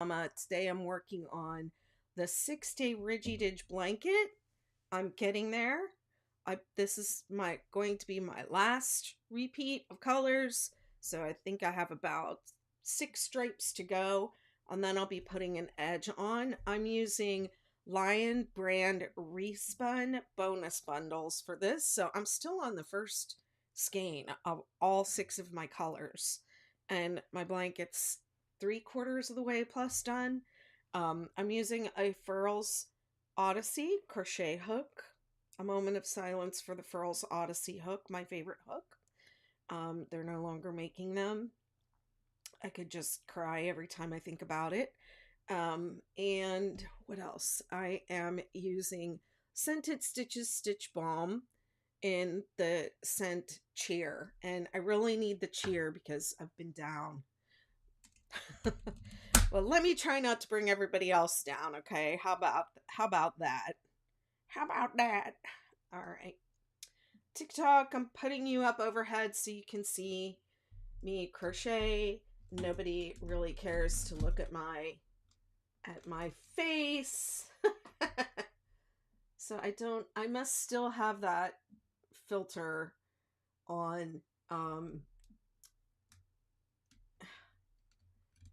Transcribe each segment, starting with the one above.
Today I'm working on the 6-day Ridgy Didge blanket. I'm getting there. This is going to be my last repeat of colors, so I think I have about 6 stripes to go, and then I'll be putting an edge on. I'm using Lion brand Respun bonus bundles for this, so I'm still on the first skein of all 6 of my colors, and my blanket's 3/4 of the way plus done. I'm using a Furls Odyssey crochet hook. A moment of silence for the Furls Odyssey hook, my favorite hook. They're no longer making them. I could just cry every time I think about it. And what else? I am using Scented Stitches Stitch Balm in the scent cheer, and I really need the cheer because I've been down. Well, let me try not to bring everybody else down, okay? How about that? How about that? All right. TikTok, I'm putting you up overhead so you can see me crochet. Nobody really cares to look at my face. So I must still have that filter on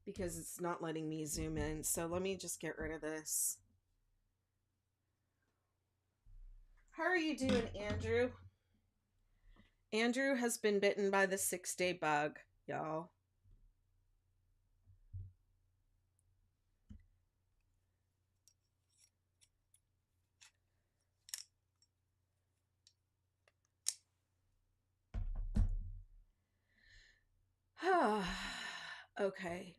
because it's not letting me zoom in. So let me just get rid of this. How are you doing, Andrew? Andrew has been bitten by the 6-day bug, y'all. Okay.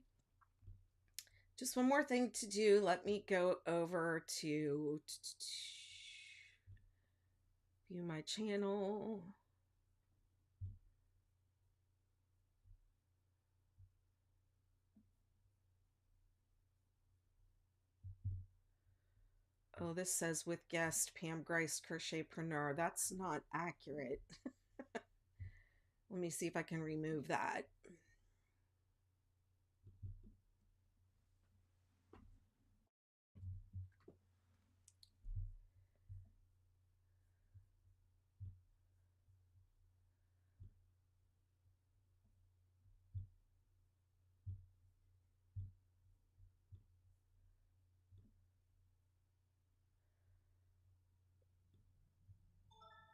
Just one more thing to do. Let me go over to view my channel. Oh, this says with guest Pam Grice Crochetpreneur. That's not accurate. Let me see if I can remove that.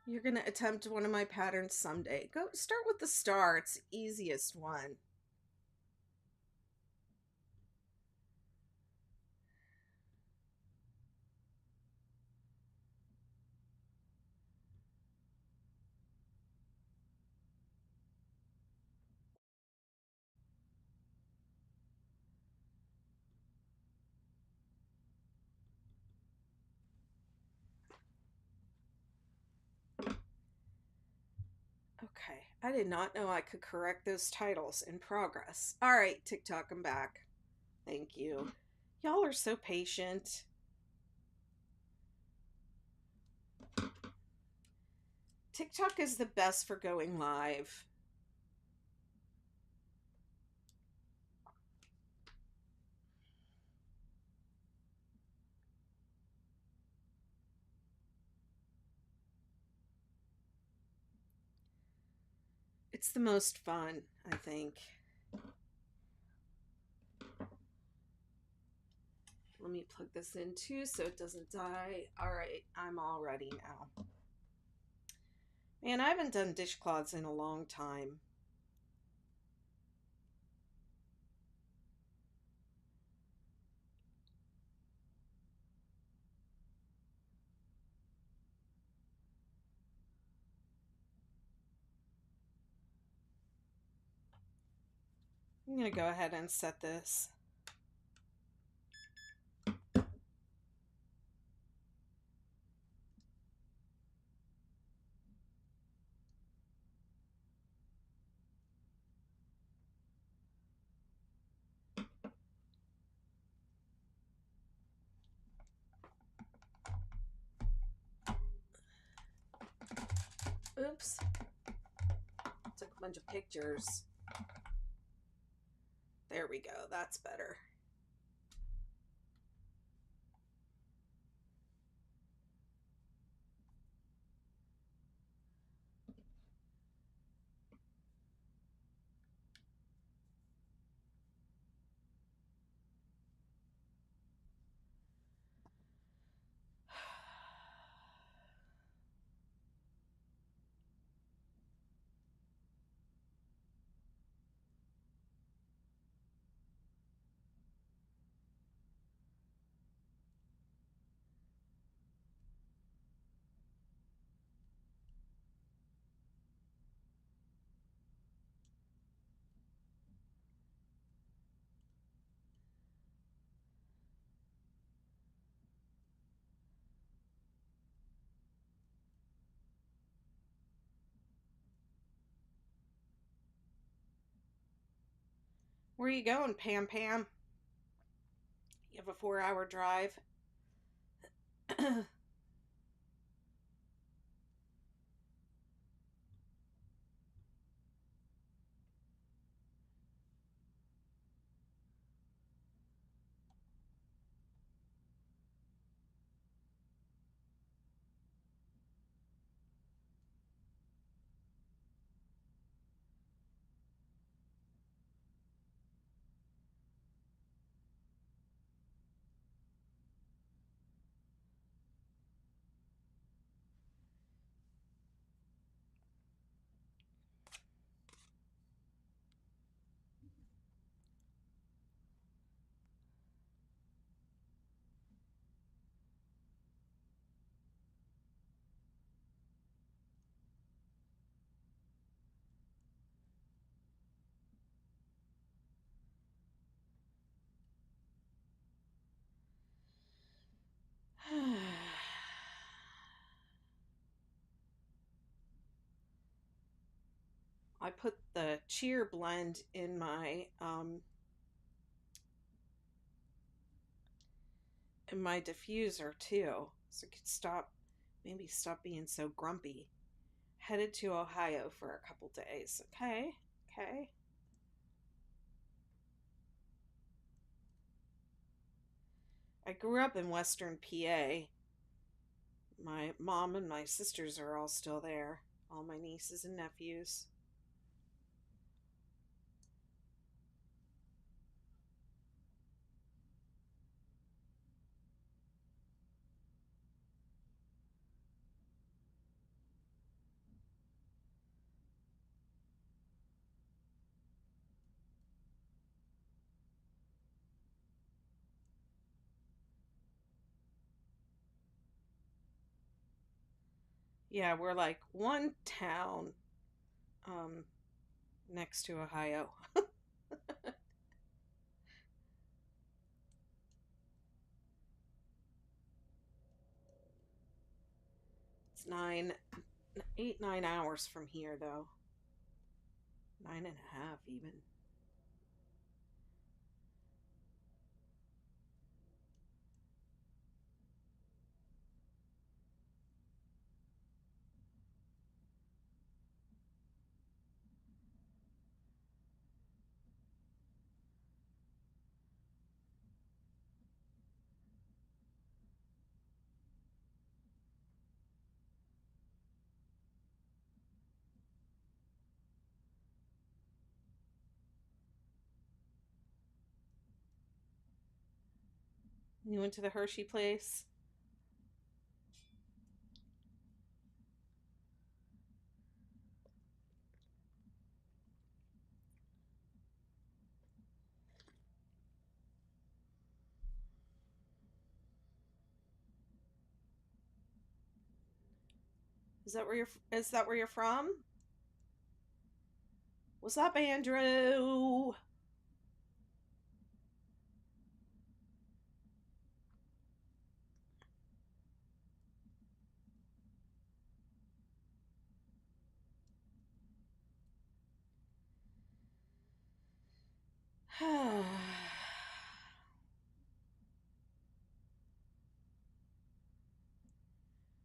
You're going to attempt one of my patterns someday. Go start with the star. It's the easiest one. Okay, I did not know I could correct those titles in progress. All right, TikTok, I'm back. Thank you. Y'all are so patient. TikTok is the best for going live. It's the most fun, I think. Let me plug this in too so it doesn't die. All right, I'm all ready now. Man, I haven't done dishcloths in a long time. I'm going to go ahead and set this. Oops. Took a bunch of pictures. There we go. That's better. Where are you going, Pam Pam? You have a 4-hour drive. I put the cheer blend in my diffuser too, so I could maybe stop being so grumpy. Headed to Ohio for a couple days. Okay, okay. I grew up in Western PA. My mom and my sisters are all still there. All my nieces and nephews. Yeah, we're like one town um, next to Ohio. It's 9 hours from here, though. 9.5, even. You went to the Hershey place? Is that where you're from? What's up, Andrew?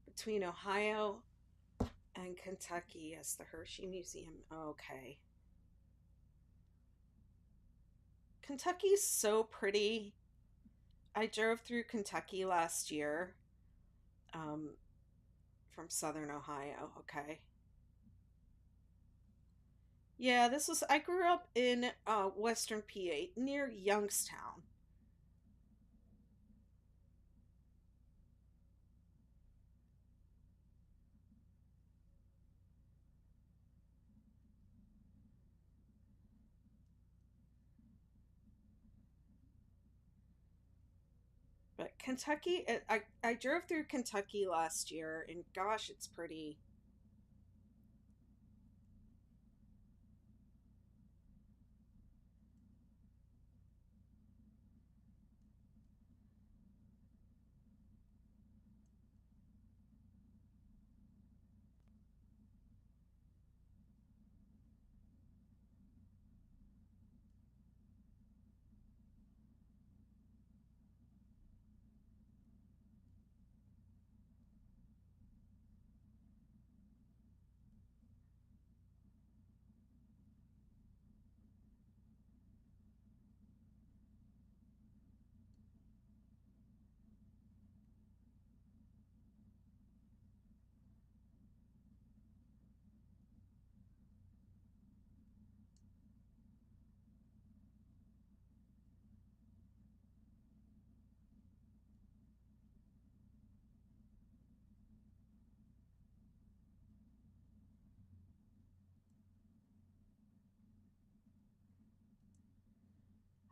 Between Ohio and Kentucky, yes, the Hershey Museum. Okay. Kentucky's so pretty. I drove through Kentucky last year, um, from southern Ohio. Okay. Yeah, I grew up in western PA near Youngstown. But Kentucky, I drove through Kentucky last year, and gosh, it's pretty.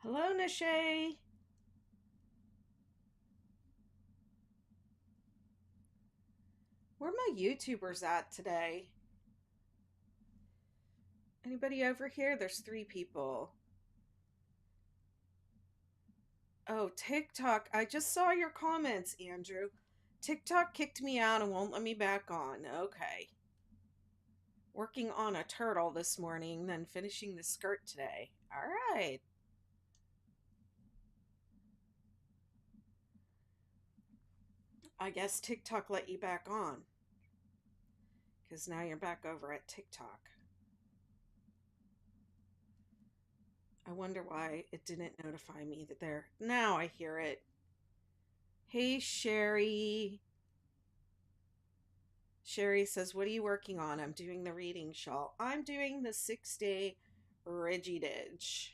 Hello, Nishay. Where are my YouTubers at today? Anybody over here? There's 3 people. Oh, TikTok. I just saw your comments, Andrew. TikTok kicked me out and won't let me back on. Okay. Working on a turtle this morning, then finishing the skirt today. All right. I guess TikTok let you back on. Because now you're back over at TikTok. I wonder why it didn't notify me that there. Now I hear it. Hey, Sherry. Sherry says, what are you working on? I'm doing the reading shawl. I'm doing the 6-day Ridgy Didge.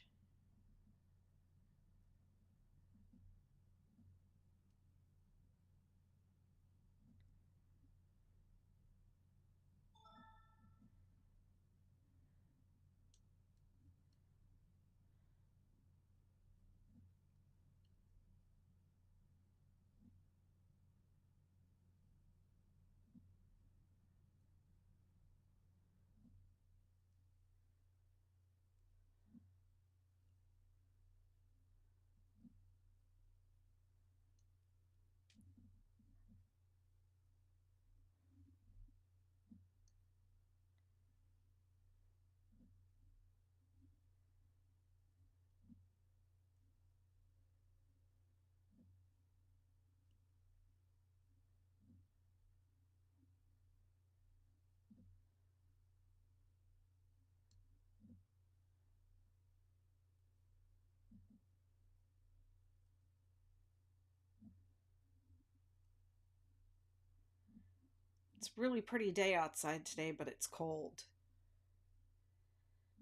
It's a really pretty day outside today, but it's cold.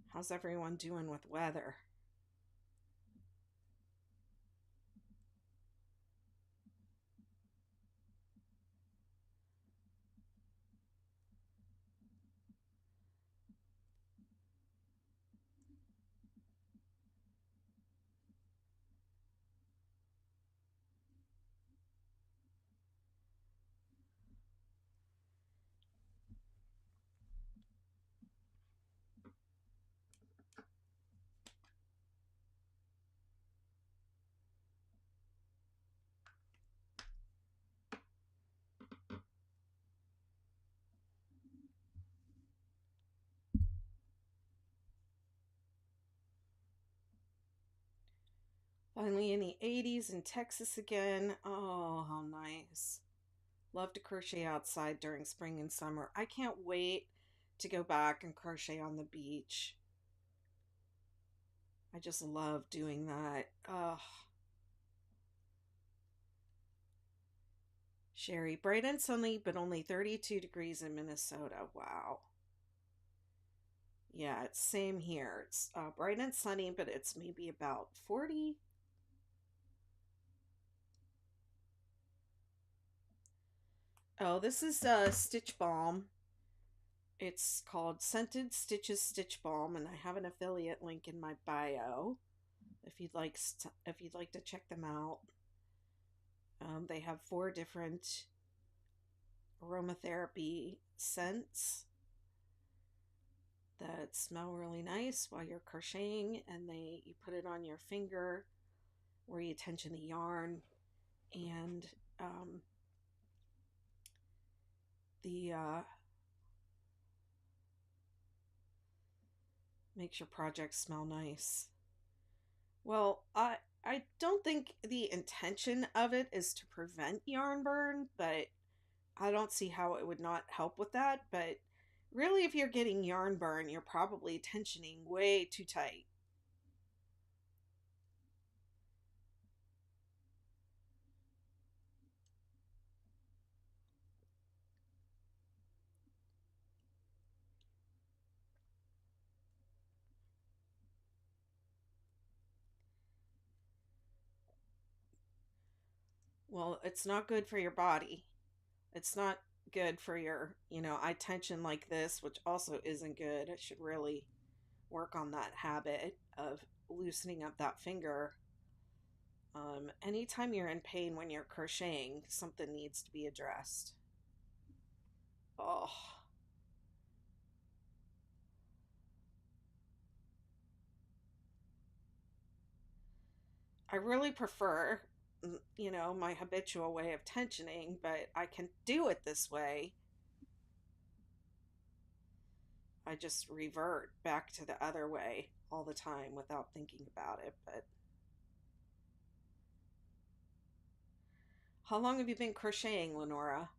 How's everyone doing with weather? Finally in the 80s in Texas again. Oh, how nice. Love to crochet outside during spring and summer. I can't wait to go back and crochet on the beach. I just love doing that. Oh, Sherry, bright and sunny, but only 32 degrees in Minnesota. Wow. Yeah, it's same here. It's bright and sunny, but it's maybe about 40. Oh, this is Stitch Balm. It's called Scented Stitches Stitch Balm, and I have an affiliate link in my bio if you'd like to check them out. They have 4 different aromatherapy scents that smell really nice while you're crocheting, and you put it on your finger where you tension the yarn, and the makes your project smell nice. Well, I don't think the intention of it is to prevent yarn burn, but I don't see how it would not help with that. But really, if you're getting yarn burn, you're probably tensioning way too tight. Well, it's not good for your body. It's not good for your, eye tension like this, which also isn't good. I should really work on that habit. of loosening up that finger. Anytime you're in pain when you're crocheting, something needs to be addressed. Oh, I really prefer, my habitual way of tensioning, but I can do it this way. I just revert back to the other way all the time without thinking about it. But how long have you been crocheting, Lenora?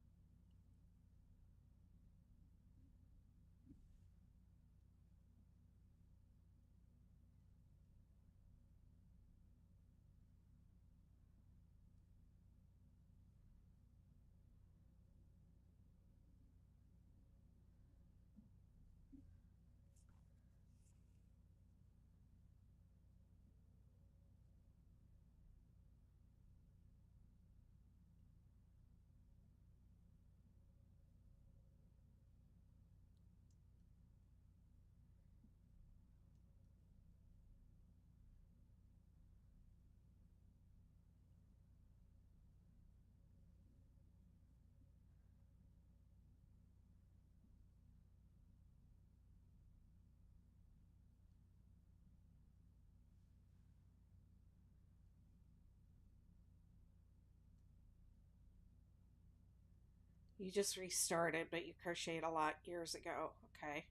You just restarted, but you crocheted a lot years ago. Okay.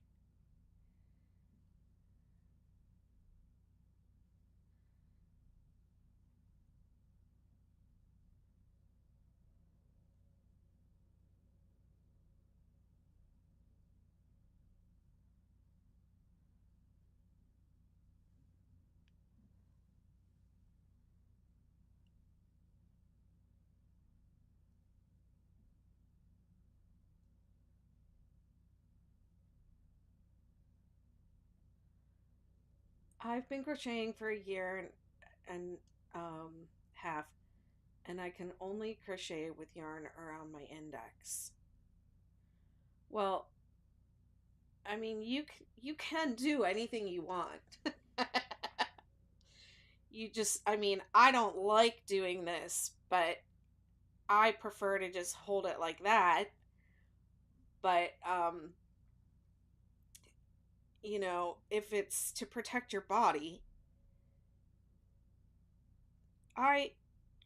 I've been crocheting for a year and half, and I can only crochet with yarn around my index. Well, I mean, you can do anything you want. You just, I mean, I don't like doing this, but I prefer to just hold it like that. But if it's to protect your body, I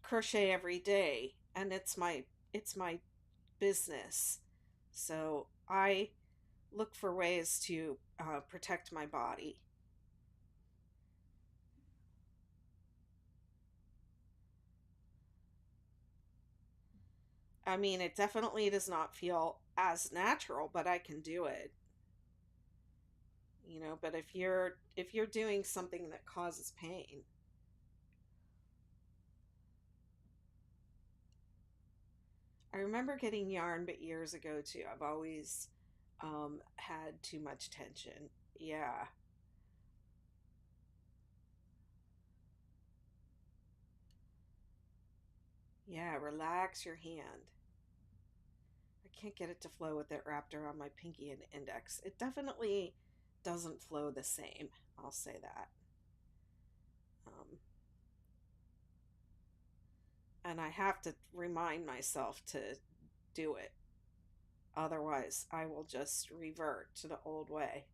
crochet every day, and it's my business. So I look for ways to protect my body. I mean, it definitely does not feel as natural, but I can do it. But if you're doing something that causes pain, I remember getting yarn, but years ago too. I've always had too much tension. Yeah, yeah. Relax your hand. I can't get it to flow with it wrapped around my pinky and index. It definitely doesn't flow the same. I'll say that. Um, and I have to remind myself to do it. Otherwise, I will just revert to the old way.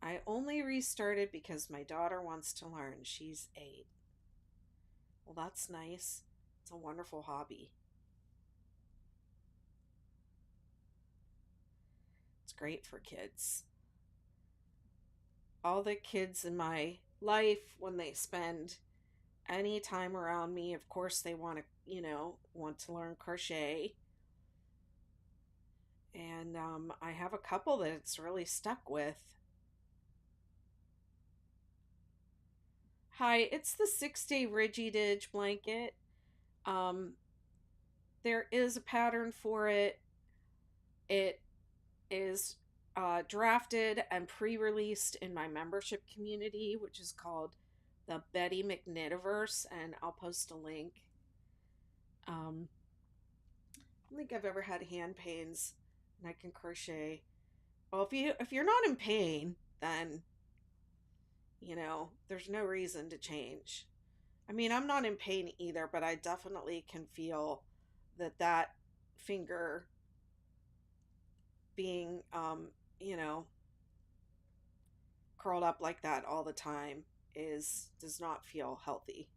I only restarted because my daughter wants to learn. She's 8. Well, that's nice. It's a wonderful hobby. It's great for kids. All the kids in my life, when they spend any time around me, of course they want to learn crochet. And I have a couple that it's really stuck with. Hi, it's the 6-day Ridgy Didge blanket. Um, there is a pattern for it. It is drafted and pre-released in my membership community, which is called the Betty McKnitiverse, and I'll post a link. I don't think I've ever had hand pains, and I can crochet. Well, if you're not in pain, then You know, there's no reason to change. I mean, I'm not in pain either, but I definitely can feel that finger being, you know, curled up like that all the time is does not feel healthy.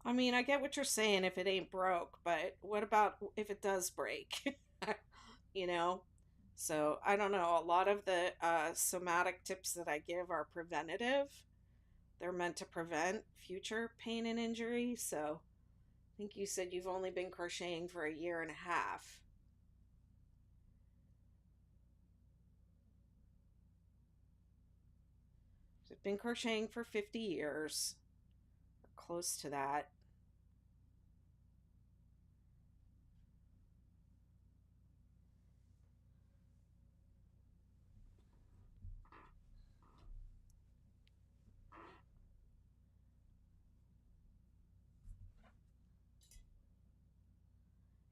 I mean, I get what you're saying if it ain't broke, but what about if it does break? You know? So I don't know. A lot of the somatic tips that I give are preventative. They're meant to prevent future pain and injury. So I think you said you've only been crocheting for a year and a half. So I've been crocheting for 50 years, or close to that.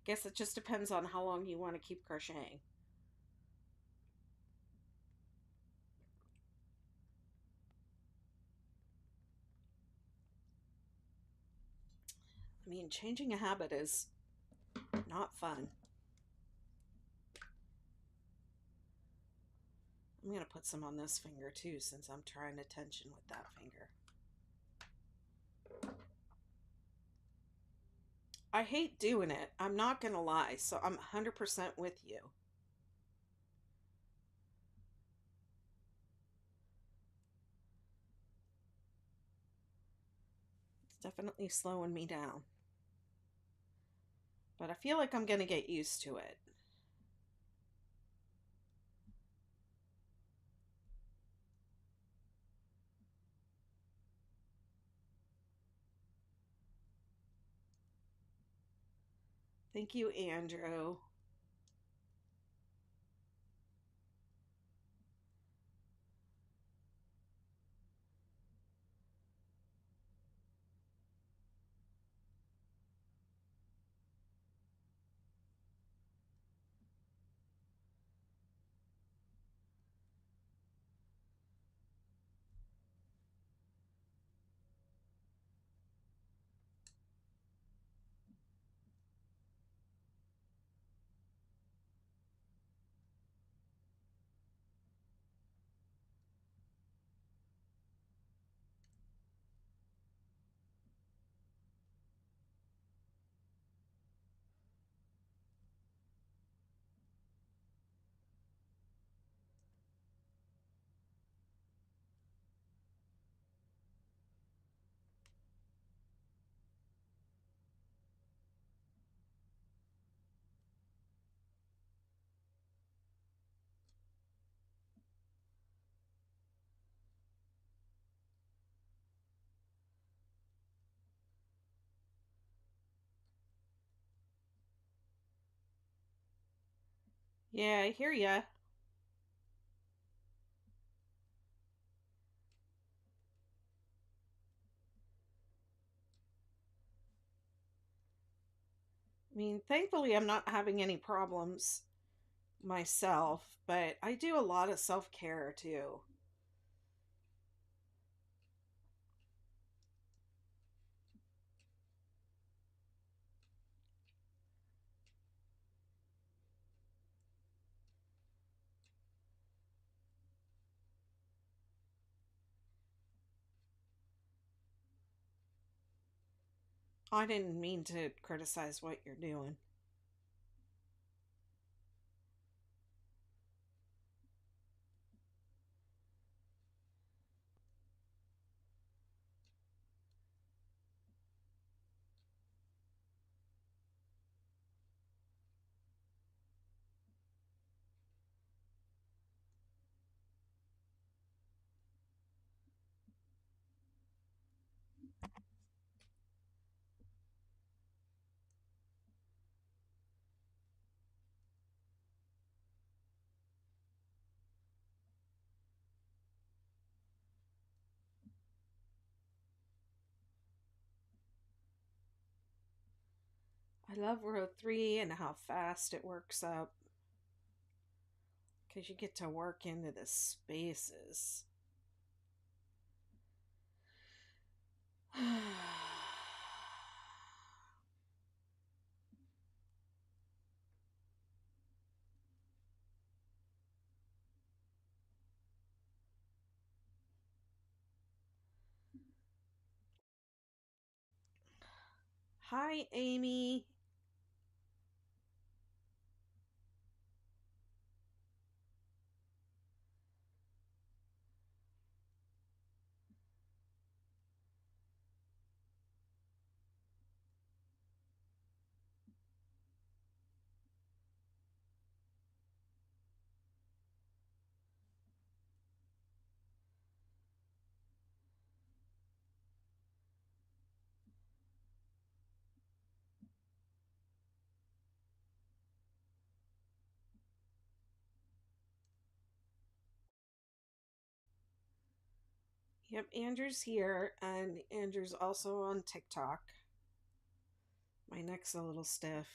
Guess it just depends on how long you want to keep crocheting. I mean, changing a habit is not fun. I'm going to put some on this finger too, since I'm trying to tension with that finger. I hate doing it. I'm not going to lie. So I'm 100% with you. It's definitely slowing me down. But I feel like I'm going to get used to it. Thank you, Andrew. Yeah, I hear ya. I mean, thankfully, I'm not having any problems myself, but I do a lot of self care too. I didn't mean to criticize what you're doing. I love row 3 and how fast it works up because you get to work into the spaces. Hi, Amy. Yep, Andrew's here, and Andrew's also on TikTok. My neck's a little stiff.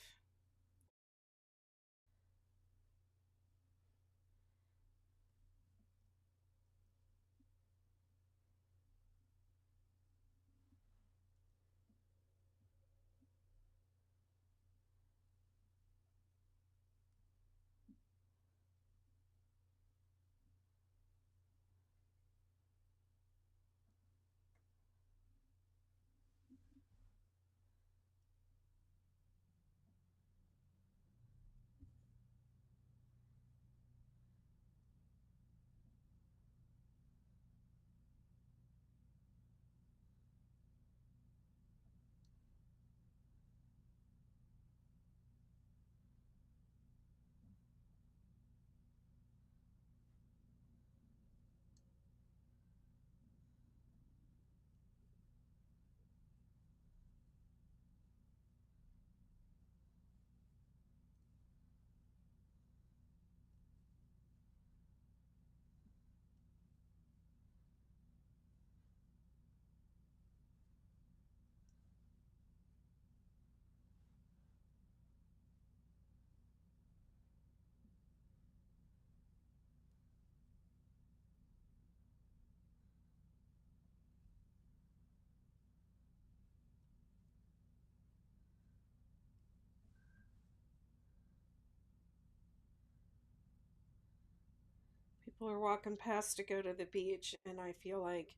People are walking past to go to the beach, and I feel like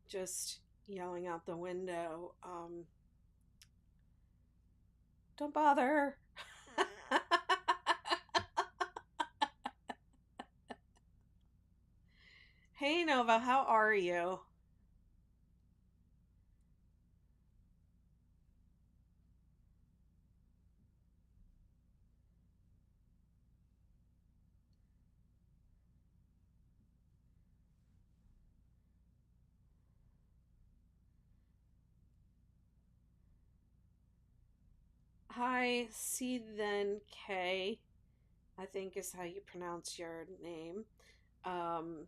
just yelling out the window, don't bother. Hey, Nova, how are you? Hi, C then K, I think is how you pronounce your name. Um,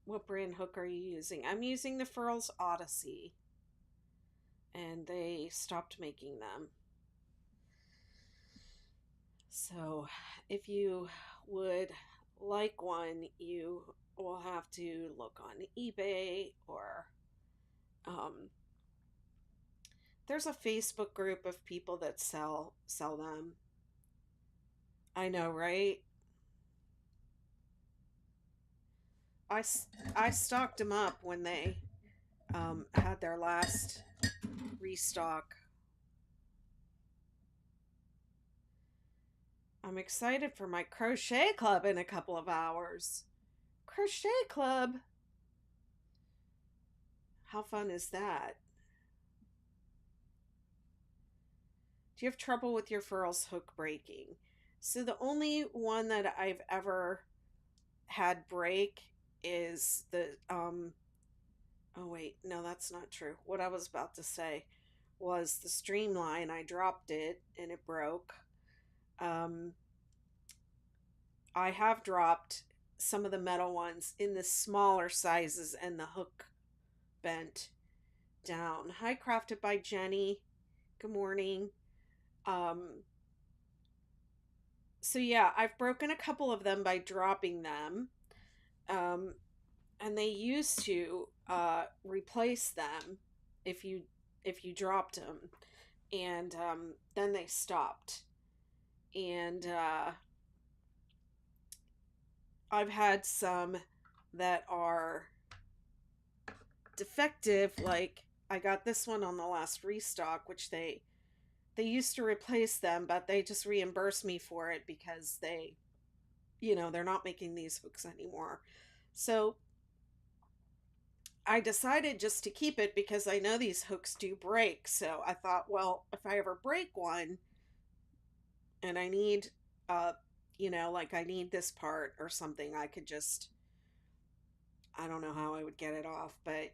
what brand hook are you using? I'm using the Furls Odyssey, and they stopped making them. So, if you would like one, you will have to look on eBay or um, there's a Facebook group of people that sell them. I know, right? I stocked them up when they had their last restock. I'm excited for my crochet club in a couple of hours. Crochet club? How fun is that? Do you have trouble with your Furls hook breaking? So the only one that I've ever had break is the oh wait, no, that's not true. What I was about to say was the streamline. I dropped it and it broke. Um I have dropped some of the metal ones in the smaller sizes and the hook bent down. Hi, Crafted by Jenny. Good morning. Um, so yeah, I've broken a couple of them by dropping them. Um, and they used to replace them if you dropped them, and then they stopped. And I've had some that are defective, like I got this one on the last restock, which they used to replace them, but they just reimbursed me for it because they, they're not making these hooks anymore. So I decided just to keep it because I know these hooks do break. So I thought, well, if I ever break one and I need, uh, like I need this part or something, I could just, I don't know how I would get it off, but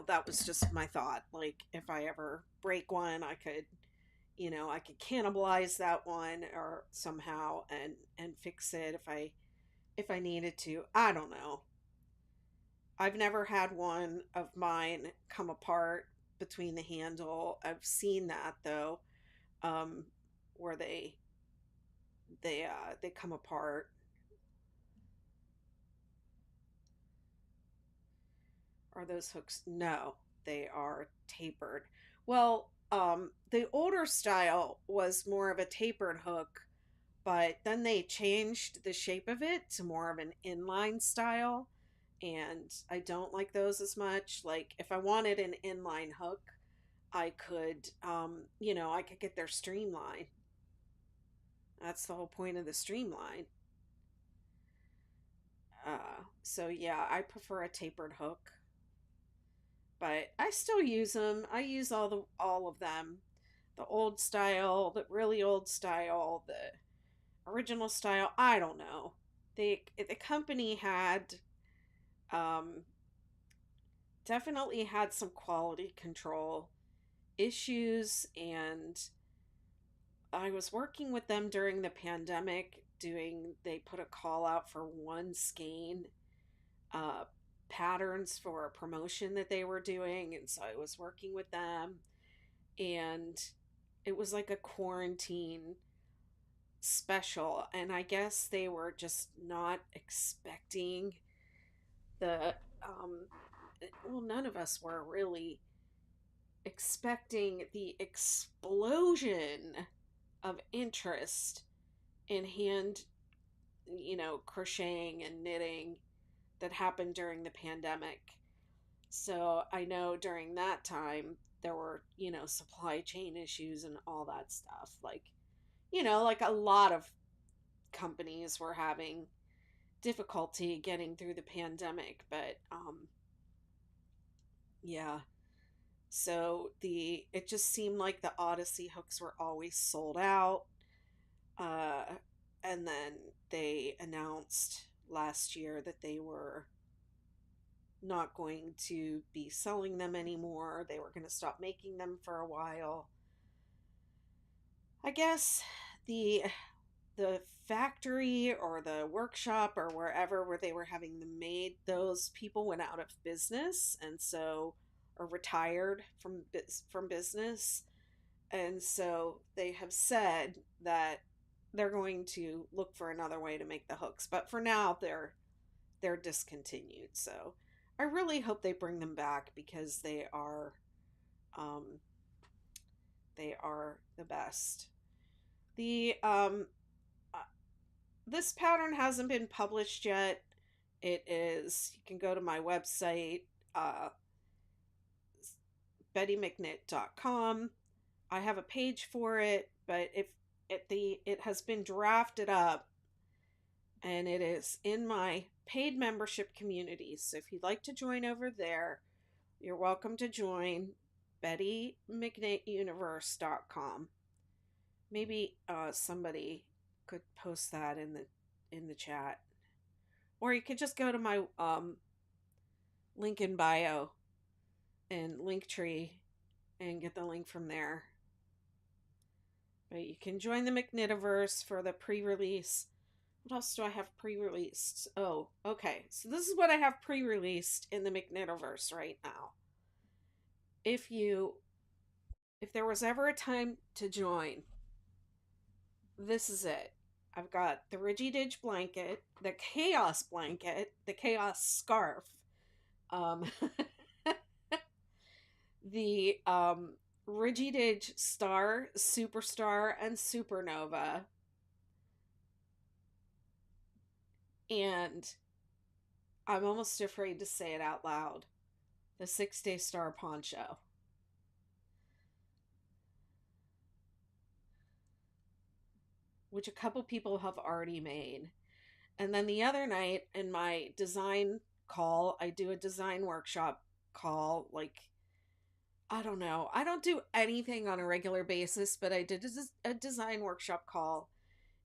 that was just my thought. Like if I ever break one, I could, I could cannibalize that one or somehow and fix it if I needed to. I don't know. I've never had one of mine come apart between the handle. I've seen that though, um, where they come apart. Are those hooks? No, they are tapered. Well, the older style was more of a tapered hook, but then they changed the shape of it to more of an inline style, and I don't like those as much. Like if I wanted an inline hook, I could, I could get their streamline. That's the whole point of the streamline. So yeah, I prefer a tapered hook, but I still use them. I use all of them, the old style, the really old style, the original style. I don't know. The company had um, definitely had some quality control issues, and I was working with them during the pandemic. They put a call out for one skein uh, patterns for a promotion that they were doing, and so I was working with them, and it was like a quarantine special, and I guess they were just not expecting the well, none of us were really expecting the explosion of interest in hand, crocheting and knitting that happened during the pandemic. So I know during that time there were, supply chain issues and all that stuff. Like, like a lot of companies were having difficulty getting through the pandemic, but yeah. So the it just seemed like the Odyssey hooks were always sold out. Uh and then they announced last year that they were not going to be selling them anymore. They were going to stop making them for a while. I guess the the factory or the workshop or wherever where they were having them made, those people went out of business, and so or retired from business, and so they have said that they're going to look for another way to make the hooks, but for now they're discontinued. So I really hope they bring them back because um they are the best. The uh, this pattern hasn't been published yet. You can go to my website, uh bettymcknit.com. I have a page for it, but if it has been drafted up and it is in my paid membership community. So if you'd like to join over there, you're welcome to join bettymcknituniverse.com. Maybe somebody could post that in the chat. Or you could just go to my link in bio and Linktree and get the link from there. But you can join the McKnitiverse for the pre-release. What else do I have pre-released? Oh, okay. So this is what I have pre-released in the McKnitiverse right now. If there was ever a time to join, this is it. I've got the Ridgy Didge blanket, the Chaos blanket, the Chaos scarf, the Ridgy Didge Star, Superstar, and Supernova, and I'm almost afraid to say it out loud, the 6-Day Star poncho. Which a couple people have already made. And then the other night in my design call, I do a design workshop call. Like, I don't know. I don't do anything on a regular basis, but I did a design workshop call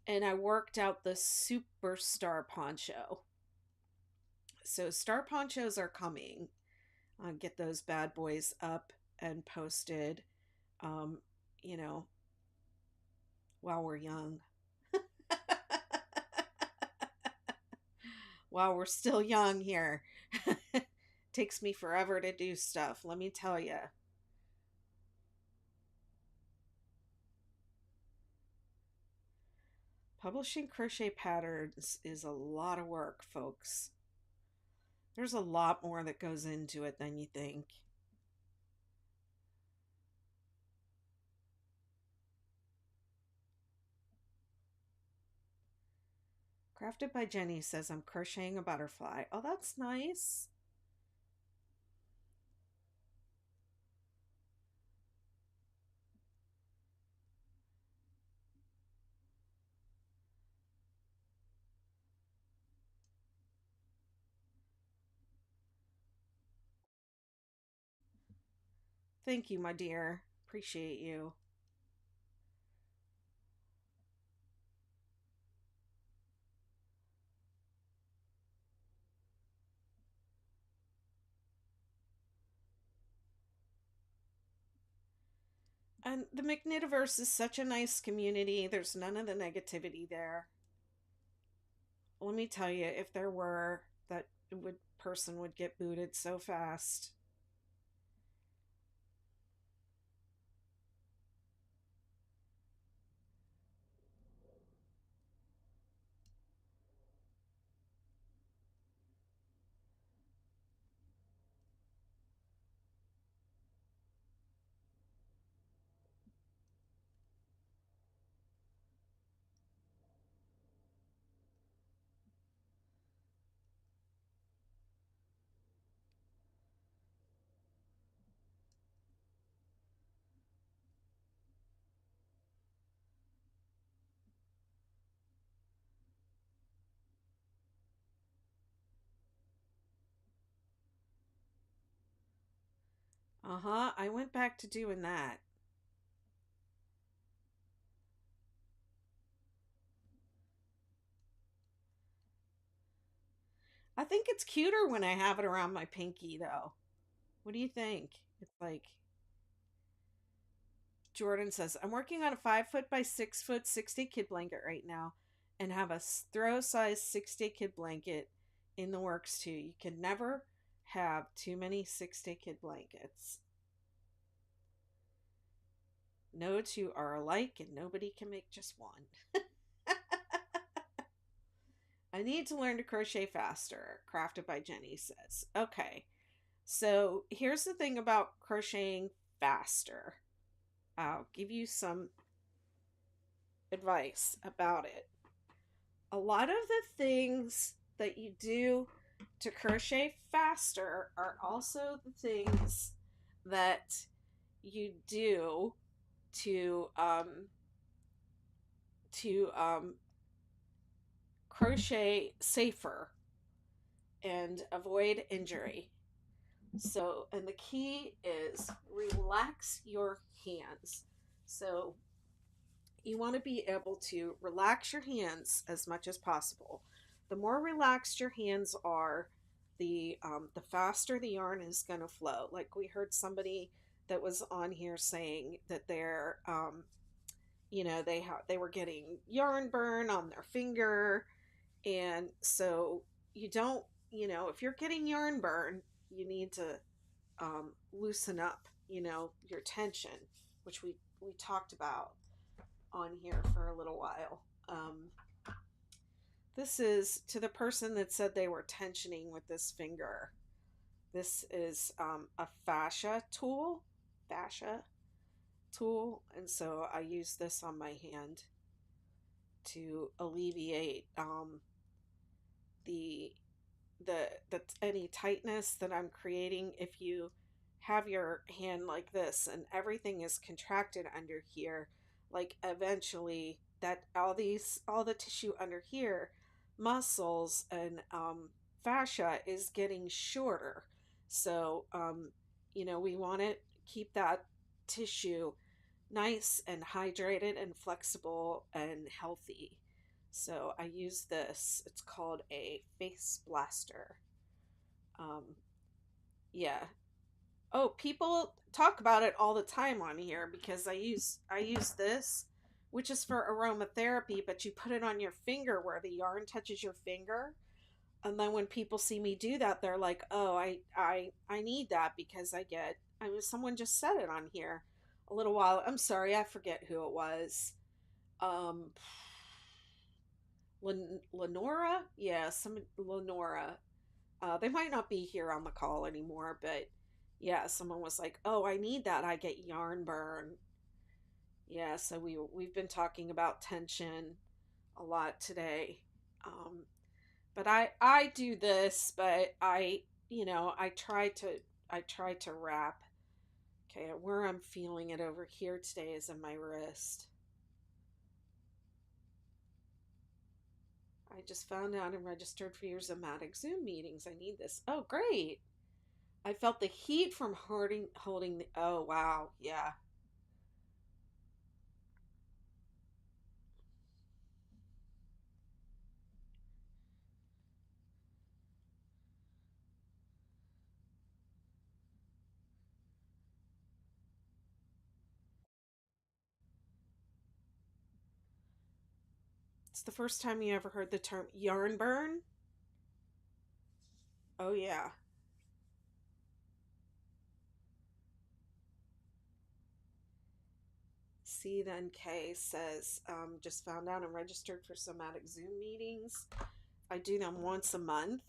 and I worked out the Superstar poncho. So star ponchos are coming. I'll get those bad boys up and posted, you know, while we're young. While we're still young here. Takes me forever to do stuff, let me tell you. Publishing crochet patterns is a lot of work, folks. There's a lot more that goes into it than you think. Crafted by Jenny says, I'm crocheting a butterfly. Oh, that's nice. Thank you, my dear. Appreciate you. And the McKnitiverse is such a nice community. There's none of the negativity there. Let me tell you, if there were, that person would get booted so fast. Uh-huh, I went back to doing that. I think it's cuter when I have it around my pinky, though. What do you think? It's like... Jordan says, I'm working on a 5 foot by 6 foot 6-day kid blanket right now and have a throw size 6-day kid blanket in the works too. You can never have too many 6-day kid blankets. No two are alike and nobody can make just one. I need to learn to crochet faster, Crafted by Jenny says. Okay, so here's the thing about crocheting faster. I'll give you some advice about it. A lot of the things that you do to crochet faster are also the things that you do to to um, crochet safer and avoid injury. So, and the key is relax your hands. So, you want to be able to relax your hands as much as possible. The more relaxed your hands are, the faster the yarn is going to flow. Like we heard somebody that was on here saying that they were getting yarn burn on their finger, and so you don't, if you're getting yarn burn, you need to loosen up, your tension, which we talked about on here for a little while. This is to the person that said they were tensioning with this finger. This is a fascia tool, and so I use this on my hand to alleviate the the any tightness that I'm creating. If you have your hand like this and everything is contracted under here, like eventually that all the tissue under here, muscles and fascia is getting shorter. So we want to keep that tissue nice and hydrated and flexible and healthy. So I use this. It's called a face blaster. Um, yeah. Oh, people talk about it all the time on here because I use this, which is for aromatherapy, but you put it on your finger where the yarn touches your finger. And then when people see me do that, they're like, "Oh, I need that because I mean someone just said it on here a little while. I'm sorry, I forget who it was. Um Lenora? Yeah, some Lenora. They might not be here on the call anymore, but yeah, someone was like, "Oh, I need that. I get yarn burn." Yeah, so we've been talking about tension a lot today. Um, but I do this, but I try to wrap. Okay, where I'm feeling it over here today is in my wrist. I just found out and registered for your Zomatic Zoom meetings. I need this. Oh, great. I felt the heat from holding the. Oh, wow. Yeah. It's the first time you ever heard the term yarn burn. Oh, yeah. C then K says, just found out and registered for somatic Zoom meetings. I do them once a month.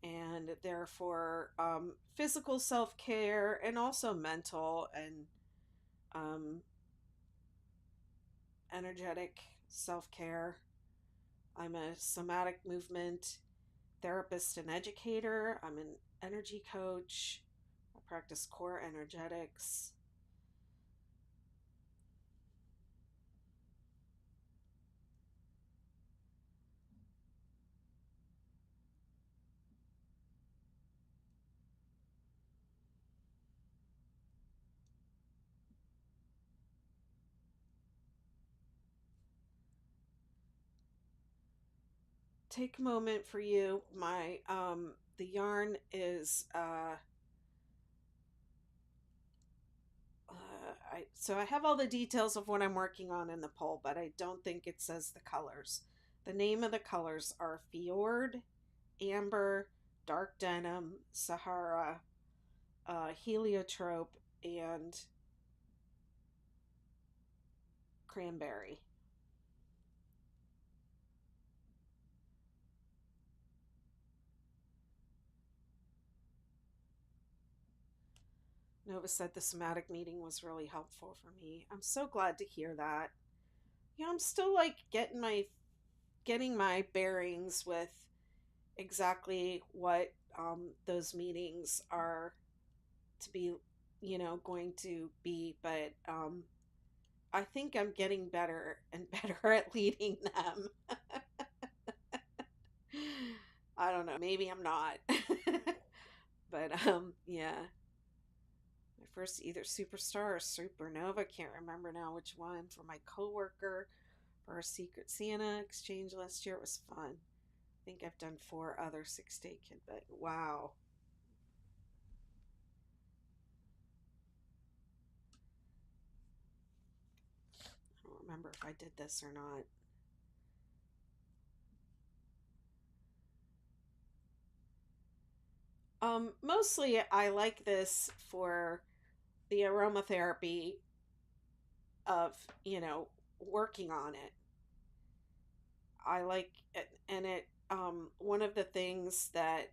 And they're for physical self care and also mental and um, energetic self care. I'm a somatic movement therapist and educator. I'm an energy coach. I practice core energetics. Take a moment for you. My the yarn is I have all the details of what I'm working on in the poll, but I don't think it says the colors. The name of the colors are Fjord, Amber, Dark Denim, Sahara, Heliotrope, and Cranberry. Nova said the somatic meeting was really helpful for me. I'm so glad to hear that. Yeah, I'm still like getting my bearings with exactly what those meetings are to be, going to be, but I think I'm getting better and better at leading them. I don't know, maybe I'm not. But yeah, my first either superstar or supernova, can't remember now which one, for my coworker for our Secret Santa exchange last year. It was fun. I think I've done 4 other 6-day kid, but wow. I don't remember if I did this or not. Mostly I like this for the aromatherapy of, working on it. I like it, and one of the things that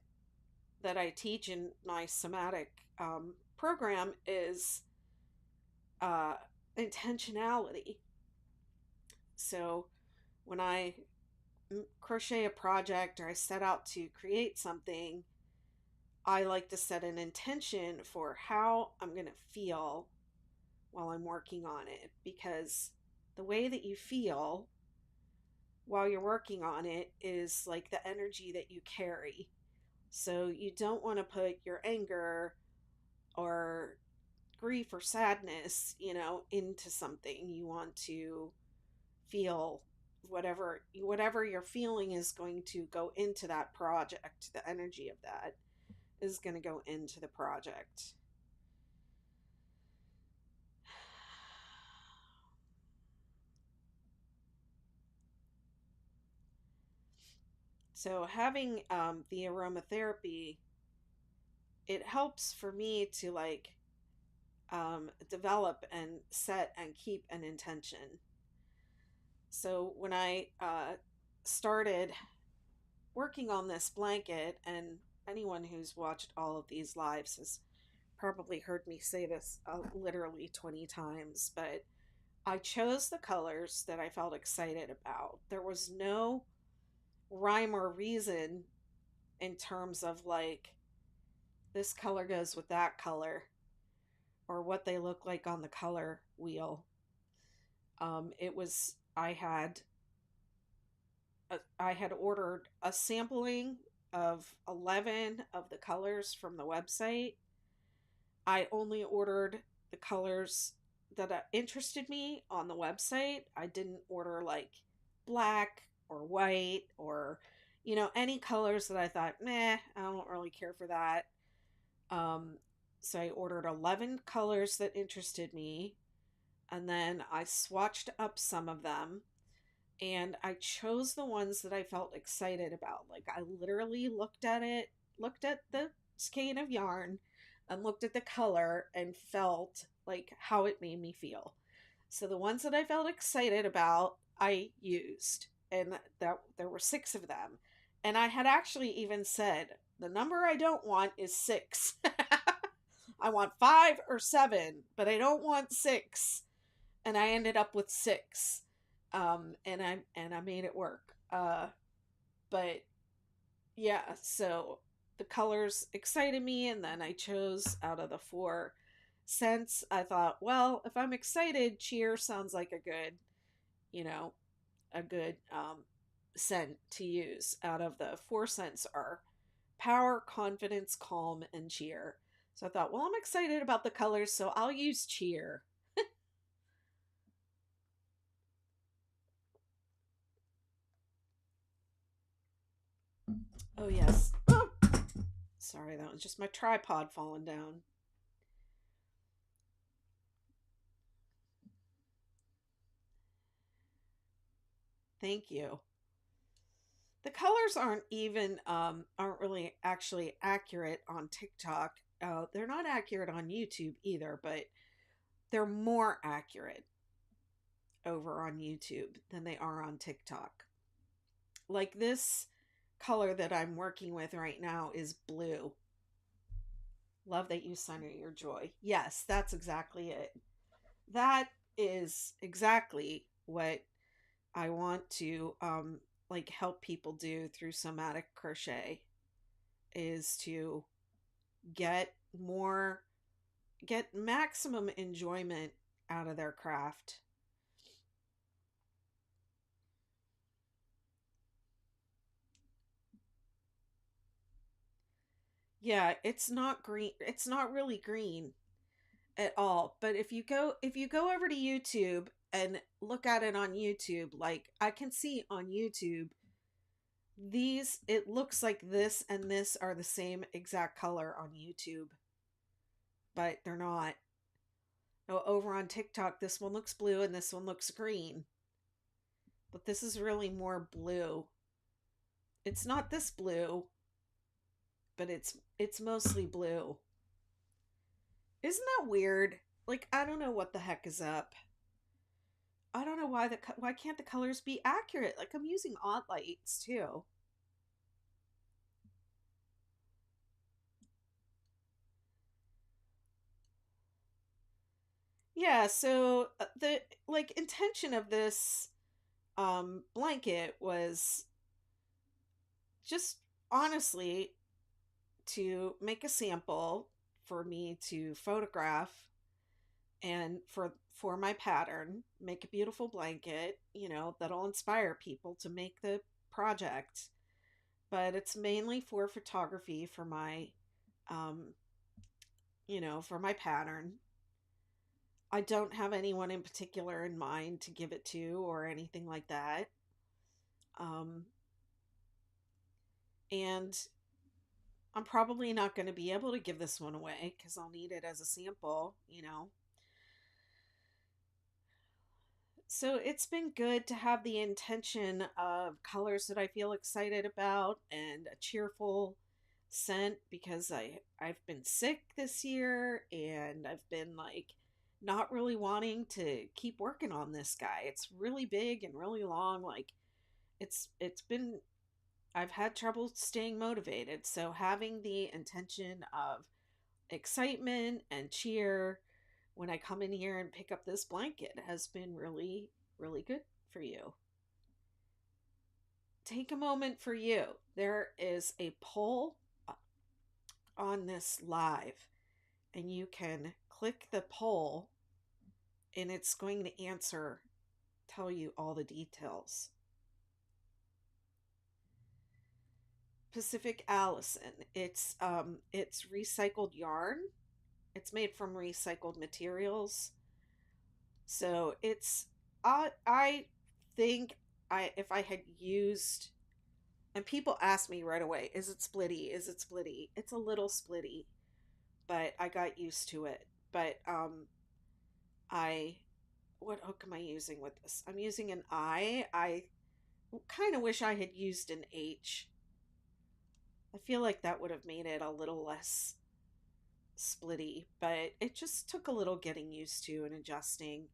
I teach in my somatic program is uh, intentionality. So when I crochet a project or I set out to create something, I like to set an intention for how I'm going to feel while I'm working on it, because the way that you feel while you're working on it is like the energy that you carry. So you don't want to put your anger or grief or sadness, into something. You want to feel whatever you're feeling is going to go into that project. The energy of that is going to go into the project. So having the aromatherapy, it helps for me to like develop and set and keep an intention. So when I started working on this blanket, and anyone who's watched all of these lives has probably heard me say this literally 20 times, but I chose the colors that I felt excited about. There was no rhyme or reason in terms of like, this color goes with that color, or what they look like on the color wheel. It was I had ordered a sampling of 11 of the colors from the website. I only ordered the colors that interested me on the website. I didn't order like black or white or, any colors that I thought, meh, I don't really care for that. Um, so I ordered 11 colors that interested me, and then I swatched up some of them, and I chose the ones that I felt excited about. Like, I literally looked at the skein of yarn and looked at the color and felt like how it made me feel. So the ones that I felt excited about, I used, and that there were 6 of them. And I had actually even said, the number I don't want is 6. I want 5 or 7, but I don't want 6. And I ended up with 6. And I made it work. But yeah, so the colors excited me, and then I chose out of the 4 scents. I thought, well, if I'm excited, cheer sounds like you know, a good scent to use. Out of the 4 scents are power, confidence, calm, and cheer. So I thought, well, I'm excited about the colors, so I'll use cheer. Oh, yes. Oh, sorry, that was just my tripod falling down. Thank you. The colors aren't really actually accurate on TikTok. They're not accurate on YouTube either, but they're more accurate over on YouTube than they are on TikTok. Like this color that I'm working with right now is blue. Love that you center your joy. Yes, that's exactly it. That is exactly what I want to like help people do through somatic crochet, is to get more, get maximum enjoyment out of their craft. Yeah, it's not green. It's not really green at all. But if you go over to YouTube and look at it on YouTube, like I can see on YouTube, these it looks like this and this are the same exact color on YouTube, but they're not. No, over on TikTok, this one looks blue and this one looks green. But this is really more blue. It's not this blue, but it's mostly blue. Isn't that weird? Like I don't know what the heck is up. I don't know why can't the colors be accurate? Like I'm using odd lights too. Yeah, so the like intention of this blanket was just honestly to make a sample for me to photograph and for my pattern, make a beautiful blanket, you know, that'll inspire people to make the project. But it's mainly for photography for my um you know, for my pattern. I don't have anyone in particular in mind to give it to or anything like that. Um and I'm probably not going to be able to give this one away because I'll need it as a sample, you know. So it's been good to have the intention of colors that I feel excited about and a cheerful scent because I've been sick this year and I've been like not really wanting to keep working on this guy. It's really big and really long. Like it's been I've had trouble staying motivated. So having the intention of excitement and cheer when I come in here and pick up this blanket has been really, really good for you. Take a moment for you. There is a poll on this live, and you can click the poll, and it's going to answer, tell you all the details. Pacific Allison. It's recycled yarn. It's made from recycled materials. So it's I think I if I had used and people ask me right away, is it splitty? Is it splitty? It's a little splitty, but I got used to it. But I what hook am I using with this? I'm using an I. I kind of wish I had used an H. I feel like that would have made it a little less splitty, but it just took a little getting used to and adjusting.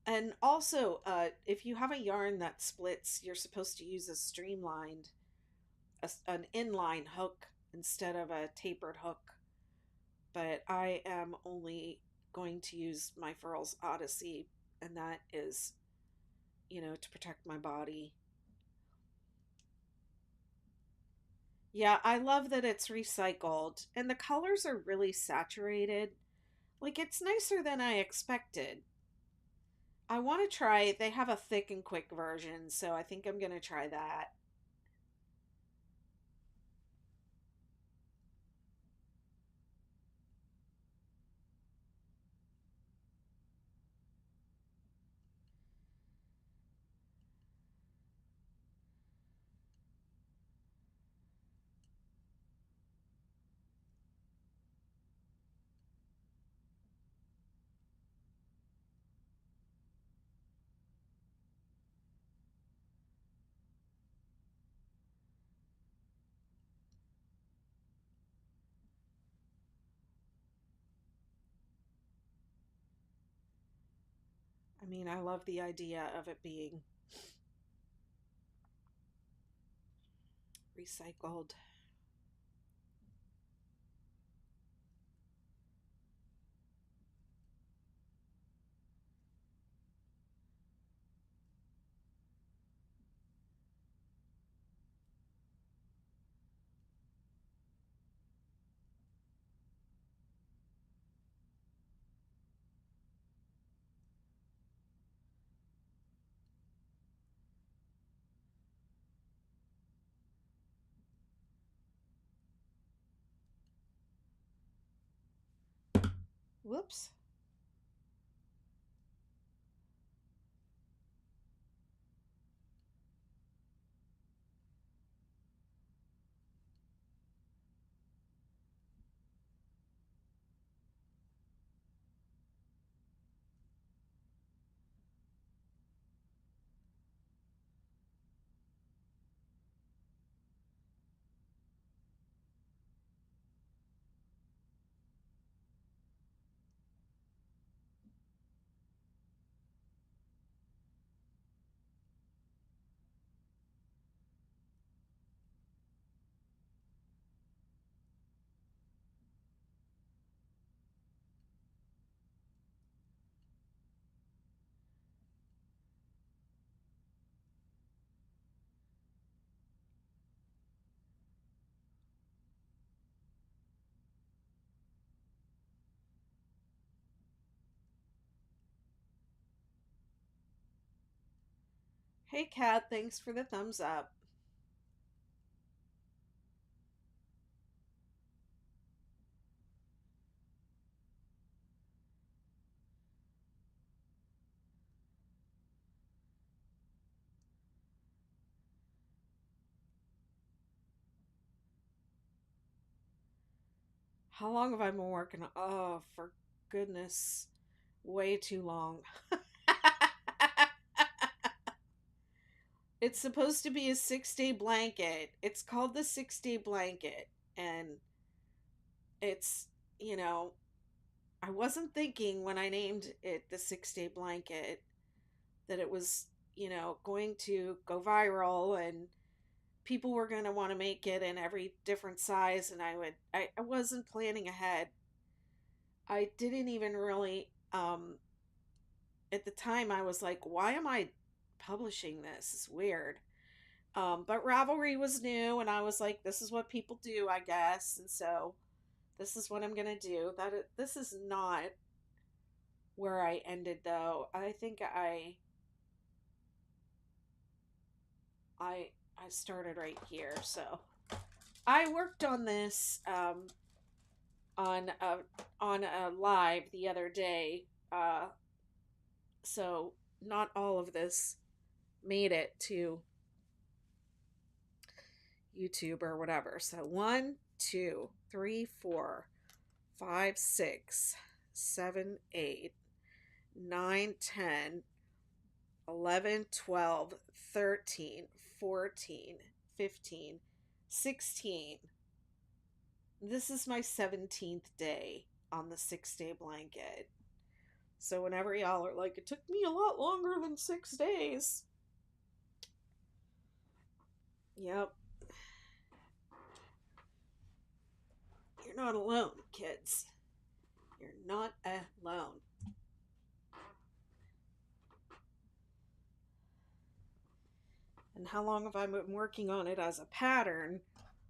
And also, if you have a yarn that splits, you're supposed to use a streamlined, an inline hook instead of a tapered hook. But I am only going to use my Furls Odyssey, and that is, you know, to protect my body. Yeah, I love that it's recycled, and the colors are really saturated. Like, it's nicer than I expected. I want to try, they have a thick and quick version, so I think I'm going to try that. I mean, I love the idea of it being recycled. Whoops. Hey, Kat, thanks for the thumbs up. How long have I been working on? Oh, for goodness, way too long. It's supposed to be a 6-day blanket. It's called the 6-day blanket. And it's, you know, I wasn't thinking when I named it the 6-day blanket that it was, going to go viral and people were going to want to make it in every different size. And I wasn't planning ahead. I didn't even really, at the time, I was like, why am I publishing this? It's weird. But Ravelry was new, and I was like, this is what people do, I guess. And so this is what I'm going to do. This is not where I ended, though. I think I started right here. So I worked on this on a on a live the other day. So not all of this made it to YouTube or whatever. So 1, 2, 3, 4, 5, 6, 7, 8, 9, 10, 11, 12, 13, 14, 15, 16. This is my 17th day on the 6-day blanket. So whenever y'all are like, it took me a lot longer than 6 days. Yep. You're not alone, kids. You're not alone. And how long have I been working on it as a pattern?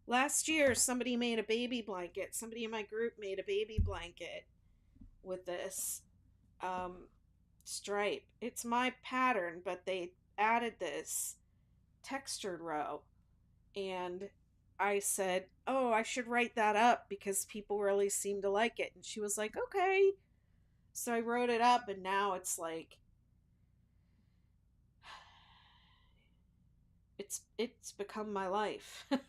Last year, somebody made a baby blanket. Somebody in my group made a baby blanket with this stripe. It's my pattern, but they added this textured row. And I said, oh, I should write that up because people really seem to like it. And she was like, okay. So I wrote it up, and now it's like, it's become my life. That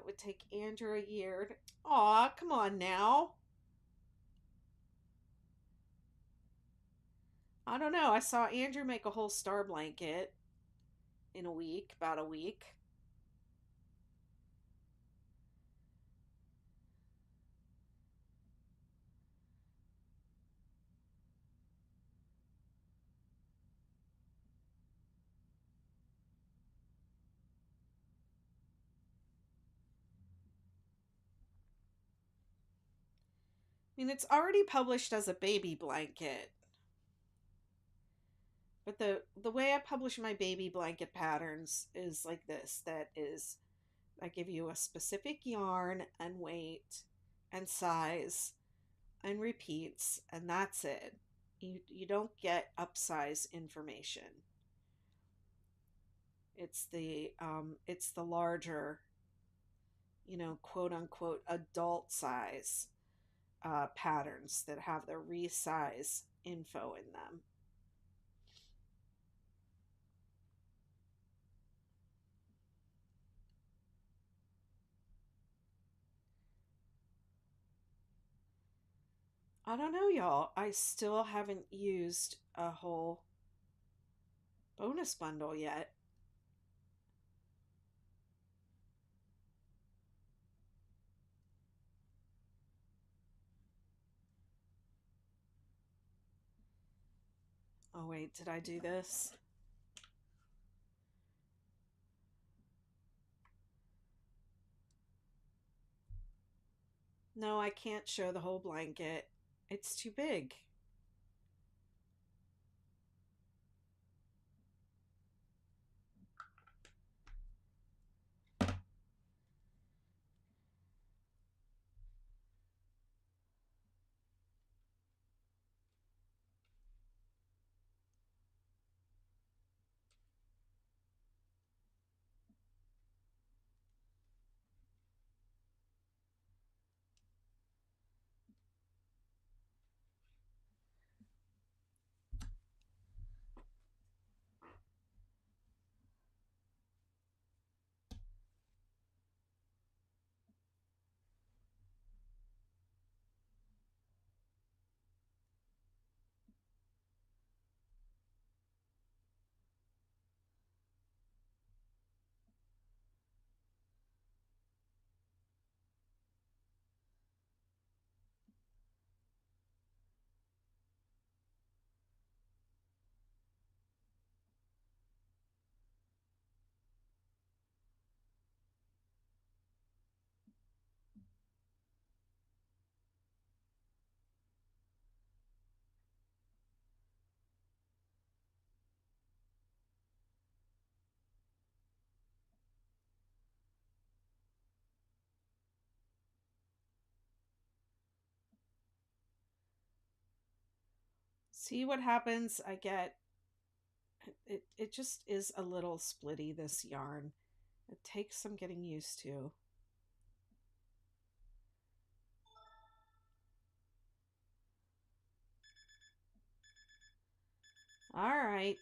would take Andrew a year. Aw, come on now. I don't know. I saw Andrew make a whole star blanket in a week, about a week. I mean, it's already published as a baby blanket. But the way I publish my baby blanket patterns is like this. That is, I give you a specific yarn and weight and size and repeats, and that's it. You don't get upsize information. It's the larger you know, quote unquote adult size patterns that have the resize info in them. I don't know, y'all. I still haven't used a whole bonus bundle yet. Oh, wait, did I do this? No, I can't show the whole blanket. It's too big. See what happens? I get it just is a little splitty, this yarn. It takes some getting used to. All right.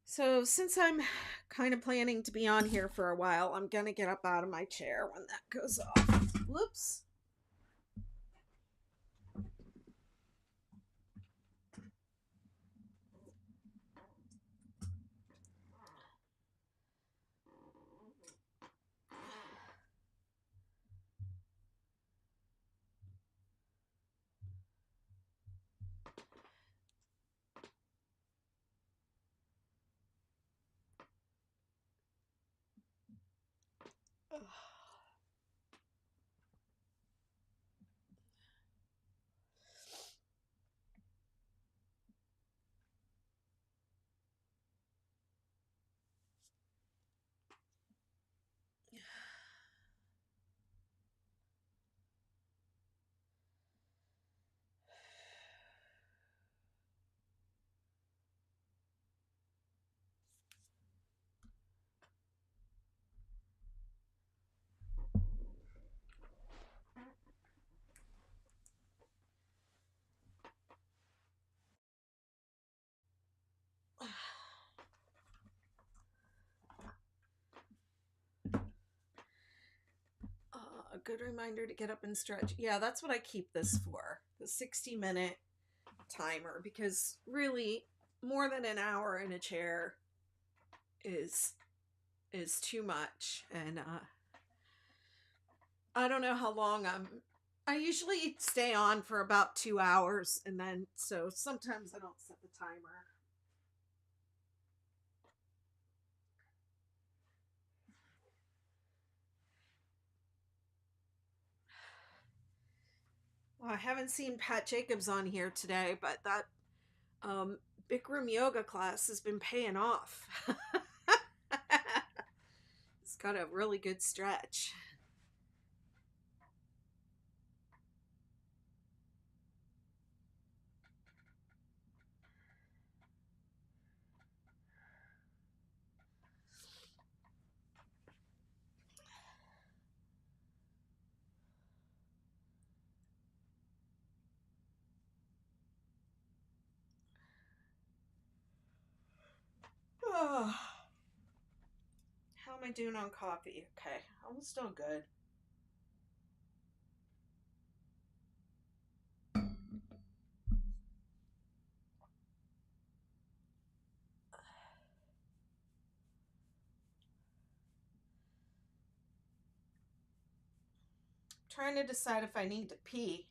So, since I'm kind of planning to be on here for a while, I'm going to get up out of my chair when that goes off. Whoops. A good reminder to get up and stretch. Yeah, that's what I keep this for. The 60-minute timer, because really more than an hour in a chair is too much. And I don't know how long I usually stay on for about 2 hours, and then so sometimes I don't set the timer. Well, I haven't seen Pat Jacobs on here today, but that Bikram yoga class has been paying off. It's got a really good stretch. I doing on coffee? Okay, I'm still good. Trying to decide if I need to pee.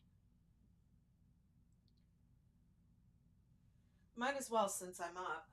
Might as well since I'm up.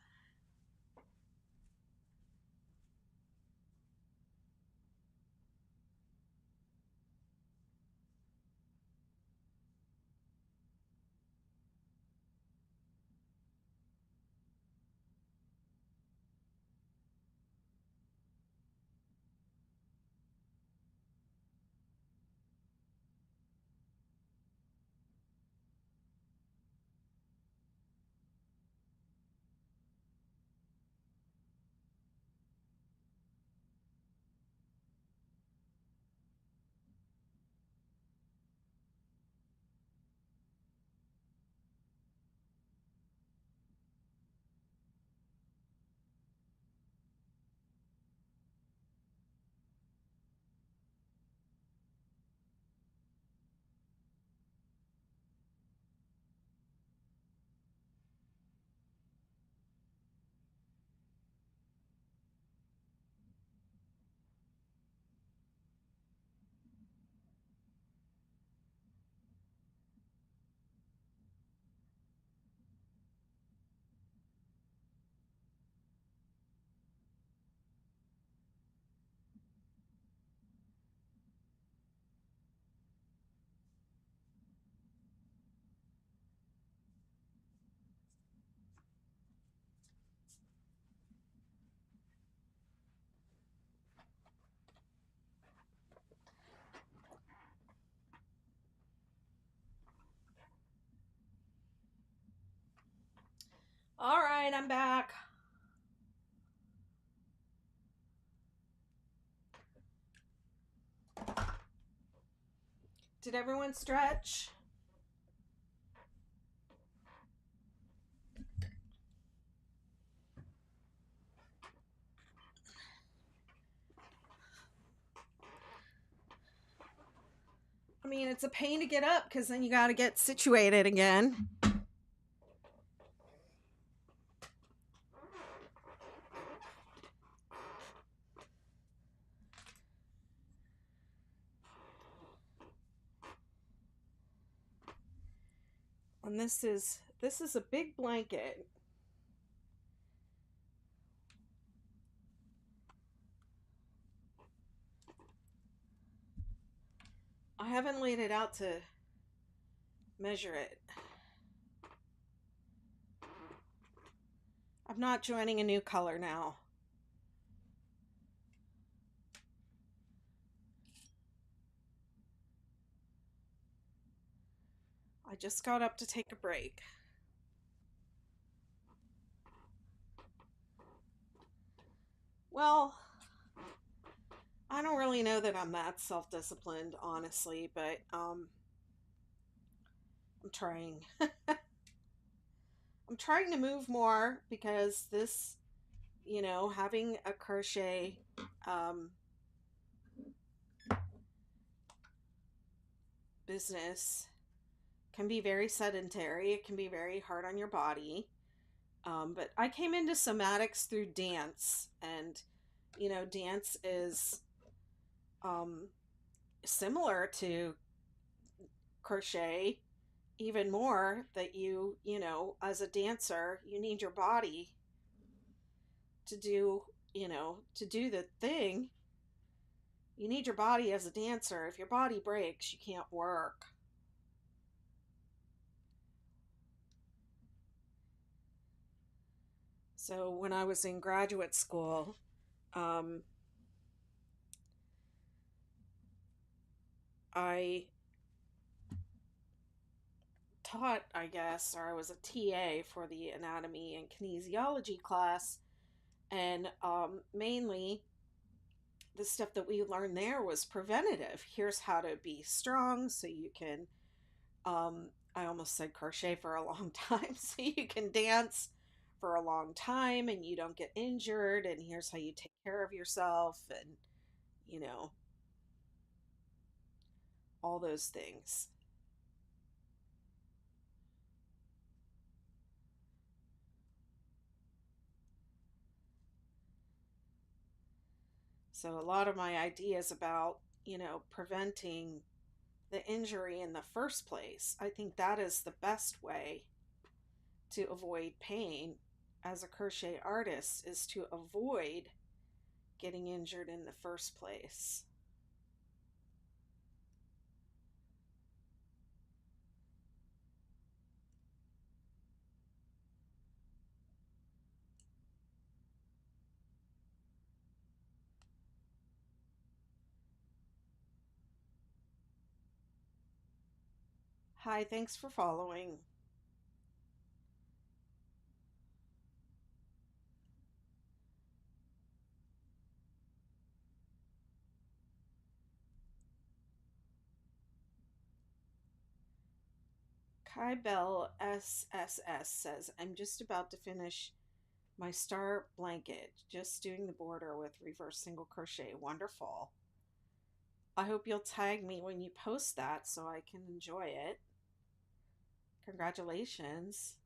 All right, I'm back. Did everyone stretch? I mean, it's a pain to get up because then you got to get situated again. And this is a big blanket. I haven't laid it out to measure it. I'm not joining a new color now. I just got up to take a break. Well, I don't really know that I'm that self-disciplined, honestly, but I'm trying. I'm trying to move more because this, having a crochet business can be very sedentary. It can be very hard on your body. But I came into somatics through dance, and dance is similar to crochet, even more that as a dancer, you need your body to do, to do the thing. You need your body as a dancer. If your body breaks, you can't work. So when I was in graduate school, I taught, I guess, or I was a TA for the anatomy and kinesiology class, and mainly the stuff that we learned there was preventative. Here's how to be strong so you can, I almost said crochet for a long time, so you can dance for a long time and you don't get injured, and here's how you take care of yourself, and you know, all those things. So a lot of my ideas about, preventing the injury in the first place, I think that is the best way to avoid pain as a crochet artist, is to avoid getting injured in the first place. Hi, thanks for following. Kai Bell SSS says, I'm just about to finish my star blanket, just doing the border with reverse single crochet. Wonderful. I hope you'll tag me when you post that so I can enjoy it. Congratulations.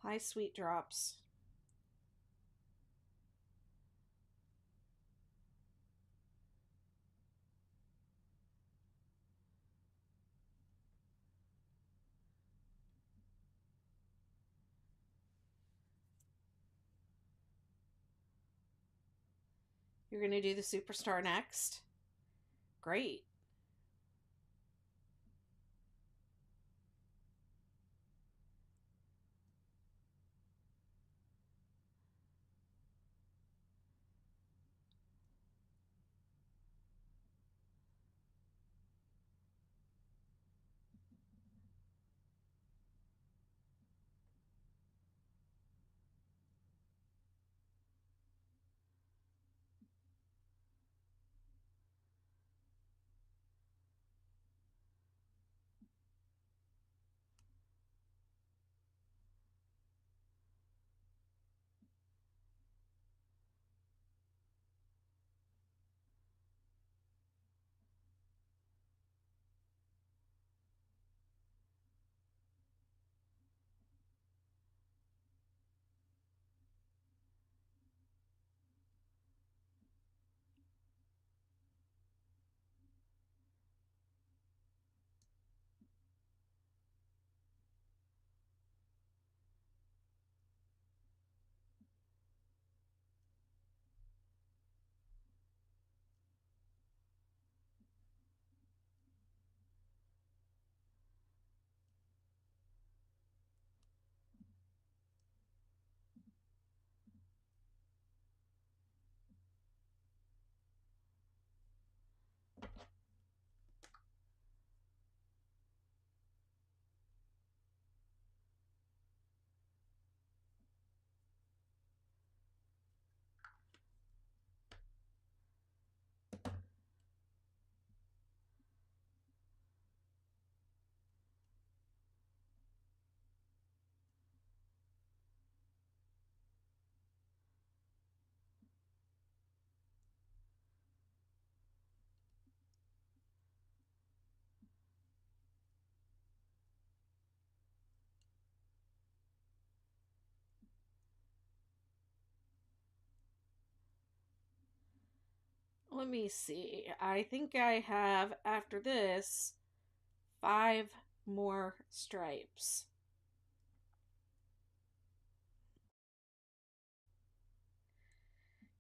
Hi, sweet drops. You're going to do the superstar next? Great. Let me see. I think I have, after this, 5 more stripes.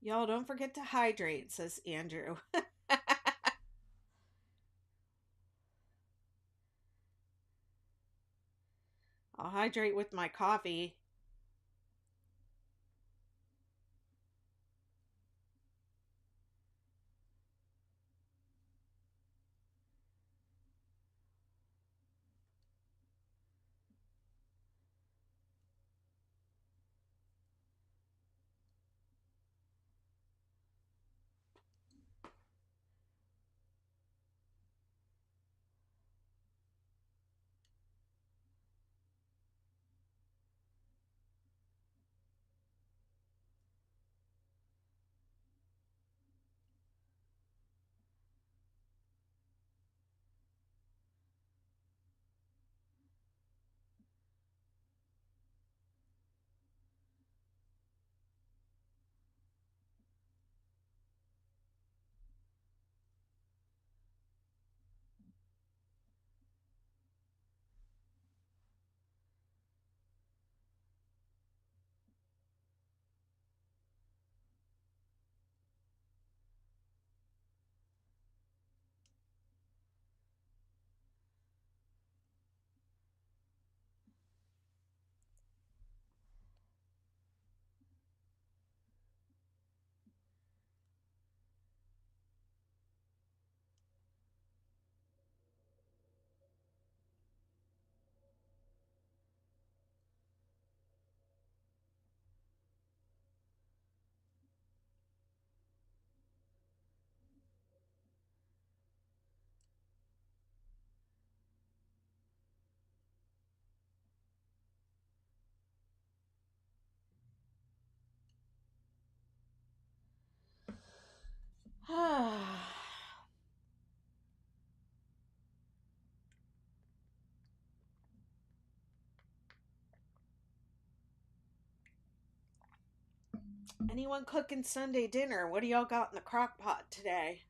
Y'all don't forget to hydrate, says Andrew. I'll hydrate with my coffee. Anyone cooking Sunday dinner? What do y'all got in the crock pot today?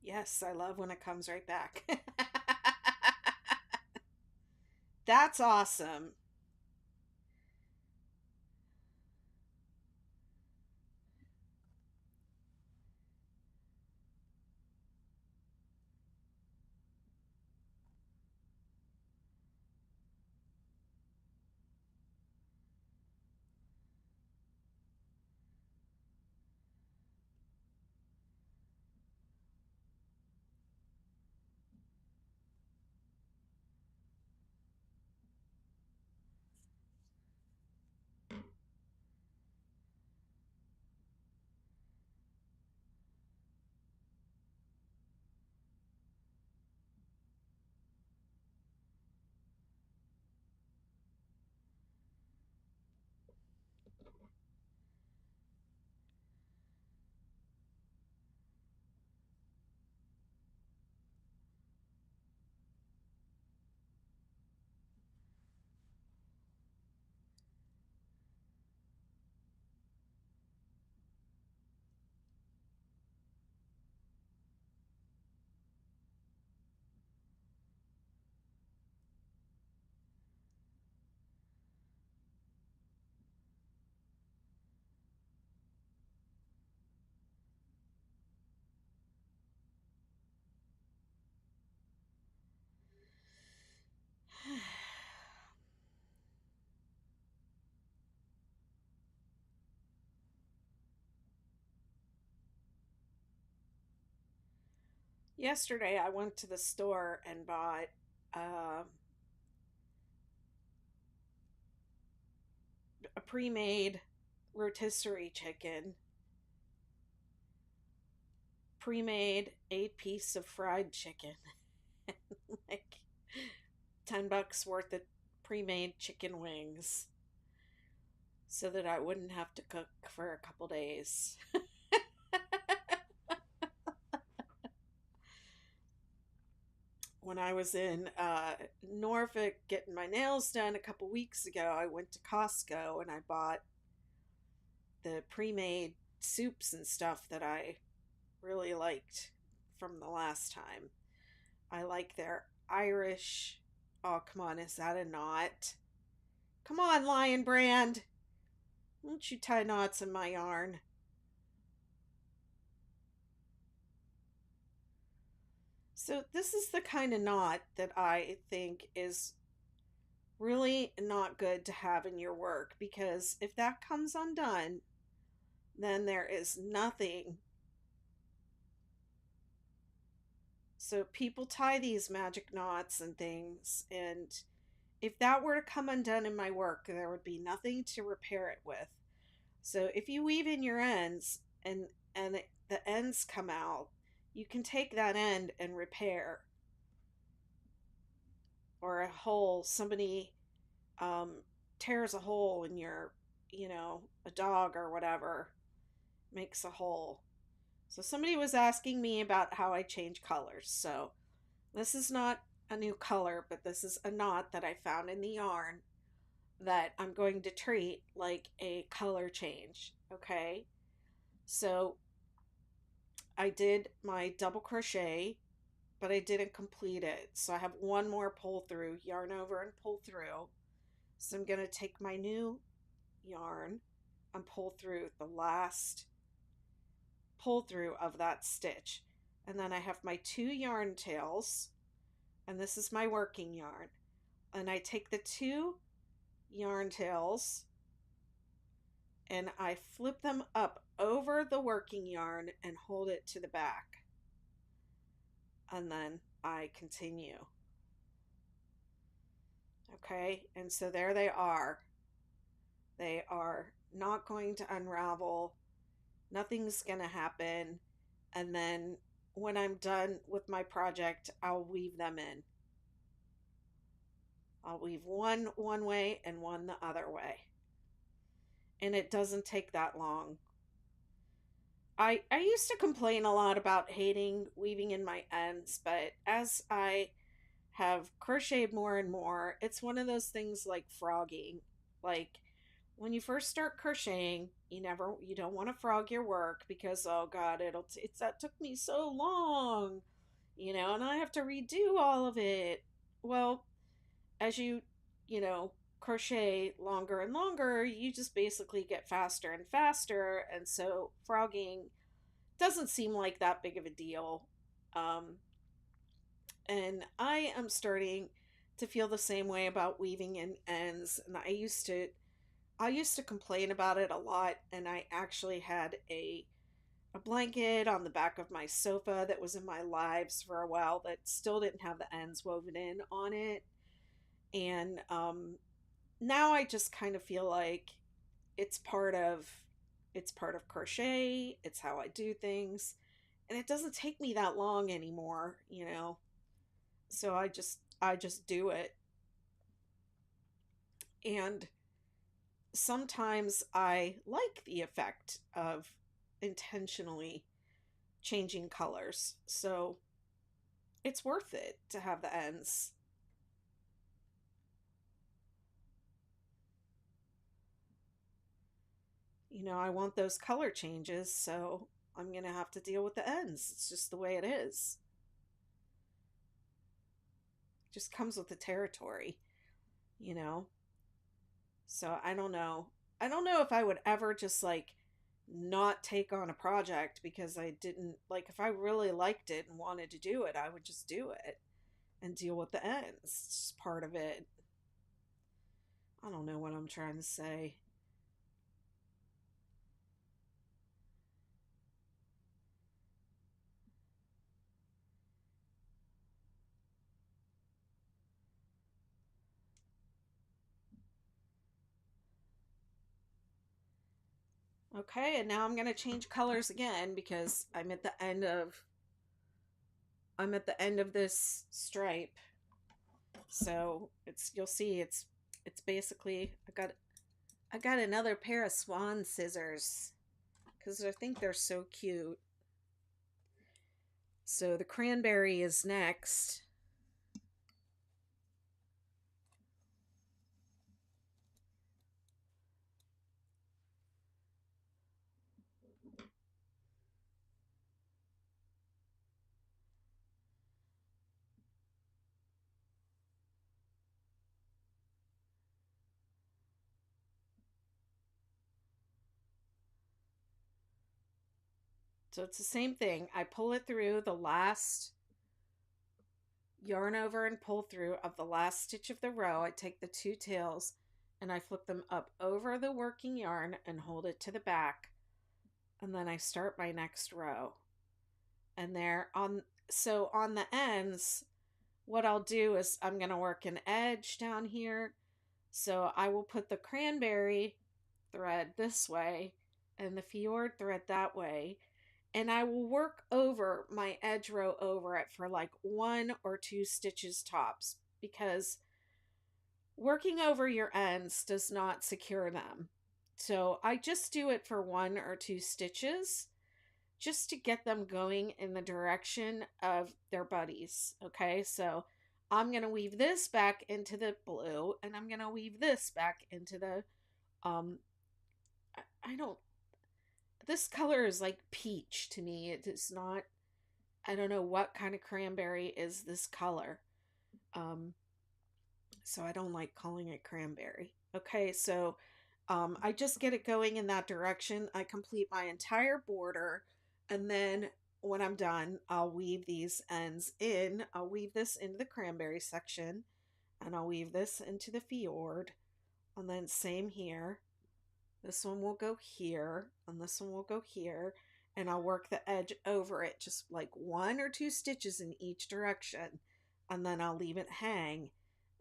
Yes, I love when it comes right back. That's awesome. Yesterday, I went to the store and bought uh, a pre made rotisserie chicken, pre made 8 piece of fried chicken, like $10 worth of pre made chicken wings so that I wouldn't have to cook for a couple days. When I was in Norfolk getting my nails done a couple weeks ago, I went to Costco and I bought the pre made soups and stuff that I really liked from the last time. I like their Irish. Oh, come on, is that a knot? Come on, Lion Brand. Don't you tie knots in my yarn. So, this is the kind of knot that I think is really not good to have in your work because if that comes undone, then there is nothing. So, people tie these magic knots and things, and if that were to come undone in my work, there would be nothing to repair it with. So if you weave in your ends the ends come out, you can take that end and repair. or a hole, somebody um, tears a hole in your, a dog or whatever makes a hole. So somebody was asking me about how I change colors. So this is not a new color, but this is a knot that I found in the yarn that I'm going to treat like a color change. Okay. So I did my double crochet, but I didn't complete it. So I have one more pull through, yarn over and pull through. So I'm going to take my new yarn and pull through the last pull through of that stitch. And then I have my 2 yarn tails, and this is my working yarn. And I take the 2 yarn tails and I flip them up over the working yarn and hold it to the back. And then I continue. Okay, and so there they are. They are not going to unravel. Nothing's going to happen. And then when I'm done with my project, I'll weave them in. I'll weave one way and one the other way. And it doesn't take that long. I used to complain a lot about hating weaving in my ends, but as I have crocheted more and more, it's one of those things like frogging. Like when you first start crocheting, you don't want to frog your work because oh god, it's that took me so long, and I have to redo all of it. Well, as you crochet longer and longer, you just basically get faster and faster, and so frogging doesn't seem like that big of a deal. Um, and I am starting to feel the same way about weaving in ends. And I used to complain about it a lot, and I actually had a blanket on the back of my sofa that was in my lives for a while that still didn't have the ends woven in on it. And now I just kind of feel like it's part of it's part of crochet. It's how I do things, and it doesn't take me that long anymore. So I just do it. And sometimes I like the effect of intentionally changing colors. So it's worth it to have the ends. I want those color changes, so I'm going to have to deal with the ends. It's just the way it is. It just comes with the territory, you know? So I don't know. I don't know if I would ever just like not take on a project because I didn't like if I really liked it and wanted to do it, I would just do it and deal with the ends. It's just part of it. I don't know what I'm trying to say. Okay, and now I'm going to change colors again because I'm at the end of this stripe. So you'll see it's basically I got another pair of swan scissors because I think they're so cute. So the cranberry is next. So it's the same thing. I pull it through the last yarn over and pull through of the last stitch of the row. I take the 2 tails and I flip them up over the working yarn and hold it to the back. And then I start my next row. And so on the ends, what I'll do is I'm going to work an edge down here. So I will put the cranberry thread this way and the Fjord thread that way. And I will work over my edge row over it for like 1 or 2 stitches tops. because working over your ends does not secure them. So I just do it for 1 or 2 stitches just to get them going in the direction of their buddies. Okay, so I'm going to weave this back into the blue, and I'm going to weave this back into the, um, I don't, this color is like peach to me. It is not, I don't know what kind of cranberry is this color. Um, so I don't like calling it cranberry. Okay, so I just get it going in that direction. I complete my entire border, and then when I'm done, I'll weave these ends in. I'll weave this into the cranberry section, and I'll weave this into the Fjord, and then same here. This one will go here, and this one will go here, and I'll work the edge over it, just like 1 or 2 stitches in each direction, and then I'll leave it hang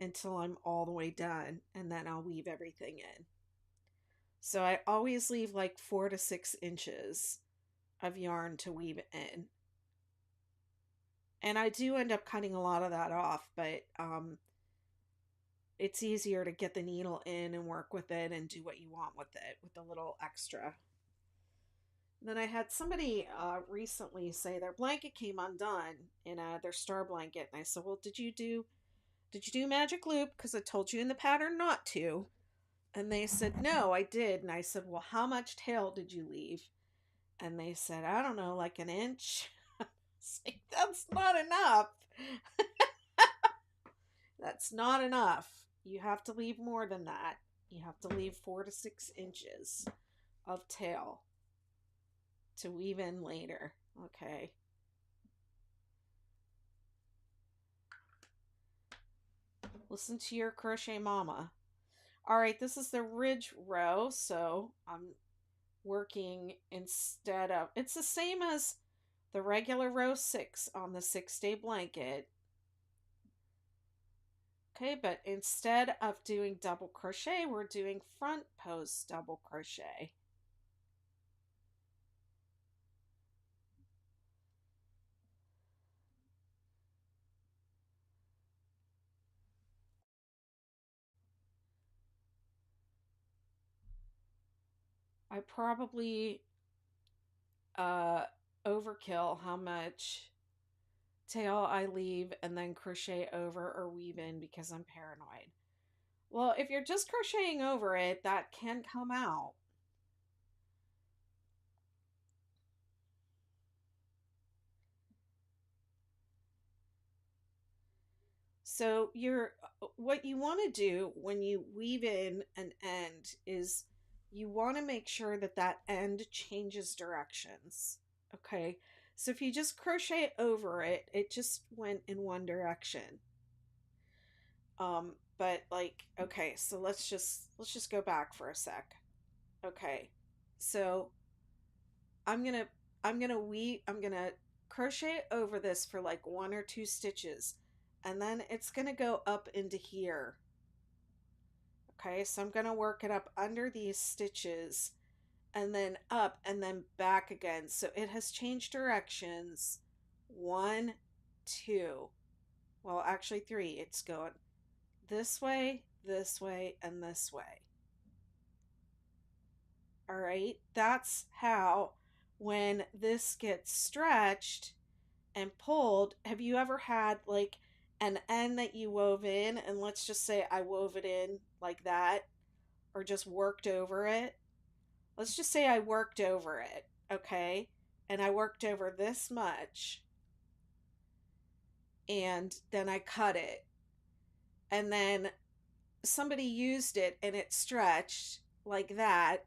until I'm all the way done, and then I'll weave everything in. So I always leave like 4 to 6 inches of yarn to weave it in. And I do end up cutting a lot of that off, but it's easier to get the needle in and work with it and do what you want with it with a little extra. Then I had somebody recently say their blanket came undone in their star blanket, and I said, "Well, did you do magic loop? Because I told you in the pattern not to." And they said, "No, I did." And I said, "Well, how much tail did you leave?" And they said, "I don't know, like an inch." It's like, that's not enough. That's not enough. You have to leave more than that. You have to leave 4 to 6 inches of tail to weave in later. Okay. Listen to your crochet mama. All right, this is the ridge row, so I'm working instead of, it's the same as the regular row 6 on the 6-day blanket. Okay, but instead of doing double crochet, we're doing front post double crochet. I probably overkill how much tail I leave and then crochet over or weave in because I'm paranoid. Well, if you're just crocheting over it, that can come out. So what you want to do when you weave in an end is you want to make sure that that end changes directions. Okay? So if you just crochet over it, it just went in one direction. But like, okay, so let's just go back for a sec. Okay. So I'm going to I'm going to crochet over this for like 1 or 2 stitches, and then it's going to go up into here. Okay, so I'm going to work it up under these stitches and then up and then back again. So it has changed directions. 1, 2. Well, actually 3. It's going this way, and this way. All right, that's how when this gets stretched and pulled, have you ever had like an end that you wove in, and let's just say I wove it in like that, or just worked over it? Let's just say I worked over it, okay? And I worked over this much, and then I cut it. And then somebody used it and it stretched like that.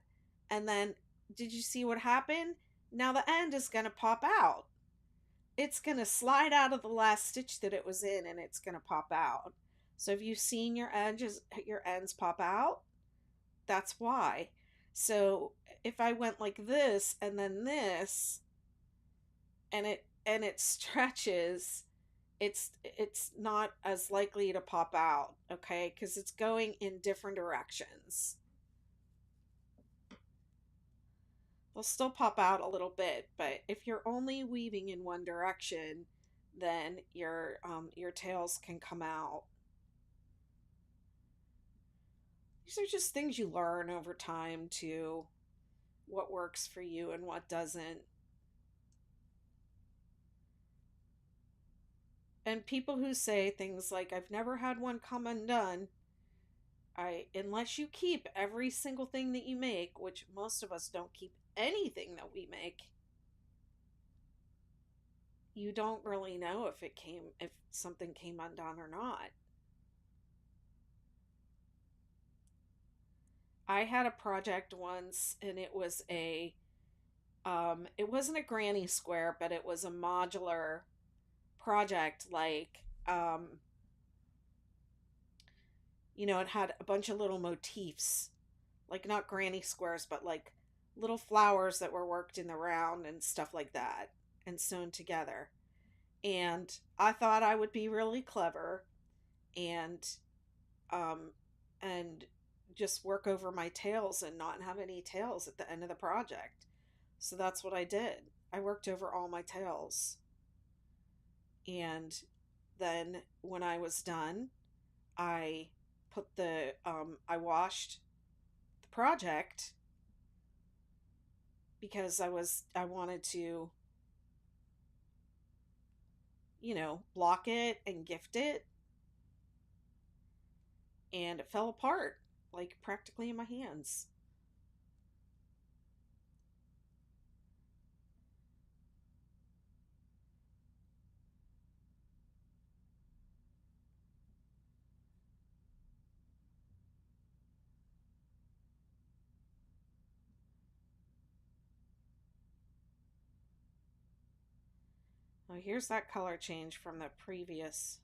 And then did you see what happened? Now the end is going to pop out. It's going to slide out of the last stitch that it was in, and it's going to pop out. So have you seen your ends pop out? That's why. So if I went like this and then this, and it stretches, it's not as likely to pop out, okay? Because it's going in different directions. They'll still pop out a little bit, but if you're only weaving in one direction, then your tails can come out. These are just things you learn over time too, what works for you and what doesn't. And people who say things like, I've never had one come undone, unless you keep every single thing that you make, which most of us don't keep anything that we make, you don't really know if something came undone or not. I had a project once and it wasn't a granny square, but it was a modular project, like it had a bunch of little motifs, like not granny squares, but like little flowers that were worked in the round and stuff like that and sewn together. And I thought I would be really clever and um and just work over my tails and not have any tails at the end of the project. So that's what I did. I worked over all my tails. And then when I was done, I I washed the project because I wanted to, block it and gift it, and it fell apart like practically in my hands. Now here's that color change from the previous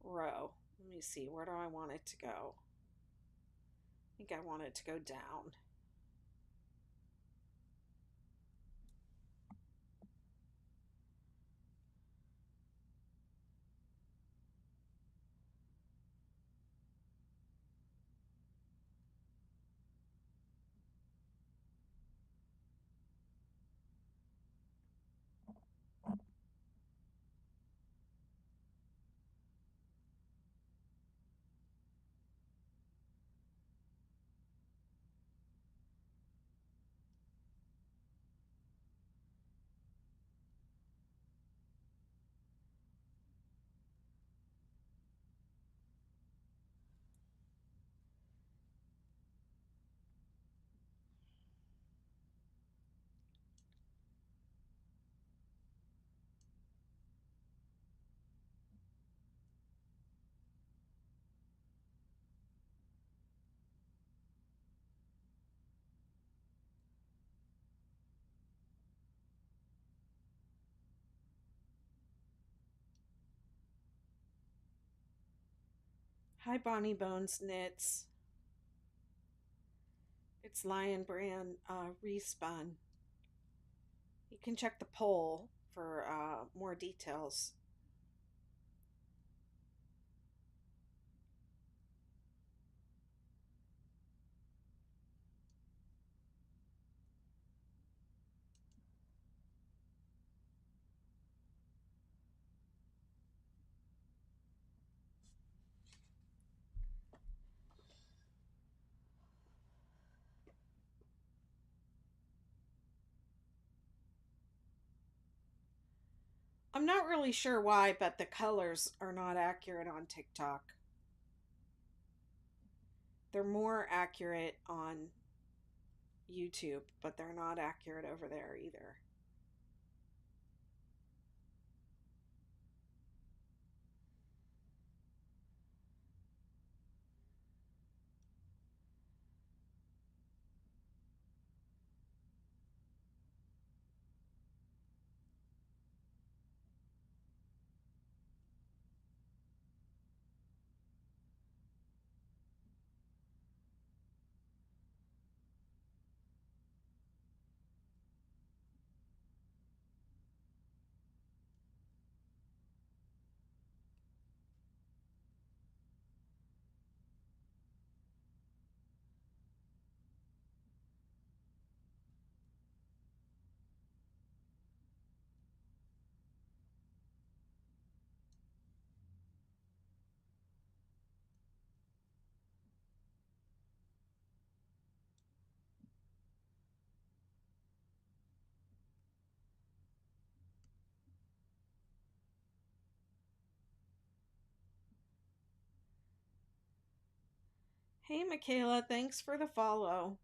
row. Let me see, where do I want it to go? I think I want it to go down. Hi, Bonnie Bones Knits. It's Lion Brand Respun. You can check the poll for more details. I'm not really sure why, but the colors are not accurate on TikTok. They're more accurate on YouTube, but they're not accurate over there either. Hey, Michaela, thanks for the follow.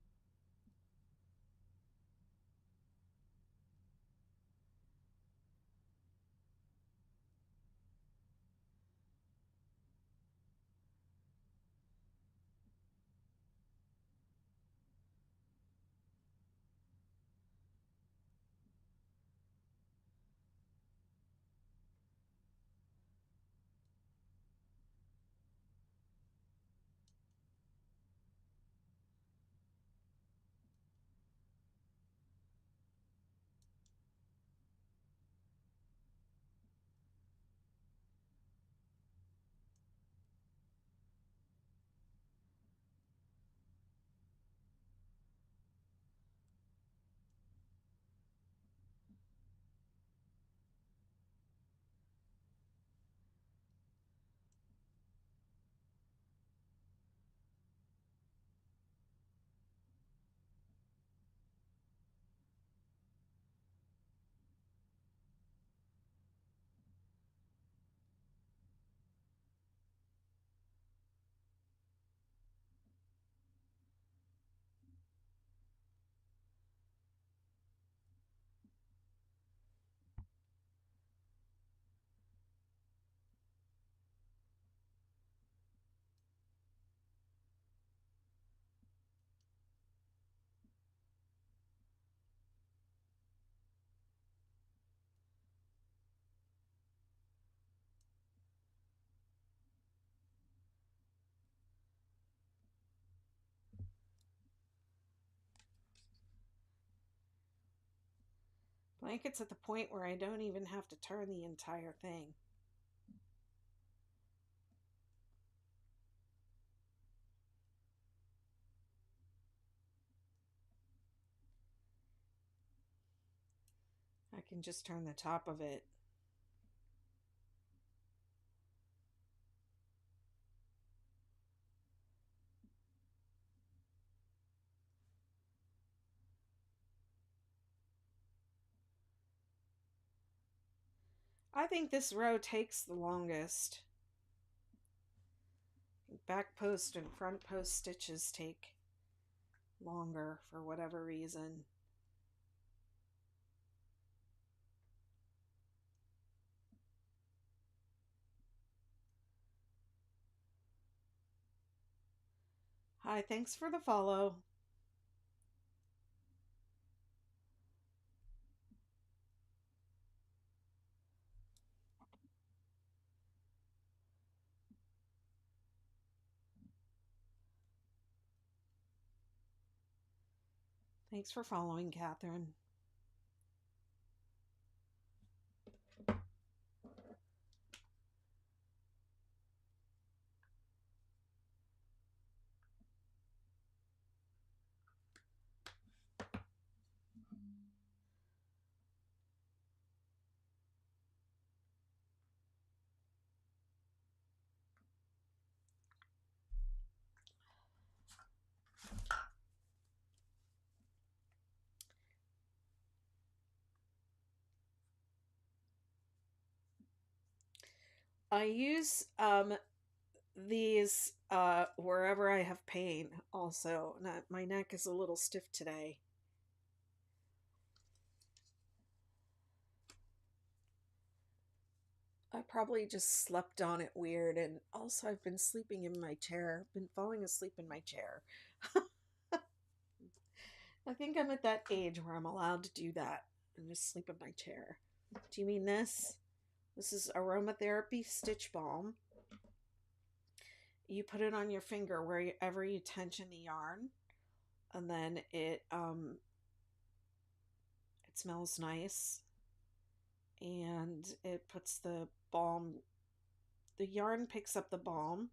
Blanket's at the point where I don't even have to turn the entire thing. I can just turn the top of it. I think this row takes the longest. Back post and front post stitches take longer for whatever reason. Hi, thanks for the follow. Thanks for following, Catherine. I use these wherever I have pain also. My neck is a little stiff today. I probably just slept on it weird, and also I've been sleeping in my chair. Been falling asleep in my chair. I think I'm at that age where I'm allowed to do that and just sleep in my chair. Do you mean this? This is aromatherapy stitch balm. You put it on your finger wherever you tension the yarn, and then it smells nice, and it puts the balm. The yarn picks up the balm,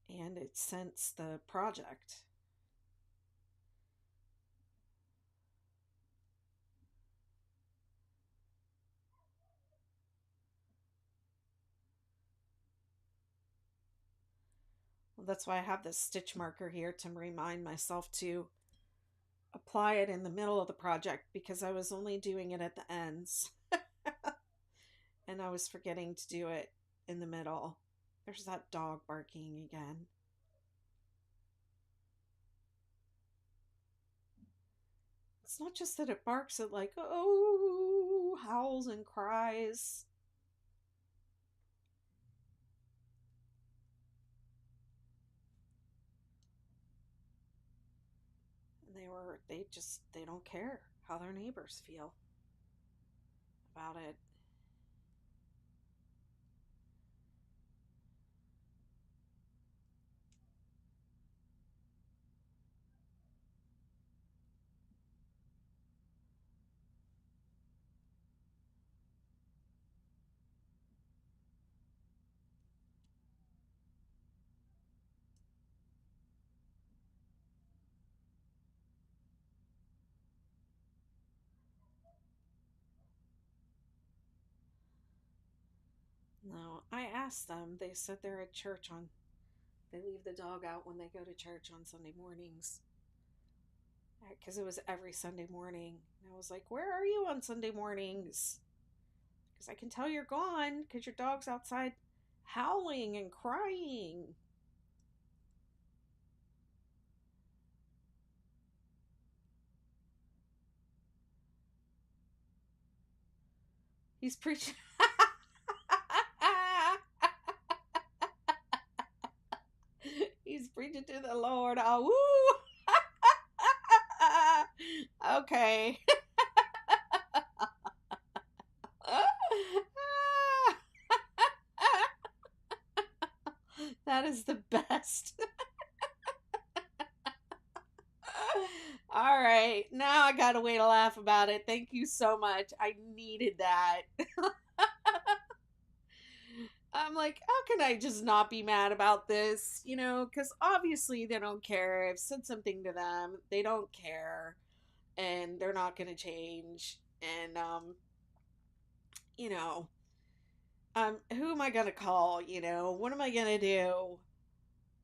and it scents the project. Well, that's why I have this stitch marker here to remind myself to apply it in the middle of the project, because I was only doing it at the ends and I was forgetting to do it in the middle. There's that dog barking again. It's not just that it barks, it like, oh, howls and cries. And they don't care how their neighbors feel about it. No, I asked them. They said they're at church on. They leave the dog out when they go to church on Sunday mornings. Because it was every Sunday morning. And I was like, where are you on Sunday mornings? Because I can tell you're gone because your dog's outside howling and crying. He's preaching. He's preaching to the Lord. Oh, woo! Okay. That is the best. All right. Now I got a way to laugh about it. Thank you so much. I needed that. I'm like, how can I just not be mad about this? Because obviously they don't care. I've said something to them. They don't care. And they're not going to change. And, you know, who am I going to call? What am I going to do?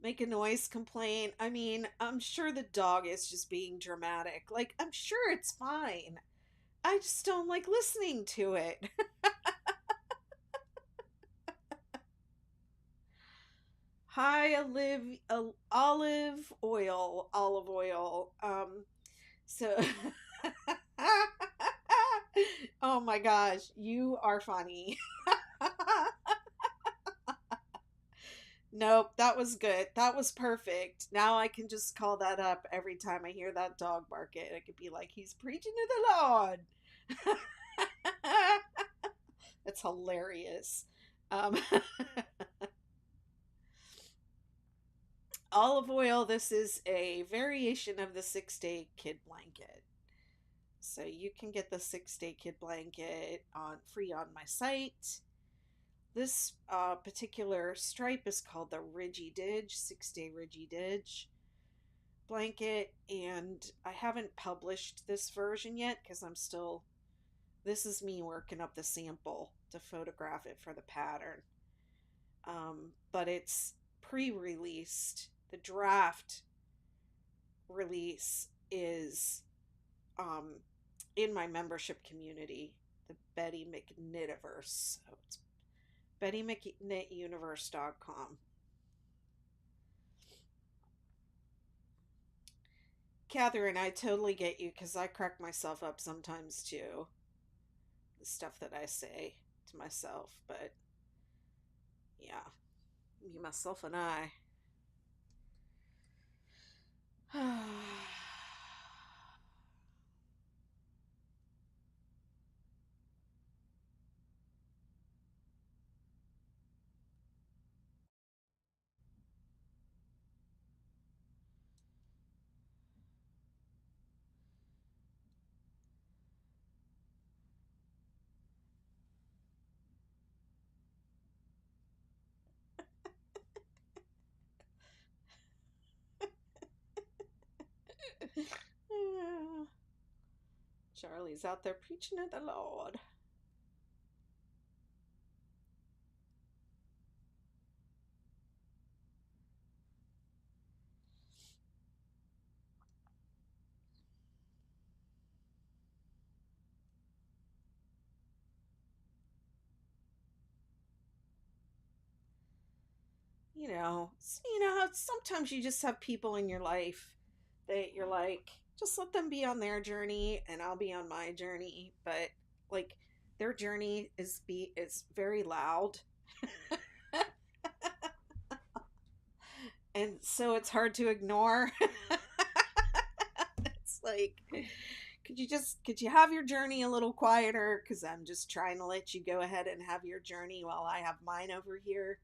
Make a noise complaint? I mean, I'm sure the dog is just being dramatic. Like, I'm sure it's fine. I just don't like listening to it. Hi, olive oil. So, oh my gosh, you are funny. Nope, that was good. That was perfect. Now I can just call that up every time I hear that dog bark it. I could be like, he's preaching to the Lord. That's hilarious. Um, olive oil, this is a variation of the 6-day kid blanket. So you can get the 6-day kid blanket on free on my site. This particular stripe is called the Ridgy Didge, 6-day Ridgy Didge blanket, and I haven't published this version yet because this is me working up the sample to photograph it for the pattern. But it's pre-released. The draft release is um, in my membership community, the Betty McKnitiverse. So it's BettyMcKnitUniverse.com. Catherine, I totally get you because I crack myself up sometimes too. The stuff that I say to myself, but yeah, me, myself, and I. Charlie's out there preaching at the Lord. How sometimes you just have people in your life that you're like, just let them be on their journey and I'll be on my journey. But like their journey is very loud. And so it's hard to ignore. It's like, could you have your journey a little quieter? Because I'm just trying to let you go ahead and have your journey while I have mine over here.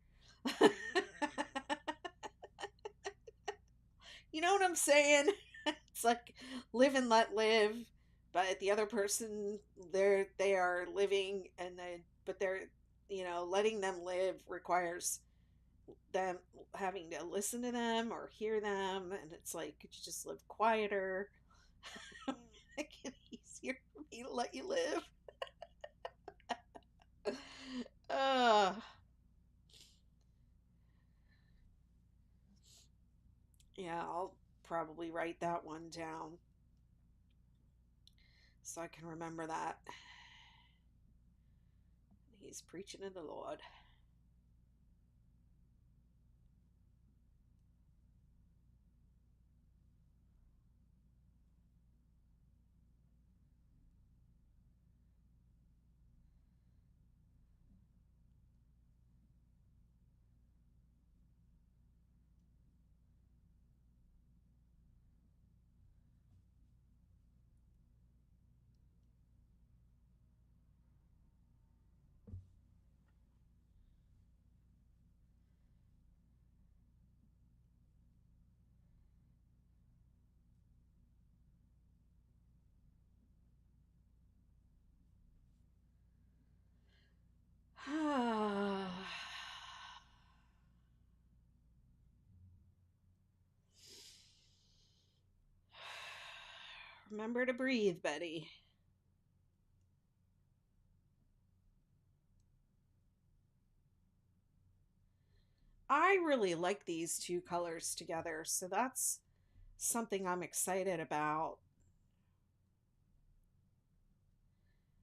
You know what I'm saying? It's like live and let live, but the other person, they are living, and then but they're, letting them live requires them having to listen to them or hear them, and it's like, could you just live quieter? Make it easier for me to let you live. uh yeah, I'll probably write that one down so I can remember that. He's preaching to the Lord. Remember to breathe, Betty. I really like these two colors together, so that's something I'm excited about.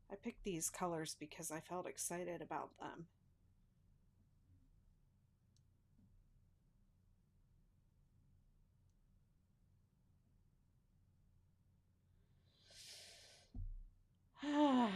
I picked these colors because I felt excited about them. Oh.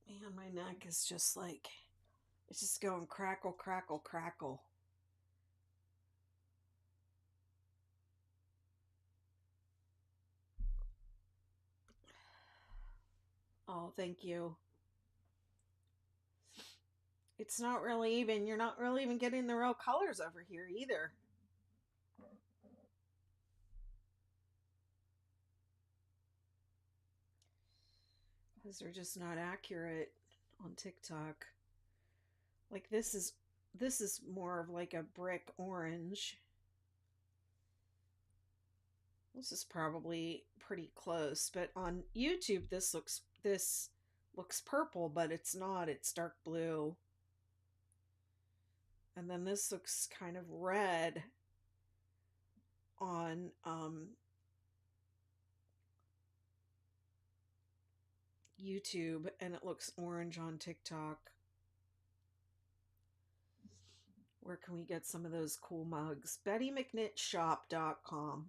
Man, my neck is just like, it's just going crackle, crackle, crackle. Oh, thank you. It's not really even, you're not really even getting the real colors over here either. because they're just not accurate on TikTok. Like this is more of like a brick orange. This is probably pretty close, but on YouTube this looks purple, but it's not. It's dark blue. And then this looks kind of red on YouTube, and it looks orange on TikTok. Where can we get some of those cool mugs? BettyMcKnitShop.com.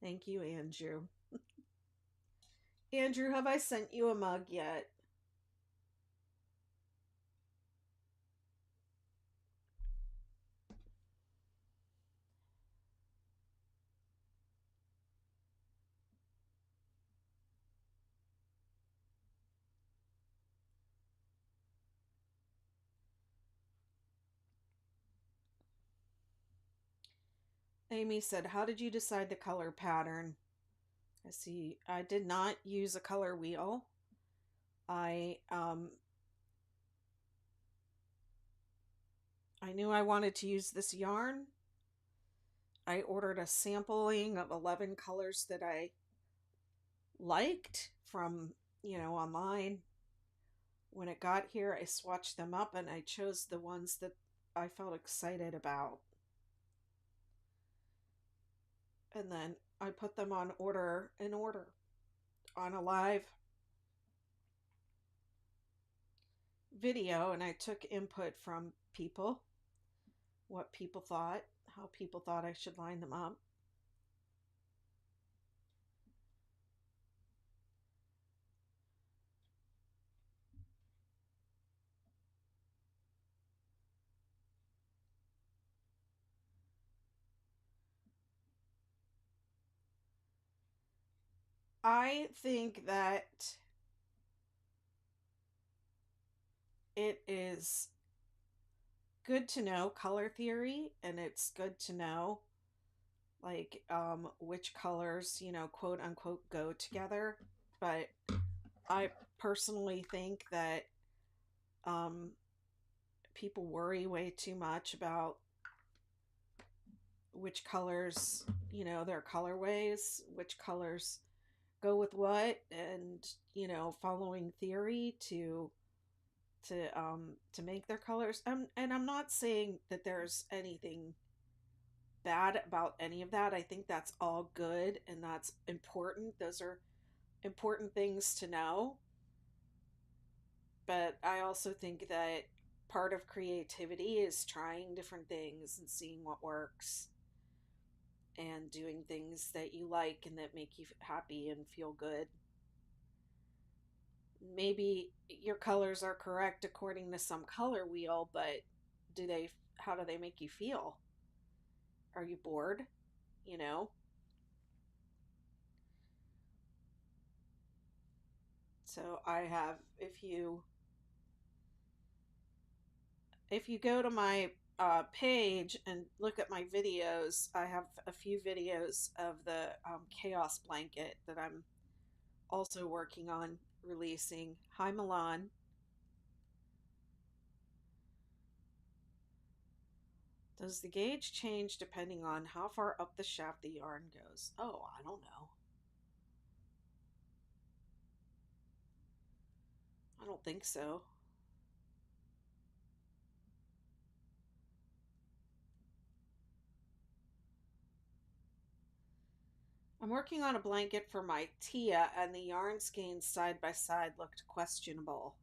Thank you, Andrew. Andrew, have I sent you a mug yet? Amy said, how did you decide the color pattern? I see. I did not use a color wheel. I knew I wanted to use this yarn. I ordered a sampling of 11 colors that I liked from, online. When it got here, I swatched them up and I chose the ones that I felt excited about. And then I put them on order on a live video, and I took input from people, what people thought, how people thought I should line them up. I think that it is good to know color theory, and it's good to know like which colors, quote unquote go together. But I personally think that um people worry way too much about which colors, their colorways, which colors go with what, and following theory to make their colors. And I'm not saying that there's anything bad about any of that. I think that's all good and that's important. Those are important things to know. But I also think that part of creativity is trying different things and seeing what works and doing things that you like and that make you happy and feel good. Maybe your colors are correct according to some color wheel, but how do they make you feel? Are you bored? You know? So I have, if you go to my page and look at my videos, I have a few videos of the chaos blanket that I'm also working on releasing. Hi, Milan. Does the gauge change depending on how far up the shaft the yarn goes? Oh, I don't know. I don't think so. I'm working on a blanket for my Tia, and the yarn skeins side by side looked questionable.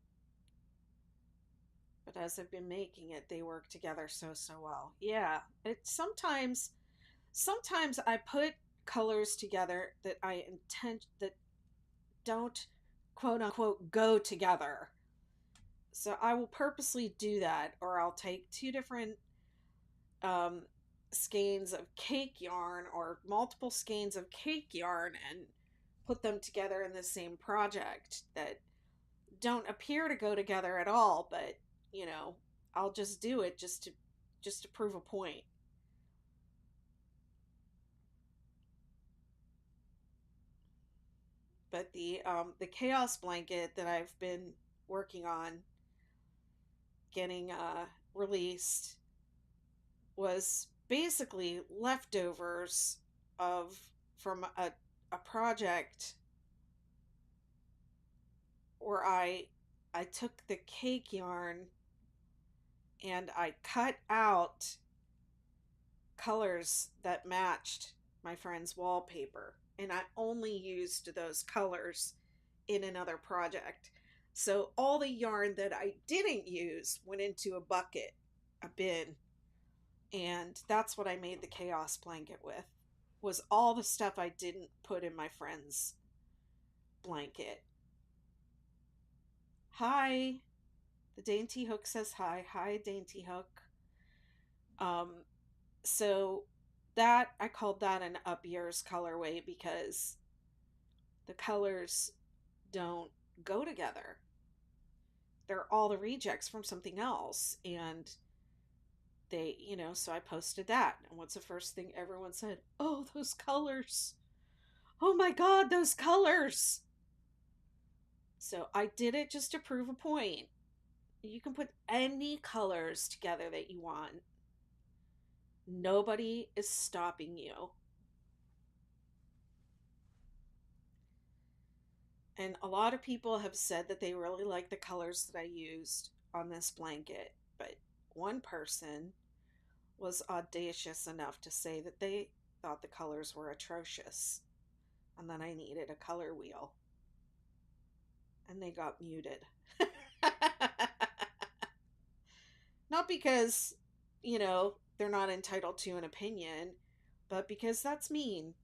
But as I've been making it, they work together so well. Yeah, sometimes I put colors together that I intend that don't quote unquote go together. So I will purposely do that, or I'll take two different um, skeins of cake yarn or multiple skeins of cake yarn and put them together in the same project that don't appear to go together at all, but I'll just do it just to prove a point. But the chaos blanket that I've been working on getting released was basically leftovers of from a project where I took the cake yarn and I cut out colors that matched my friend's wallpaper, and I only used those colors in another project. So all the yarn that I didn't use went into a bucket, a bin, and that's what I made the chaos blanket with. Was all the stuff I didn't put in my friend's blanket. Hi, the Dainty Hook says hi. Hi, Dainty Hook. Um, so that I called that an up yours colorway because the colors don't go together. They're all the rejects from something else, and they, so I posted that. And what's the first thing everyone said? Oh, those colors. Oh my god, those colors. So I did it just to prove a point. You can put any colors together that you want. Nobody is stopping you. And a lot of people have said that they really like the colors that I used on this blanket, but one person was audacious enough to say that they thought the colors were atrocious and that I needed a color wheel. And they got muted. Not because, they're not entitled to an opinion, but because that's mean.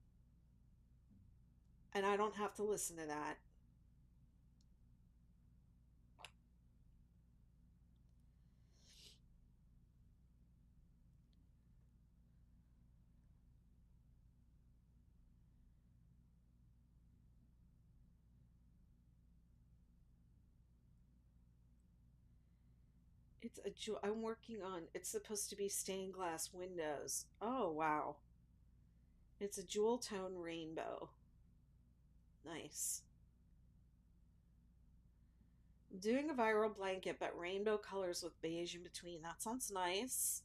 And I don't have to listen to that. It's a jewel. I'm working on. It's supposed to be stained glass windows. Oh wow! It's a jewel tone rainbow. Nice. I'm doing a viral blanket, but rainbow colors with beige in between. That sounds nice.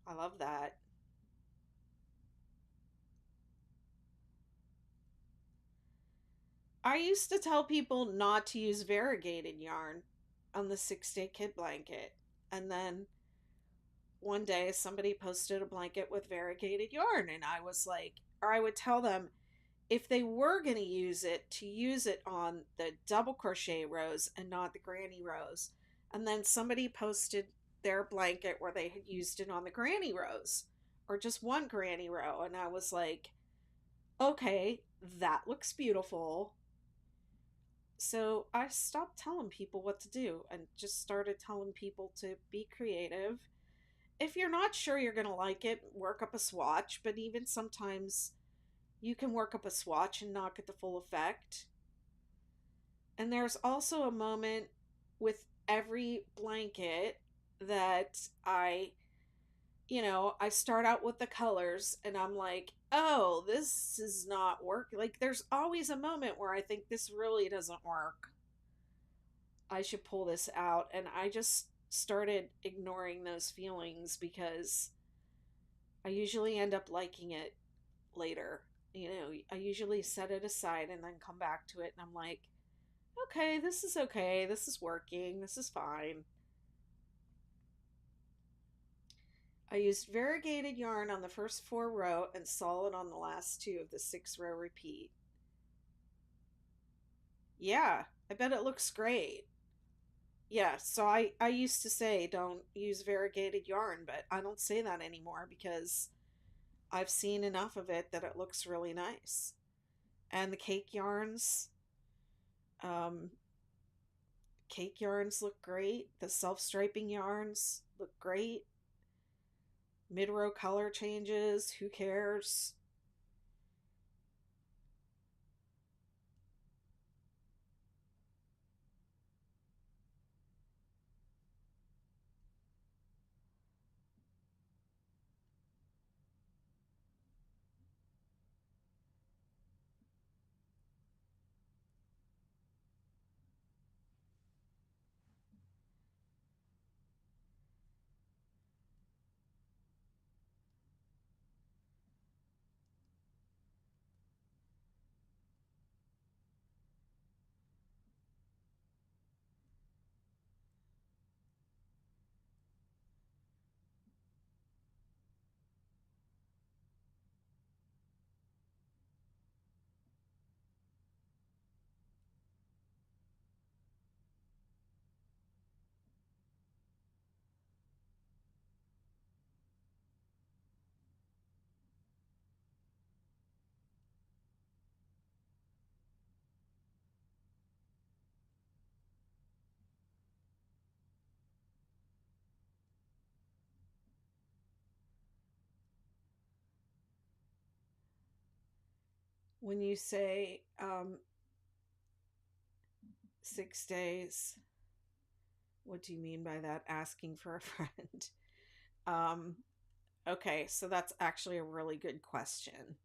I love that. I used to tell people not to use variegated yarn on the 6-day kid blanket, and then one day somebody posted a blanket with variegated yarn, and I was like, or I would tell them if they were going to use it on the double crochet rows and not the granny rows. And then somebody posted their blanket where they had used it on the granny rows or just one granny row, and I was like, okay, that looks beautiful. So I stopped telling people what to do and just started telling people to be creative. If you're not sure you're going to like it, work up a swatch, but even sometimes you can work up a swatch and not get the full effect. And there's also a moment with every blanket that I start out with the colors and I'm like, oh, this is not working. Like, there's always a moment where I think this really doesn't work. I should pull this out. And I just started ignoring those feelings because I usually end up liking it later. I usually set it aside and then come back to it and I'm like, okay, this is okay. This is working. This is fine. I used variegated yarn on the first 4 row and solid on the last 2 of the 6-row repeat. Yeah, I bet it looks great. Yeah, so I used to say don't use variegated yarn, but I don't say that anymore because I've seen enough of it that it looks really nice. And the um, cake yarns look great. The self-striping yarns look great. Mid-row color changes, who cares? When you say 6 days, what do you mean by that? Asking for a friend. Um, okay, so that's actually a really good question.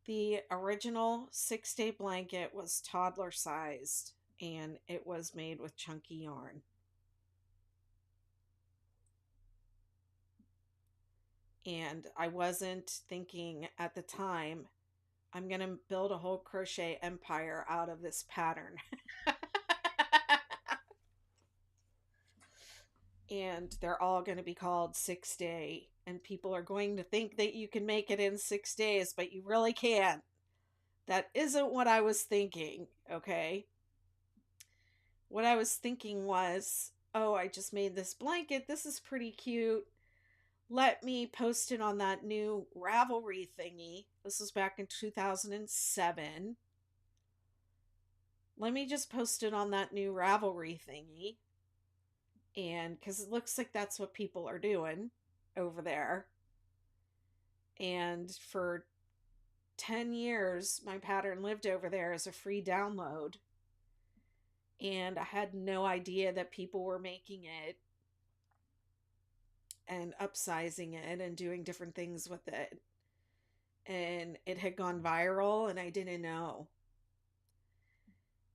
The original 6 day blanket was toddler sized and it was made with chunky yarn. And I wasn't thinking at the time, I'm going to build a whole crochet empire out of this pattern. And they're all going to be called 6 day. And people are going to think that you can make it in 6 days, but you really can't. That isn't what I was thinking, okay? What I was thinking was, oh, I just made this blanket. This is pretty cute. Let me post it on that new Ravelry thingy. This was back in 2007. Let me just post it on that new Ravelry thingy. And because it looks like that's what people are doing over there. And for 10 years, my pattern lived over there as a free download. And I had no idea that people were making it and upsizing it and doing different things with it. And it had gone viral and I didn't know.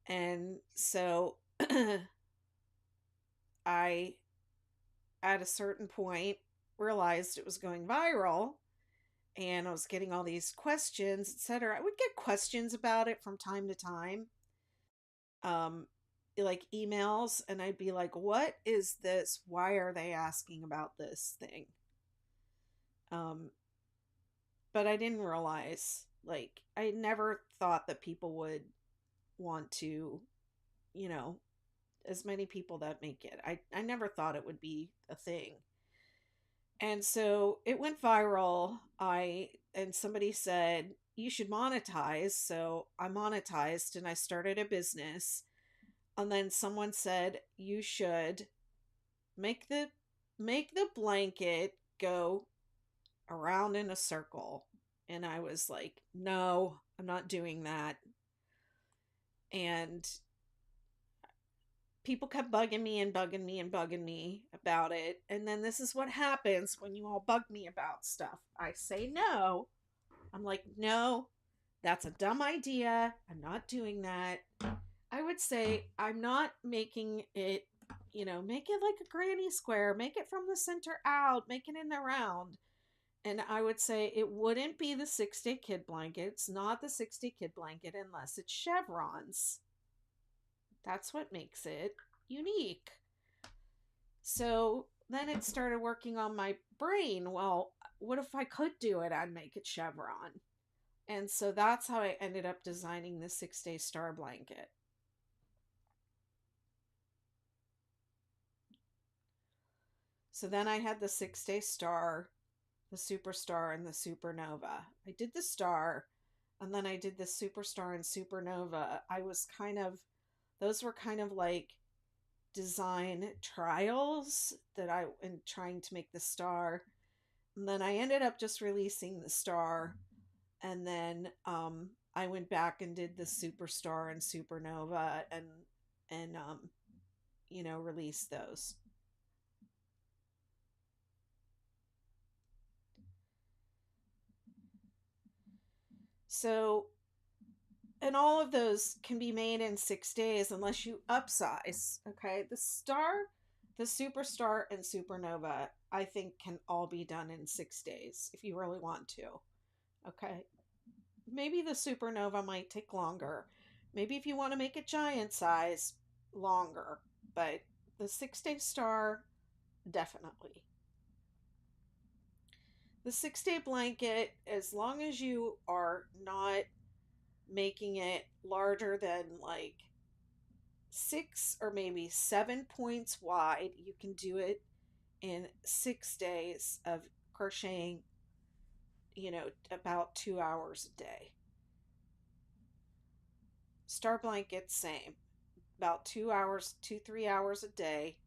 And so I, at a certain point, realized it was going viral and I was getting all these questions, etc. I would get questions about it from time to time. Like emails, and I'd be like, what is this? Why are they asking about this thing? But I didn't realize, like, I never thought that people would want to, you know, as many people that make it. I never thought it would be a thing. And so it went viral. And somebody said, you should monetize. So I monetized and I started a business. And then someone said, you should make the blanket go around in a circle. And I was like, no, I'm not doing that. And people kept bugging me and bugging me and bugging me about it. And then this is what happens when you all bug me about stuff. I say no. I'm like, no, that's a dumb idea. I'm not doing that. I would say I'm not making it, make it like a granny square, make it from the center out, make it in the round. And I would say it wouldn't be the 6 day kid blanket. It's not the 6 day kid blanket unless it's chevrons. That's what makes it unique. So then it started working on my brain. Well, what if I could do it? I'd make it chevron. And so that's how I ended up designing the 6 day star blanket. So then I had the 6 day star, the superstar, and the supernova. I did the star, and then I did the superstar and supernova. Those were kind of like design trials that I in trying to make the star. And then I ended up just releasing the star, and then I went back and did the superstar and supernova and released those. So, and all of those can be made in 6 days unless you upsize. Okay, the star, the superstar, and supernova, I think, can all be done in 6 days if you really want to. Okay, maybe the supernova might take longer. Maybe if you want to make it giant size, longer. But the 6 day star, definitely. The 6 day blanket, as long as you are not making it larger than like 6 or maybe 7 points wide, you can do it in 6 days of crocheting, about 2 hours a day. Star blanket, same. About 2 hours, 3 hours a day.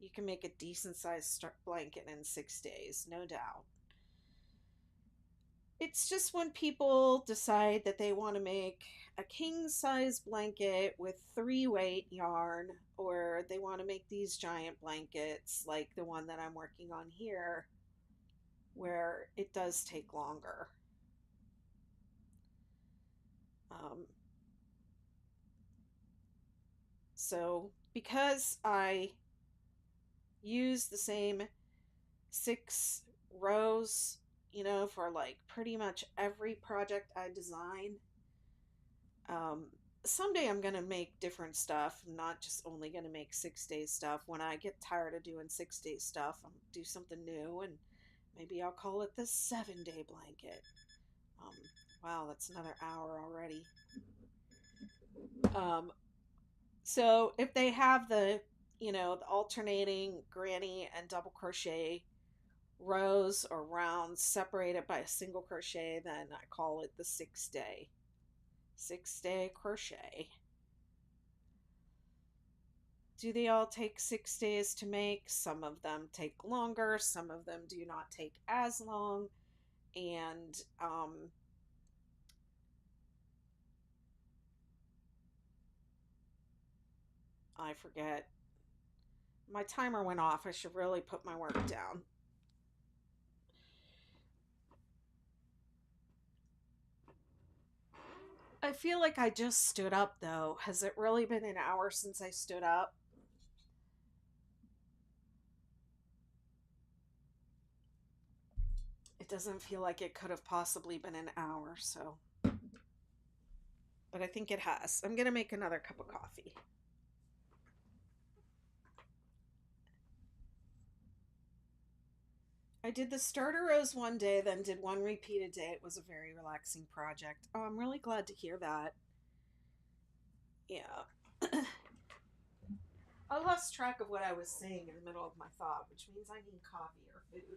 You can make a decent sized blanket in 6 days, no doubt. It's just when people decide that they want to make a king size blanket with 3 weight yarn, or they want to make these giant blankets like the one that I'm working on here, where it does take longer. Um, so because I use the same 6 rows, for like pretty much every project I design, um, someday I'm going to make different stuff. I'm not just only going to make 6 day stuff. When I get tired of doing 6 day stuff, I'll do something new, and maybe I'll call it the 7 day blanket. Um, wow, that's another hour already. Um, so if they have the alternating granny and double crochet rows or rounds separated by a single crochet, then I call it the 6 day. 6 day crochet. Do they all take 6 days to make? Some of them take longer, some of them do not take as long. And I forget. My timer went off. I should really put my work down. I feel like I just stood up though. Has it really been an hour since I stood up? It doesn't feel like it could have possibly been an hour, so. But I think it has. I'm going to make another cup of coffee. I did the starter rows one day, then did one repeated day. It was a very relaxing project. Oh, I'm really glad to hear that. Yeah. I lost track of what I was saying in the middle of my thought, which means I need coffee or food.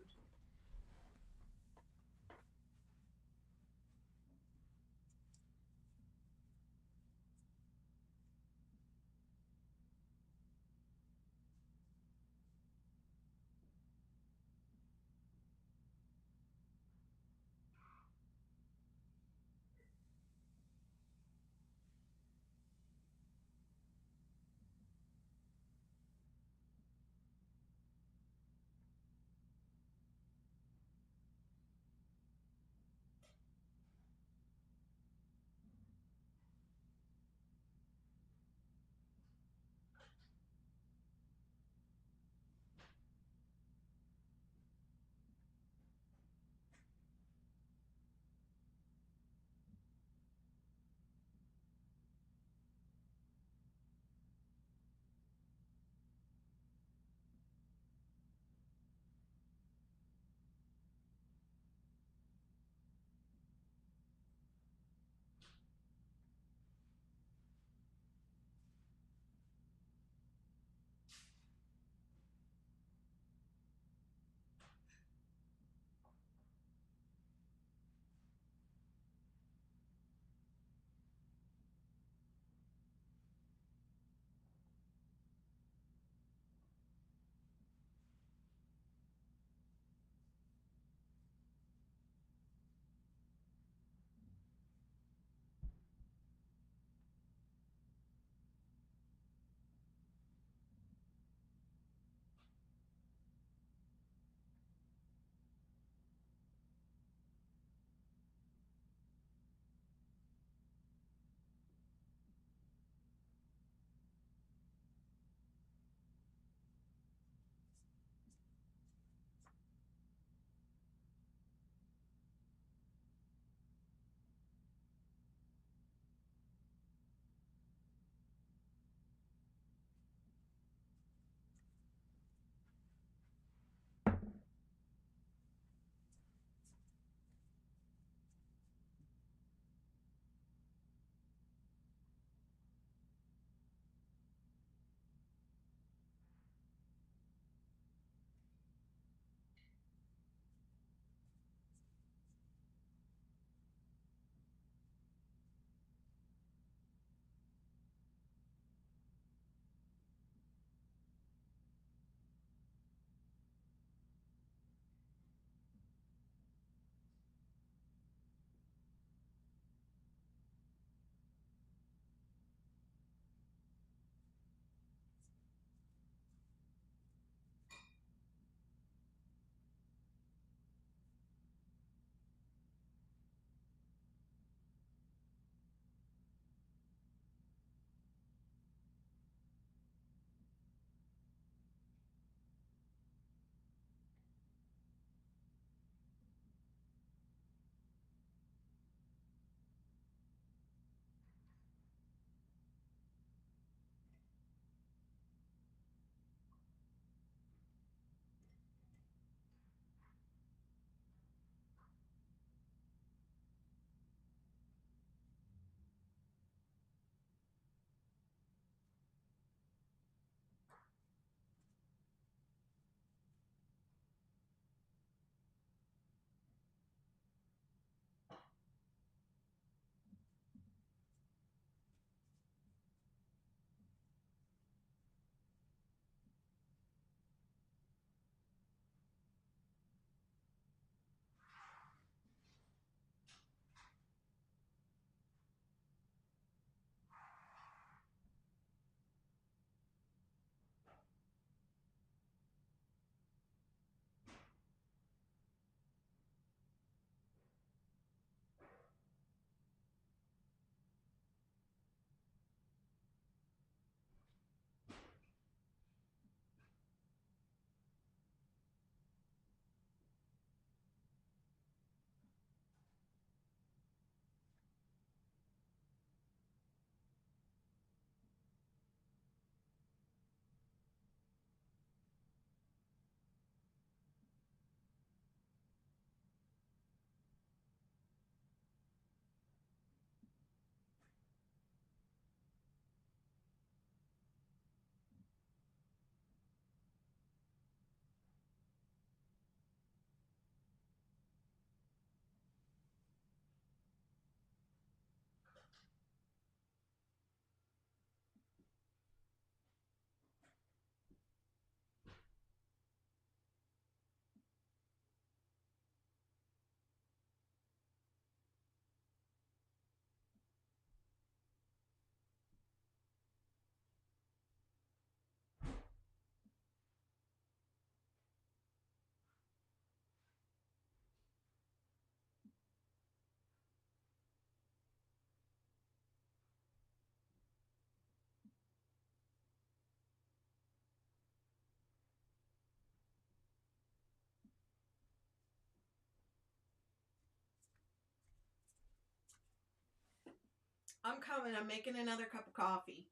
I'm coming. I'm making another cup of coffee.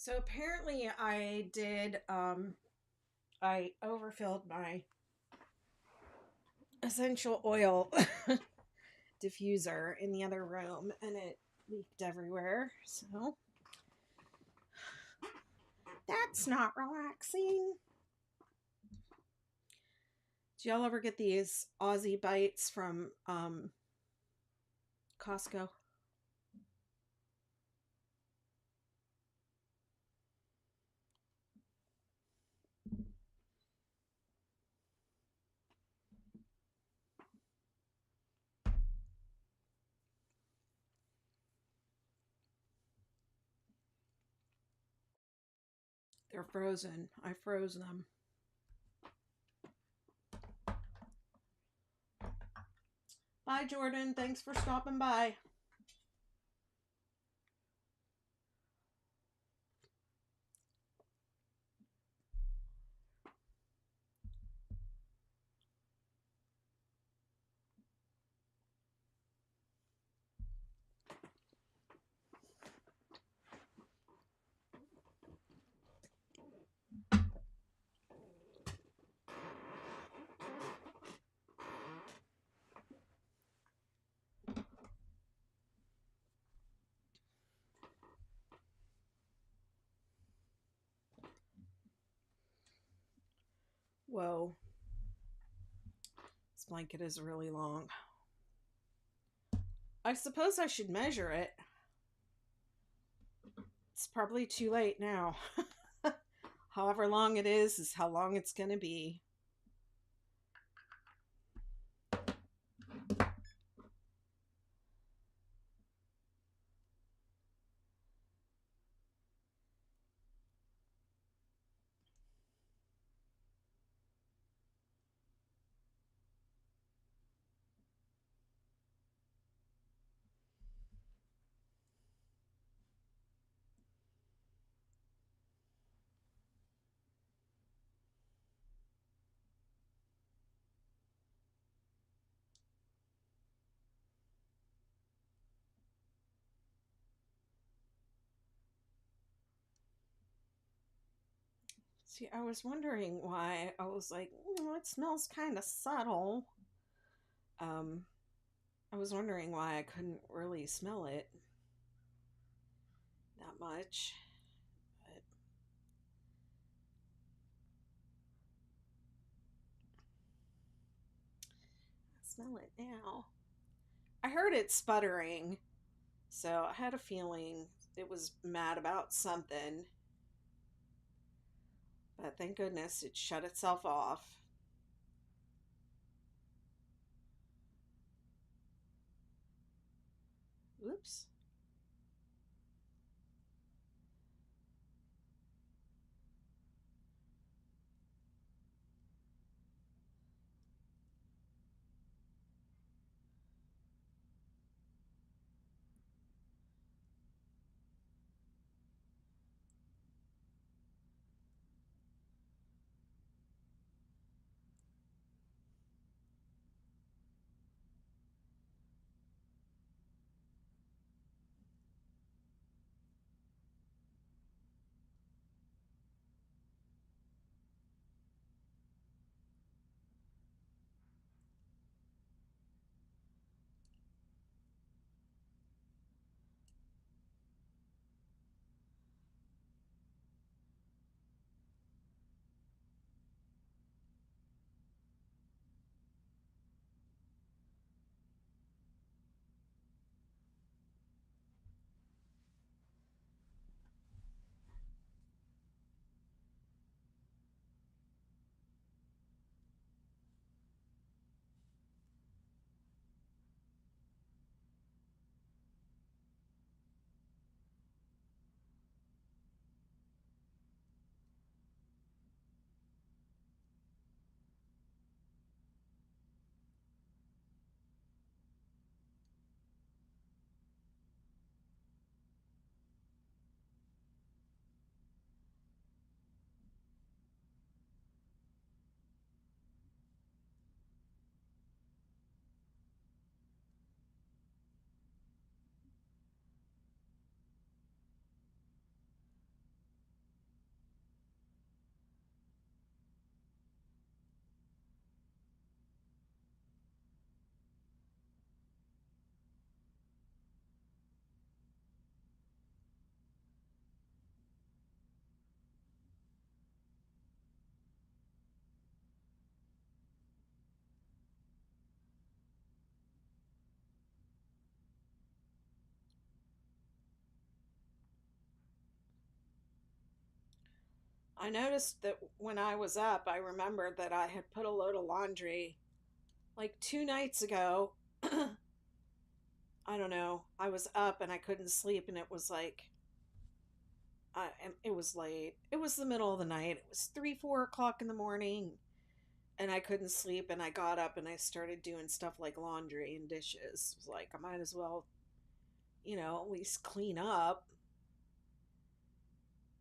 So apparently I overfilled my essential oil diffuser in the other room and it leaked everywhere. So that's not relaxing. Do y'all ever get these Aussie bites from Costco? They're frozen. I froze them. Bye, Jordan. Thanks for stopping by. Whoa. This blanket is really long. I suppose I should measure it. It's probably too late now. However long it is how long it's going to be. See, I was wondering why. I was like, it smells kind of subtle. Um, I was wondering why I couldn't really smell it that much. But I smell it now. I heard it sputtering, so I had a feeling it was mad about something. But thank goodness it shut itself off. Whoops. I noticed that when I was up, I remembered that I had put a load of laundry like 2 nights ago. I don't know. I was up and I couldn't sleep, and it was like, and it was late. It was the middle of the night. It was 3, 4 o'clock in the morning, and I couldn't sleep. And I got up and I started doing stuff like laundry and dishes. It was like, I might as well, at least clean up.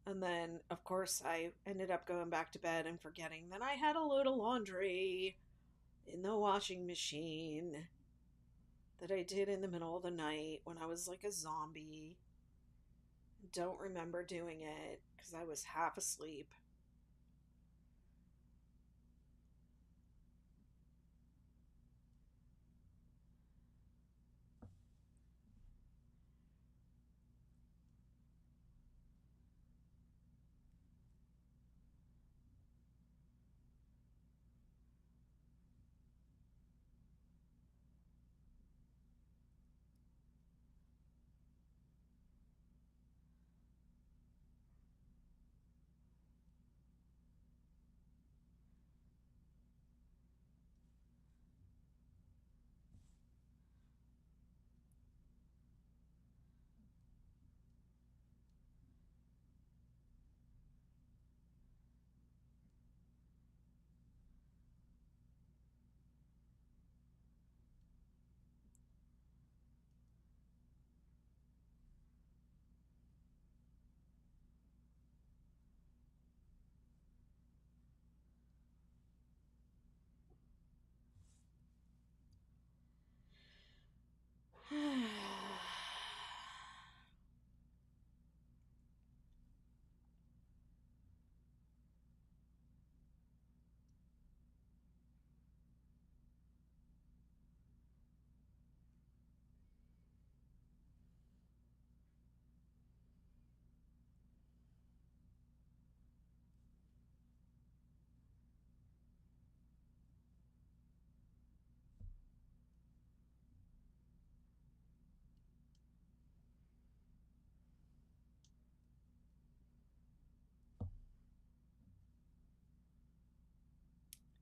And then, of course, I ended up going back to bed and forgetting that I had a load of laundry in the washing machine that I did in the middle of the night when I was like a zombie. Don't remember doing it because I was half asleep.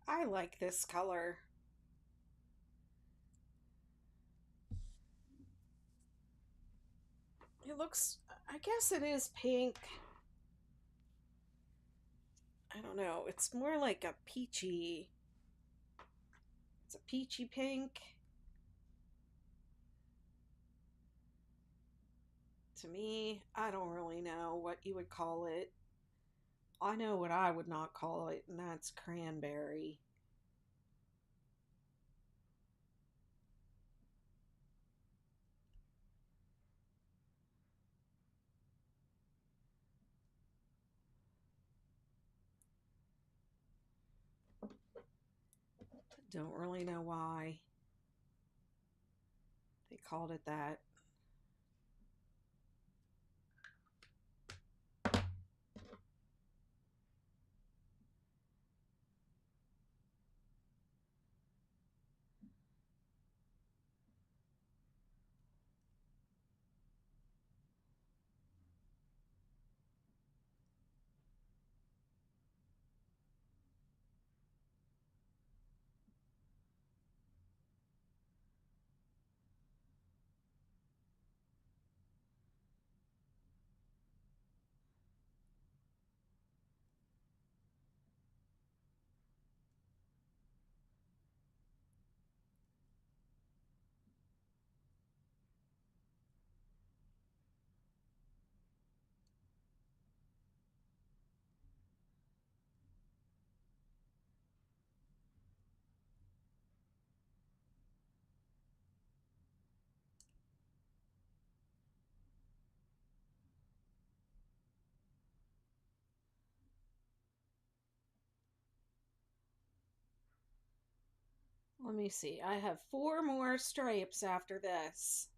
I like this color. It looks, I guess it is pink. I don't know. It's more like a peachy. It's a peachy pink. To me, I don't really know what you would call it. I know what I would not call it, and that's cranberry. Don't really know why they called it that. Let me see. I have 4 more stripes after this.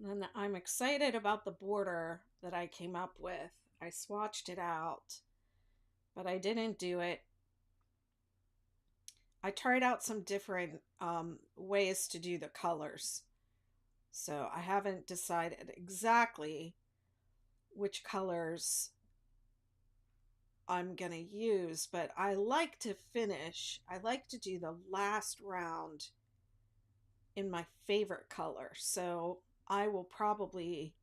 And I'm excited about the border that I came up with. I swatched it out, but I didn't do it. I tried out some different ways to do the colors. So I haven't decided exactly which colors I'm going to use, but I like to finish. I like to do the last round in my favorite color. So I will probably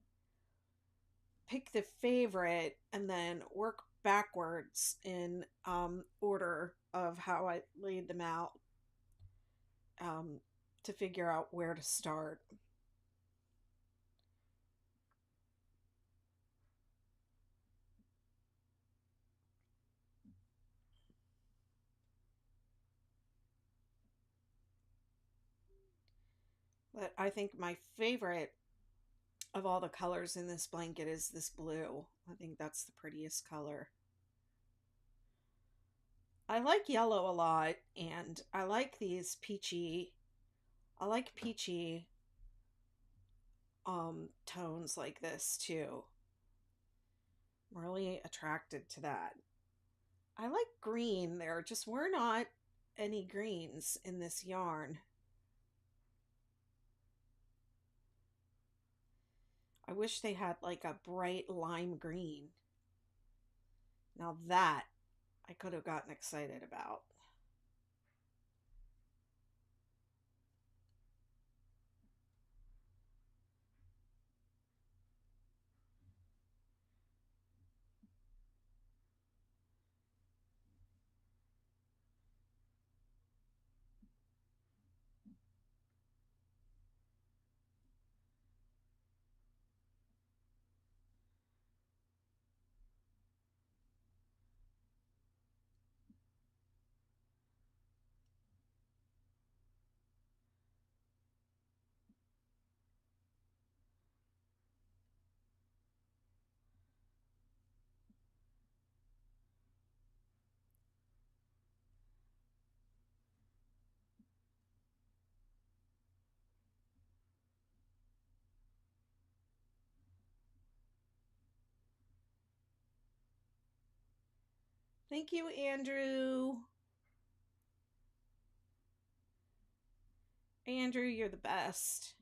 pick the favorite and then work backwards in order of how I laid them out um, to figure out where to start. But I think my favorite of all the colors in this blanket is this blue. I think that's the prettiest color. I like yellow a lot, and I like these peachy. I like peachy tones like this too. I'm really attracted to that. I like green. There just were not any greens in this yarn. I wish they had like a bright lime green. Now that I could have gotten excited about. Thank you, Andrew. Andrew, you're the best.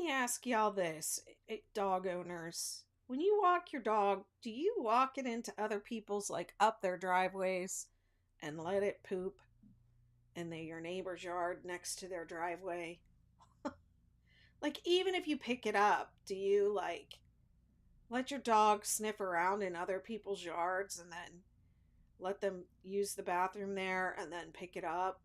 me ask y'all this, dog owners. When you walk your dog, do you walk it into other people's, like up their driveways and let it poop in your neighbor's yard next to their driveway? Like, even if you pick it up, do you like let your dog sniff around in other people's yards and then let them use the bathroom there and then pick it up?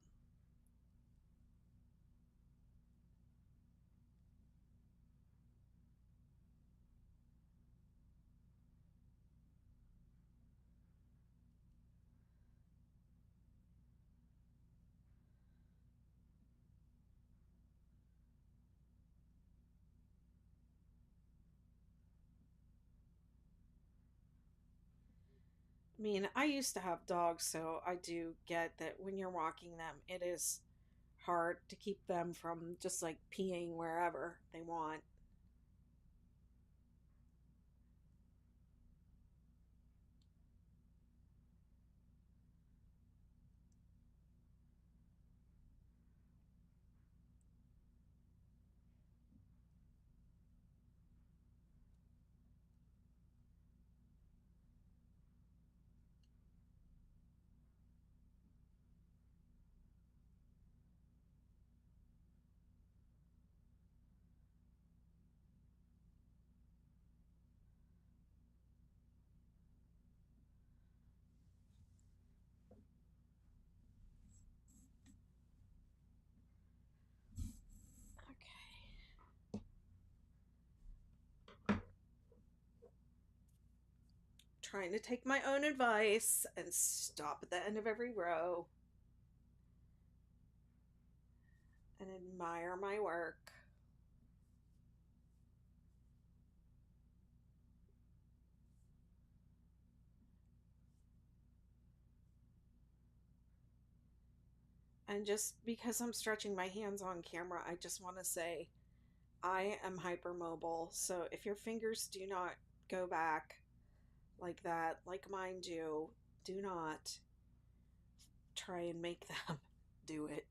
I mean, I used to have dogs, so I do get that when you're walking them, it is hard to keep them from just like peeing wherever they want. Okay. Trying to take my own advice and stop at the end of every row and admire my work. And just because I'm stretching my hands on camera, I just want to say I am hypermobile. So if your fingers do not go back like that, like mine do not try and make them do it.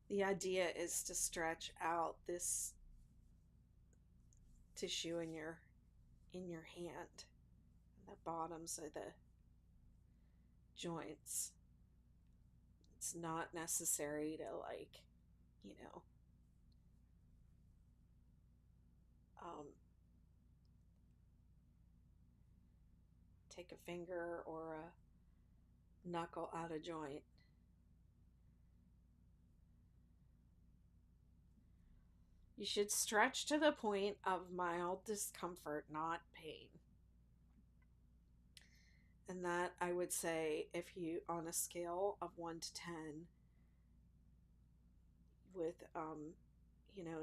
The idea is to stretch out this tissue in your hand, the bottoms of the joints. It's not necessary to like, you know, um, take a finger or a knuckle out of joint. You should stretch to the point of mild discomfort, not pain. And that, I would say, if you, on a scale of 1 to 10, with,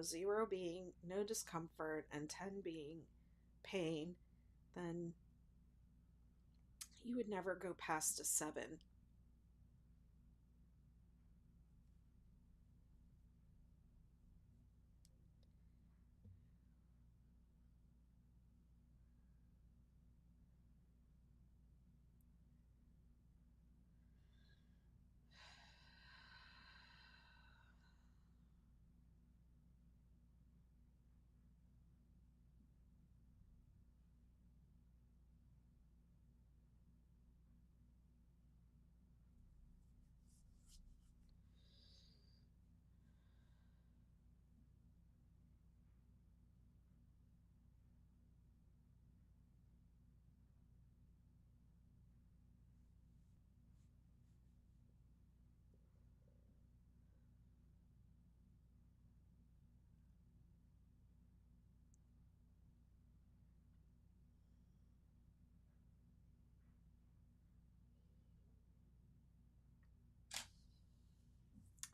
0 being no discomfort and 10 being pain, then you would never go past a 7.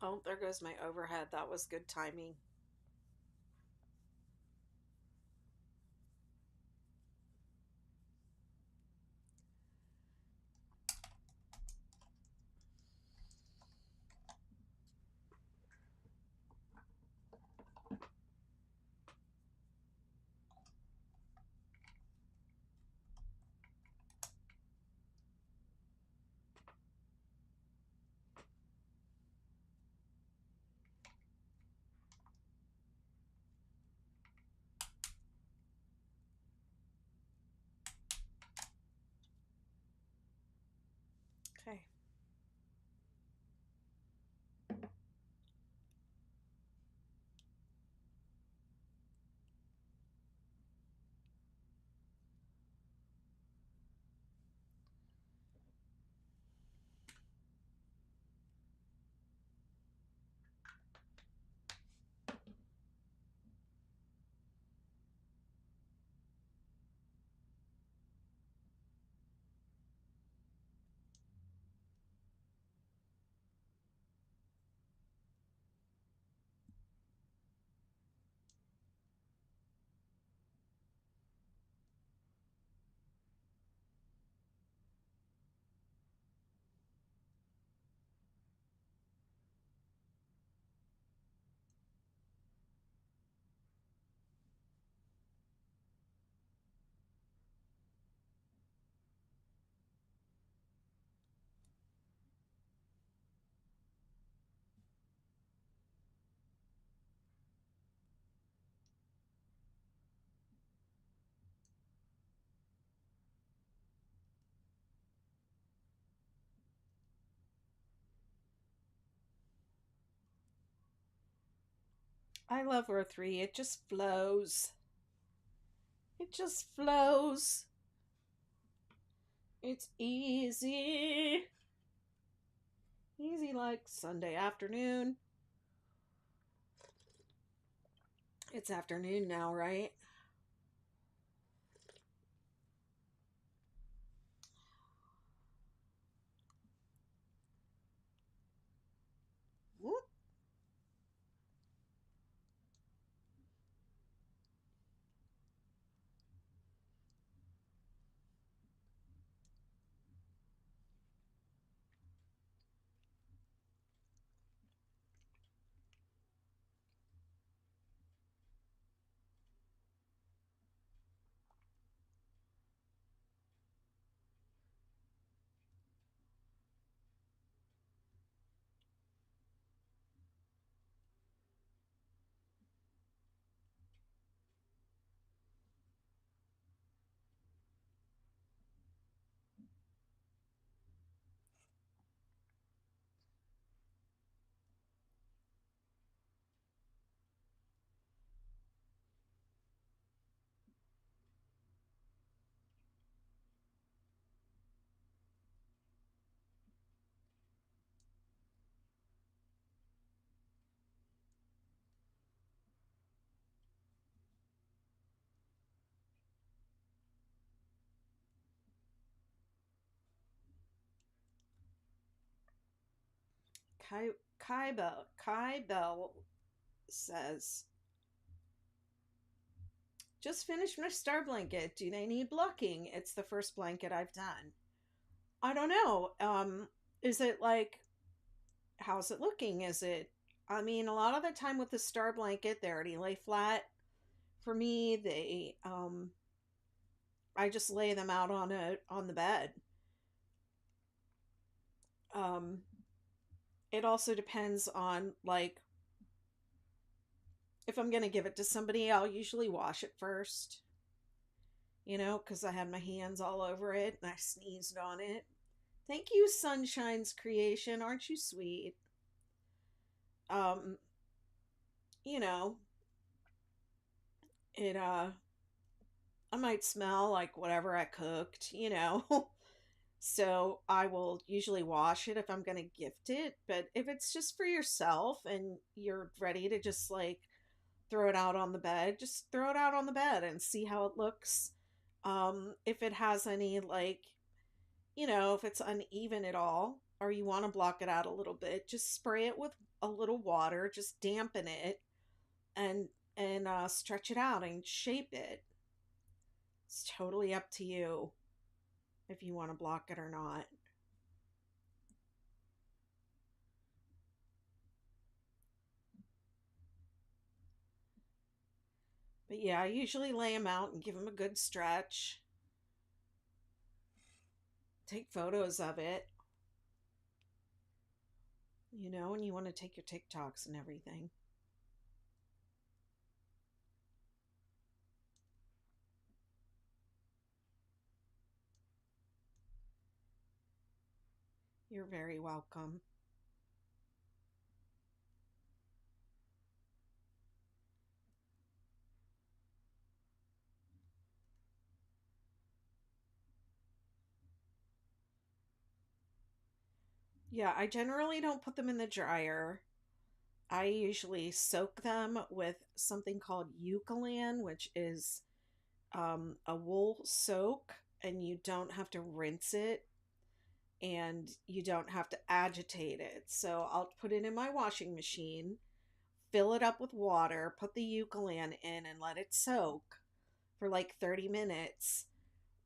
Oh, there goes my overhead. That was good timing. I love row 3. It just flows. It just flows. It's easy. Easy like Sunday afternoon. It's afternoon now, right? Whoop. Kai, Kai Bell says, just finished my star blanket. Do they need blocking? It's the first blanket I've done. I don't know. Is it like, how's it looking? Is it, I mean, a lot of the time with the star blanket, they already lay flat. For me, I just lay them out on the bed. Um, it also depends on like if I'm gonna give it to somebody, I'll usually wash it first. Because I had my hands all over it and I sneezed on it. Thank you, Sunshine's Creation. Aren't you sweet? Um, you know, it I might smell like whatever I cooked. So I will usually wash it if I'm going to gift it. But if it's just for yourself and you're ready to just like throw it out on the bed, just throw it out on the bed and see how it looks. If it has any like, if it's uneven at all or you want to block it out a little bit, just spray it with a little water, just dampen it and stretch it out and shape it. It's totally up to you if you want to block it or not. But yeah, I usually lay them out and give them a good stretch. Take photos of it, and you want to take your TikToks and everything. You're very welcome. Yeah, I generally don't put them in the dryer. I usually soak them with something called Eucalan, which is a wool soak, and you don't have to rinse it and you don't have to agitate it. So I'll put it in my washing machine, fill it up with water, put the Eucalan in, and let it soak for like 30 minutes.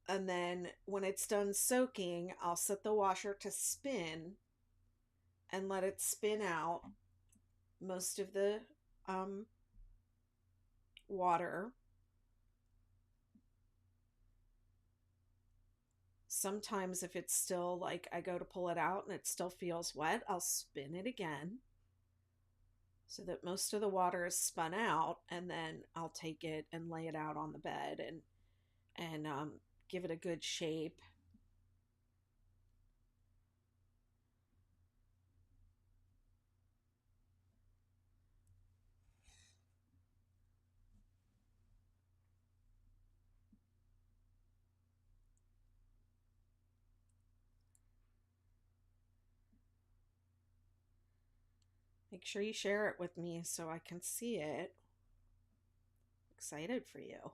And then when it's done soaking, I'll set the washer to spin and let it spin out most of the um, water. Sometimes, if it's still like I go to pull it out and it still feels wet, I'll spin it again so that most of the water is spun out, and then I'll take it and lay it out on the bed and give it a good shape. Make sure you share it with me so I can see it. Excited for you.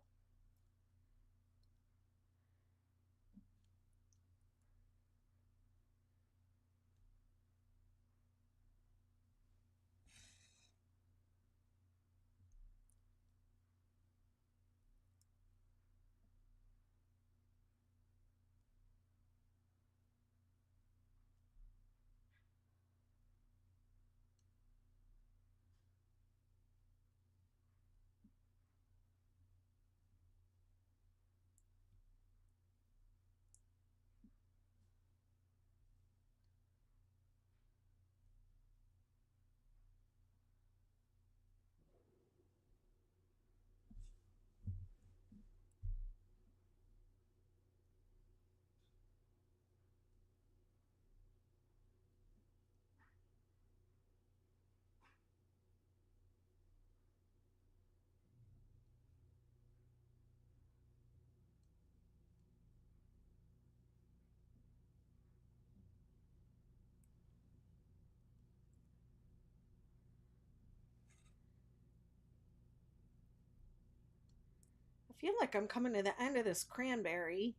I feel like I'm coming to the end of this cranberry,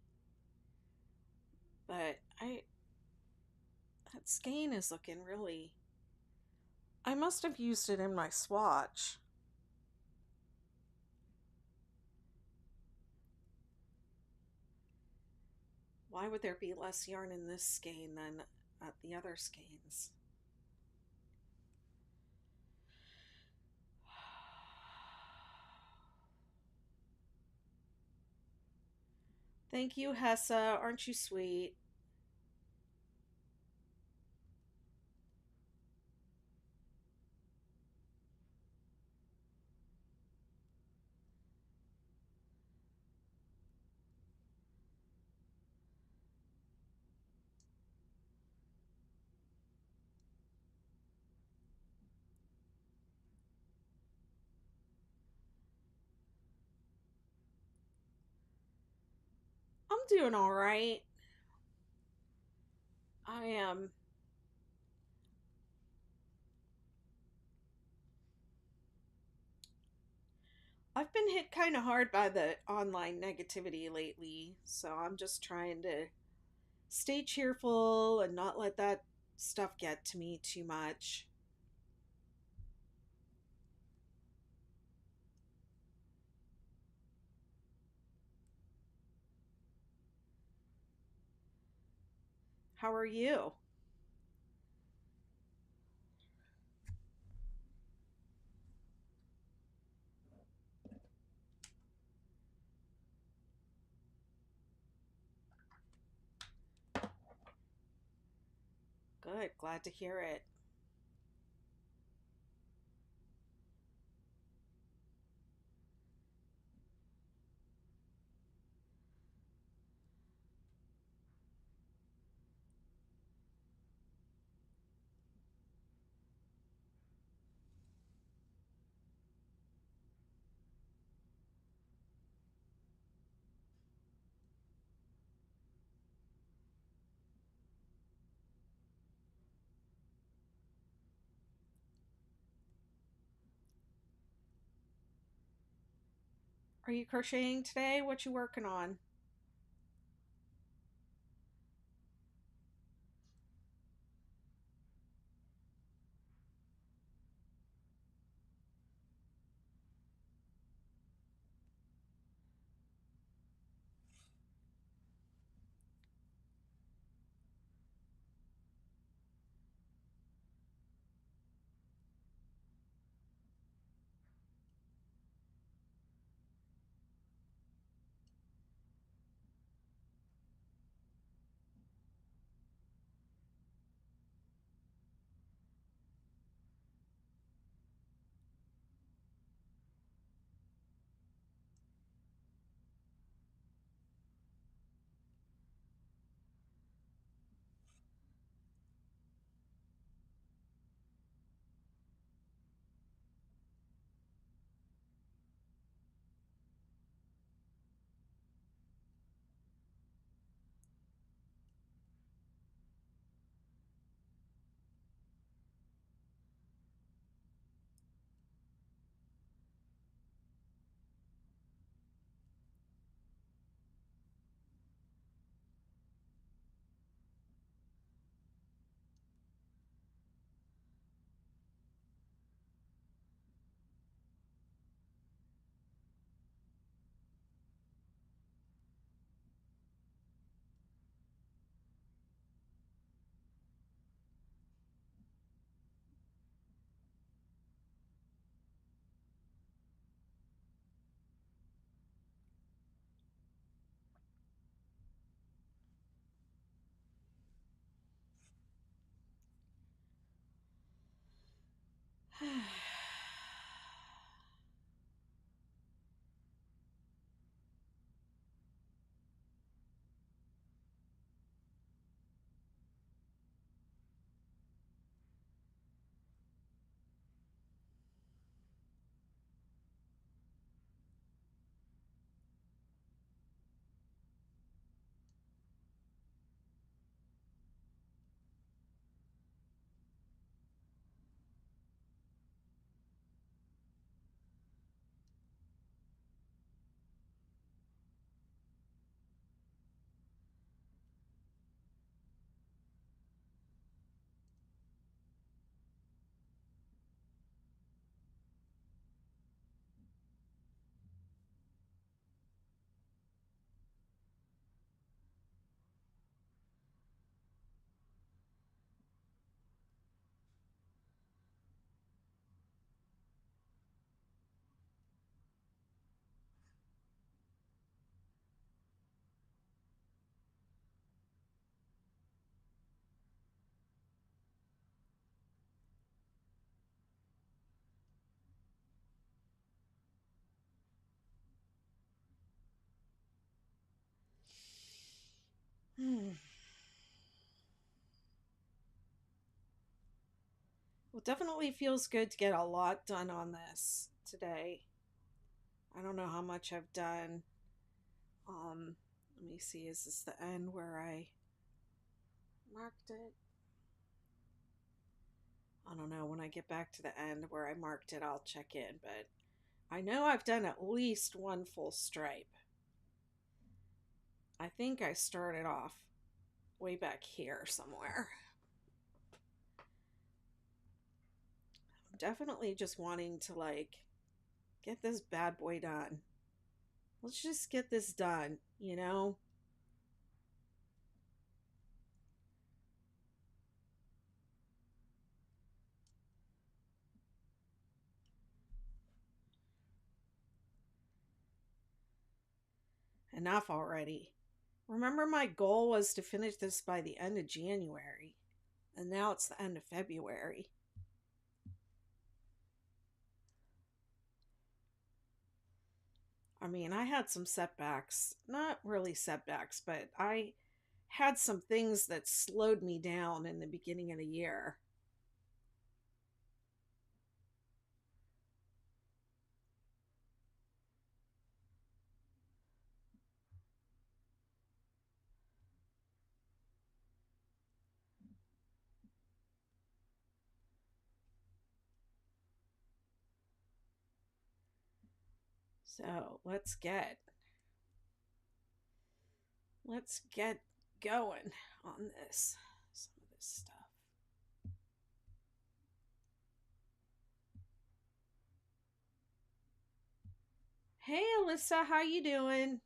but that skein is looking really. I must have used it in my swatch. Why would there be less yarn in this skein than at the other skeins? Thank you, Hessa. Aren't you sweet? I'm doing all right. I am. I've been hit kind of hard by the online negativity lately, so I'm just trying to stay cheerful and not let that stuff get to me too much. How are you? Good, glad to hear it. Are you crocheting today? What you working on? definitely feels good to get a lot done on this today. I don't know how much I've done. Let me see, is this the end where I marked it? I don't know. When I get back to the end where I marked it, I'll check in, but I know I've done at least one full stripe. I think I started off way back here somewhere. I'm definitely just wanting to like get this bad boy done. Let's just get this done, you know? Enough already. Remember, my goal was to finish this by the end of January, and now it's the end of February. I mean, I had some setbacks. Not really setbacks, but I had some things that slowed me down in the beginning of the year. So let's get going on this. Some of this stuff. Hey Alyssa, how you doing?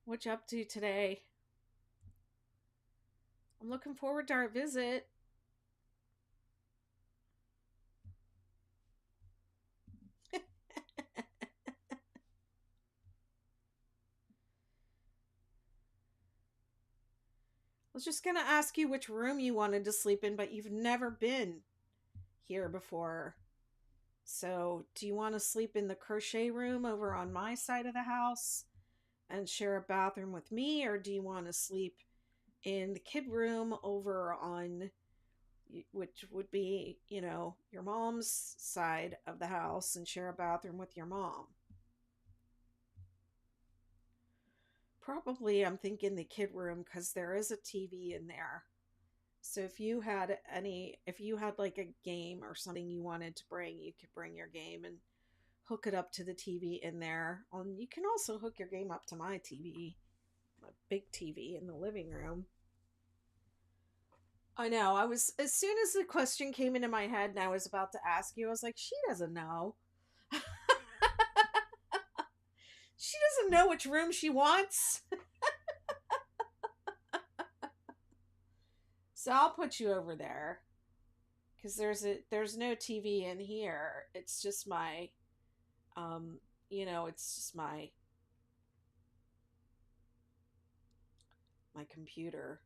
What you up to today? I'm looking forward to our visit. I was just gonna ask you which room you wanted to sleep in, but you've never been here before. So, do you want to sleep in the crochet room over on my side of the house and share a bathroom with me, or do you want to sleep in the kid room over on, which would be, you know, your mom's side of the house and share a bathroom with your mom? Probably I'm thinking the kid room because there is a TV in there. So if you had like a game or something you wanted to bring, you could bring your game and hook it up to the TV in there. You can also hook your game up to my TV, my big TV in the living room. I know. As soon as the question came into my head and I was about to ask you, I was like, she doesn't know. She doesn't know which room she wants. So I'll put you over there because there's no TV in here. It's just my it's just my computer.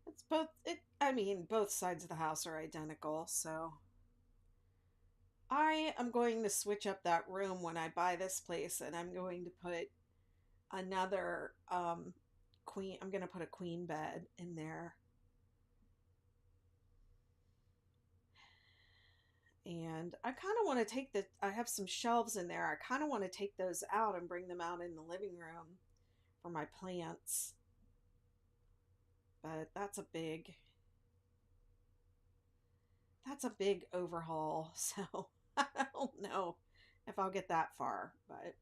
It's both it I mean, both sides of the house are identical, so I am going to switch up that room when I buy this place, and I'm going to put another queen. I'm going to put a queen bed in there. And I kind of want to I have some shelves in there. I kind of want to take those out and bring them out in the living room for my plants. But that's a big overhaul. So I don't know if I'll get that far, but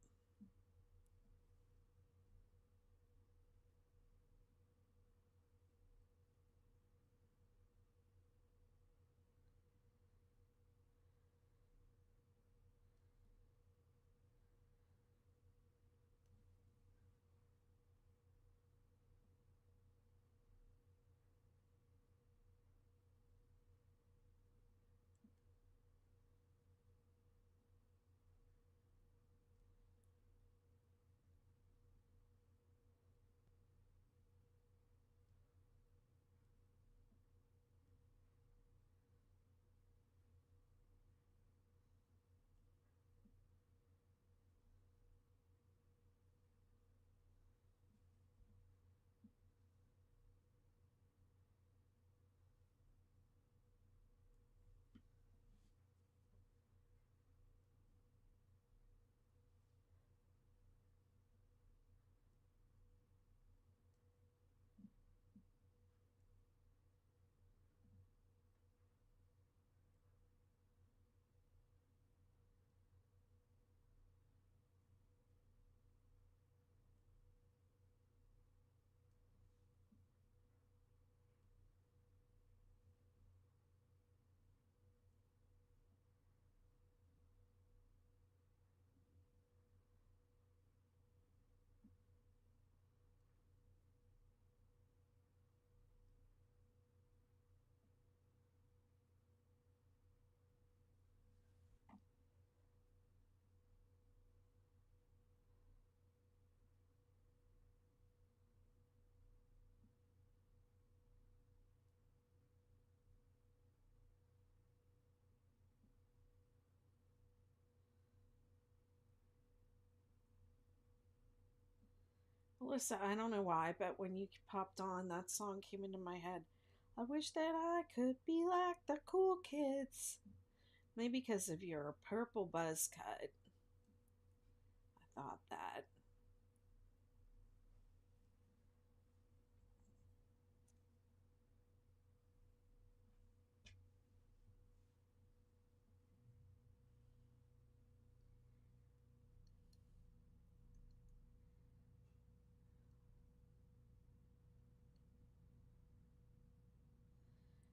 Listen, I don't know why, but when you popped on, that song came into my head. I wish that I could be like the cool kids. Maybe because of your purple buzz cut. I thought that.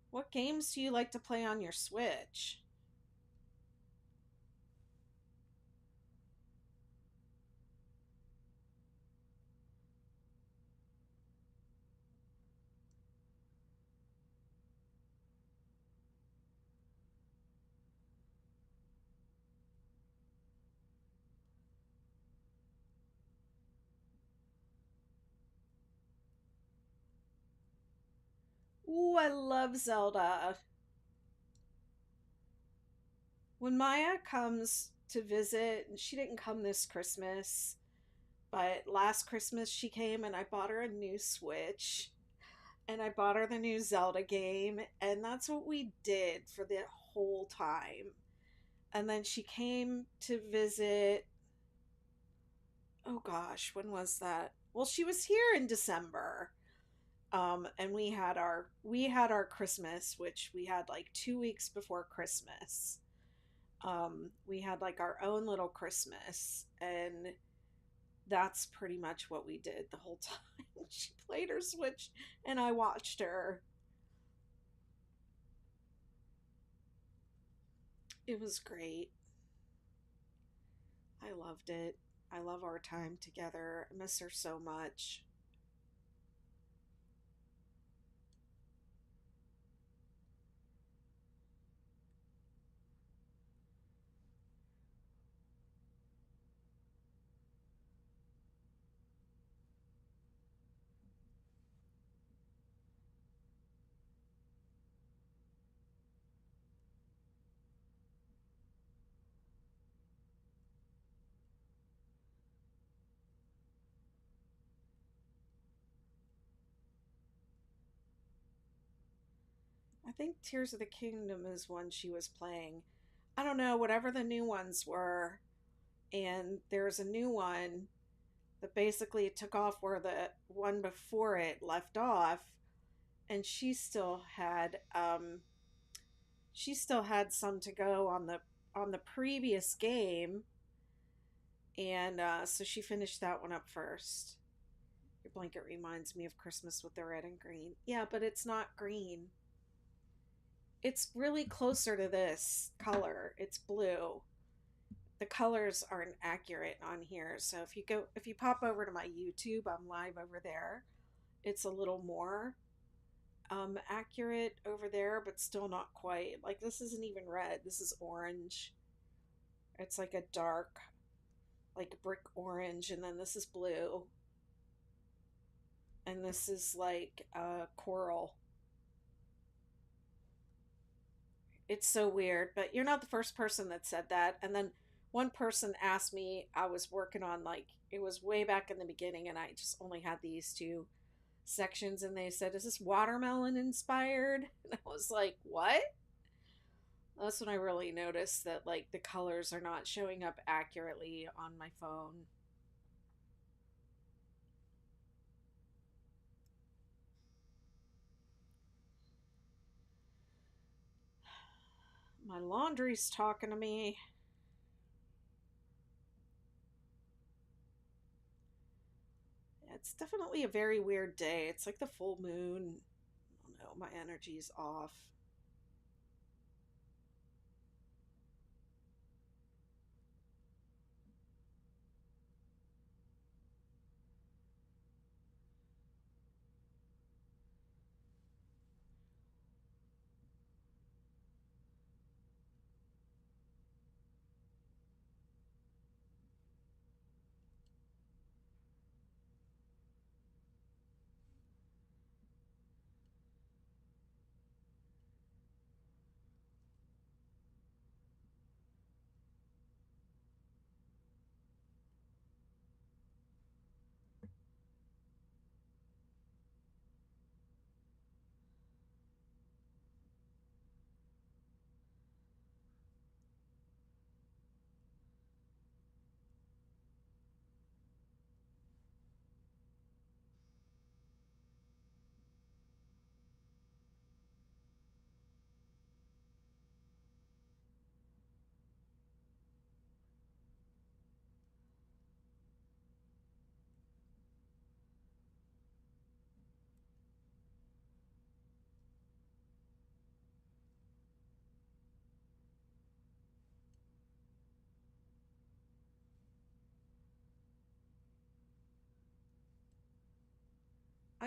What games do you like to play on your Switch? Ooh, I love Zelda. When Maya comes to visit, and she didn't come this Christmas, but last Christmas she came and I bought her a new Switch and I bought her the new Zelda game, and that's what we did for the whole time. And then she came to visit. Oh gosh, when was that? Well, she was here in December. And we had our Christmas, which we had like 2 weeks before Christmas. We had like our own little Christmas, and that's pretty much what we did the whole time. She played her Switch and I watched her. It was great. I loved it. I love our time together. I miss her so much. I think Tears of the Kingdom is one she was playing. I don't know, whatever the new ones were. And there's a new one that basically took off where the one before it left off. And she still had some to go on the previous game, and so she finished that one up first. Your blanket reminds me of Christmas with the red and green. Yeah, but it's not green. It's really closer to this color. It's blue. The colors aren't accurate on here. So if you pop over to my YouTube, I'm live over there. It's a little more accurate over there, but still not quite. Like this isn't even red. This is orange. It's like a dark, like brick orange, and then this is blue, and this is like coral. It's so weird, but you're not the first person that said that. And then one person asked me, I was working on like it was way back in the beginning, and I just only had these two sections, and they said, "Is this watermelon inspired?" And I was like, "What?" That's when I really noticed that like the colors are not showing up accurately on my phone. My laundry's talking to me. It's definitely a very weird day. It's like the full moon. I don't know, my energy's off.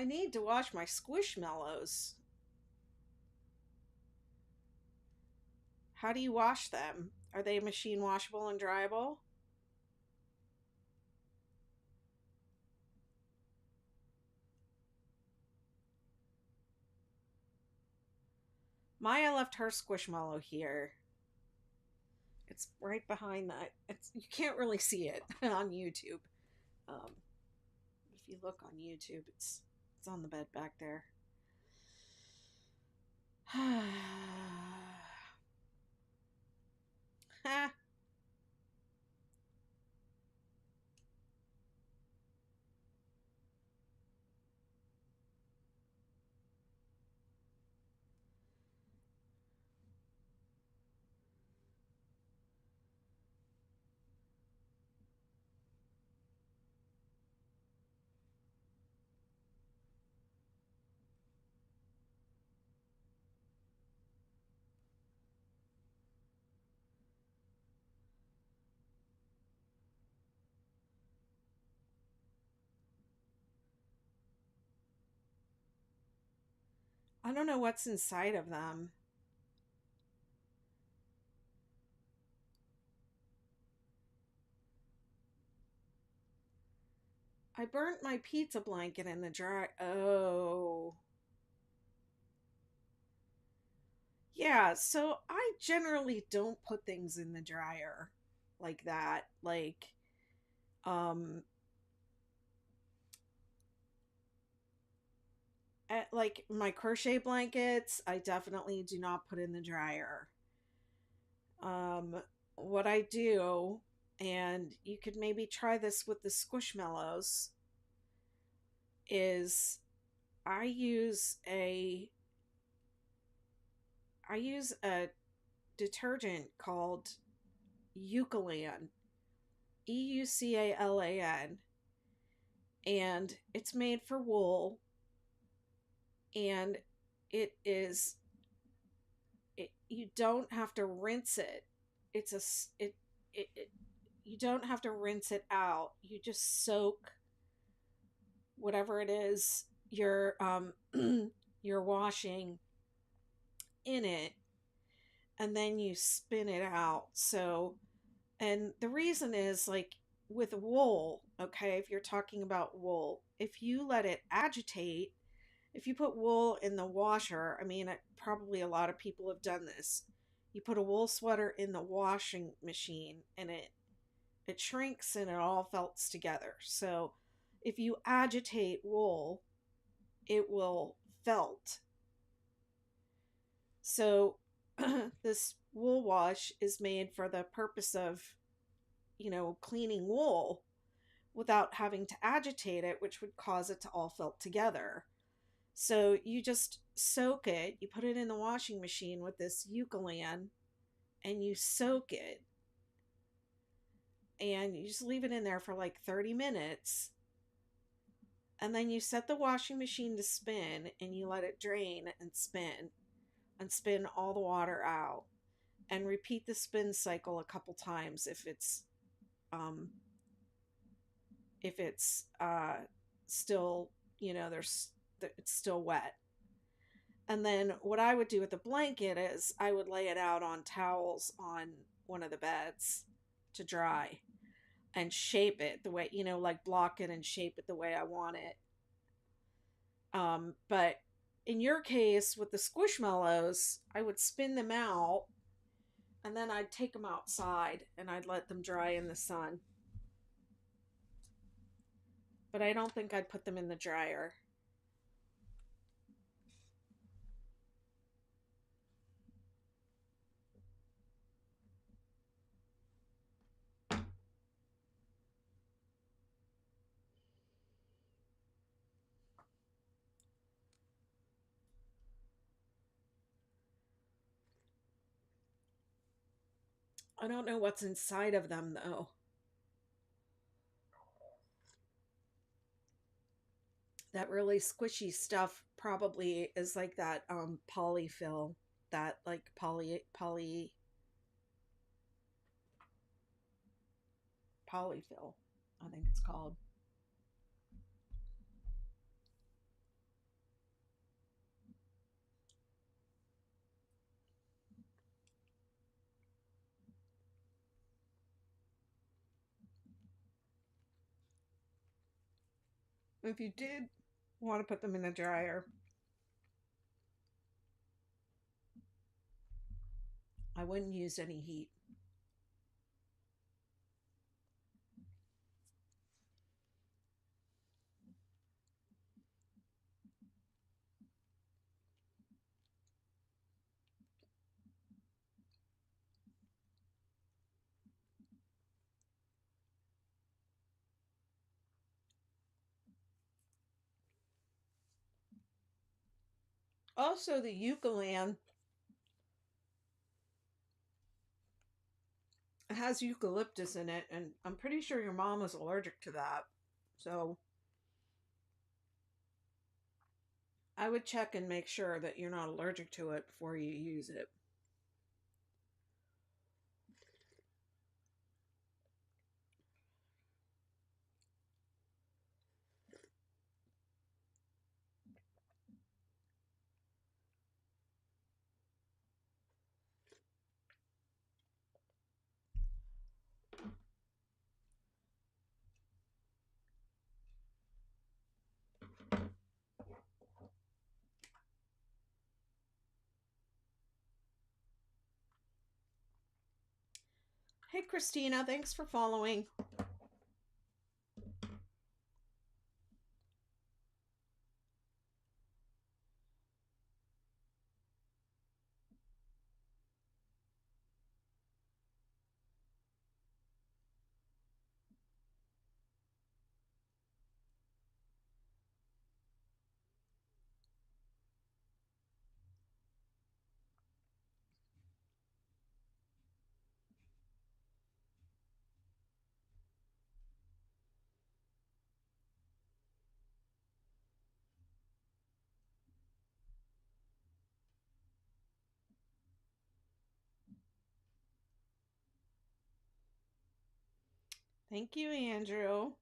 I need to wash my squishmallows. How do you wash them? Are they machine washable and dryable? Maya left her squishmallow here. It's right behind that. You can't really see it on YouTube. Um, if you look on YouTube, it's on the bed back there. I don't know what's inside of them. I burnt my pizza blanket in the dryer. Oh. Yeah, so I generally don't put things in the dryer like that. Um, like my crochet blankets, I definitely do not put in the dryer. Um, what I do, and you could maybe try this with the squishmallows, is I use a I use a detergent called Eucalan, Eucalan, and it's made for wool, and it is you don't have to rinse it. It's a it you don't have to rinse it out. You just soak whatever it is you're washing in it, and then you spin it out. So, and the reason is like with wool, okay, if you're talking about wool, if you let it agitate, if you put wool in the washer, I mean, probably a lot of people have done this. You put a wool sweater in the washing machine and it shrinks and it all felts together. So if you agitate wool, it will felt. So this wool wash is made for the purpose of, cleaning wool without having to agitate it, which would cause it to all felt together. So you just soak it, you put it in the washing machine with this Eucalan, and you soak it, and you just leave it in there for like 30 minutes. And then you set the washing machine to spin, and you let it drain and spin all the water out. And repeat the spin cycle a couple times um, if it's still, it's still wet. And then what I would do with the blanket is I would lay it out on towels on one of the beds to dry and shape it the way, like block it and shape it the way I want it. But in your case with the squishmallows, I would spin them out and then I'd take them outside and I'd let them dry in the sun. But I don't think I'd put them in the dryer. I don't know what's inside of them though. That really squishy stuff probably is like that polyfill, that like polyfill, I think it's called. If you did want to put them in the dryer, I wouldn't use any heat. Also, the eucalyptus has eucalyptus in it, and I'm pretty sure your mom is allergic to that. So I would check and make sure that you're not allergic to it before you use it. Hey, Christina, thanks for following. Thank you, Andrew.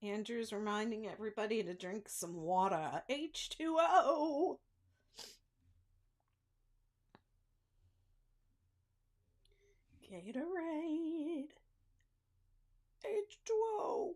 Andrew's reminding everybody to drink some water. H2O. Gatorade. H2O.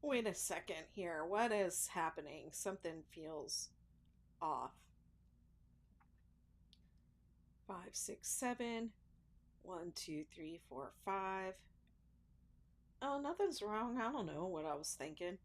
Wait a second here. What is happening? Something feels off. 5, 6, 7. 1, 2, 3, 4, 5. Oh, nothing's wrong. I don't know what I was thinking.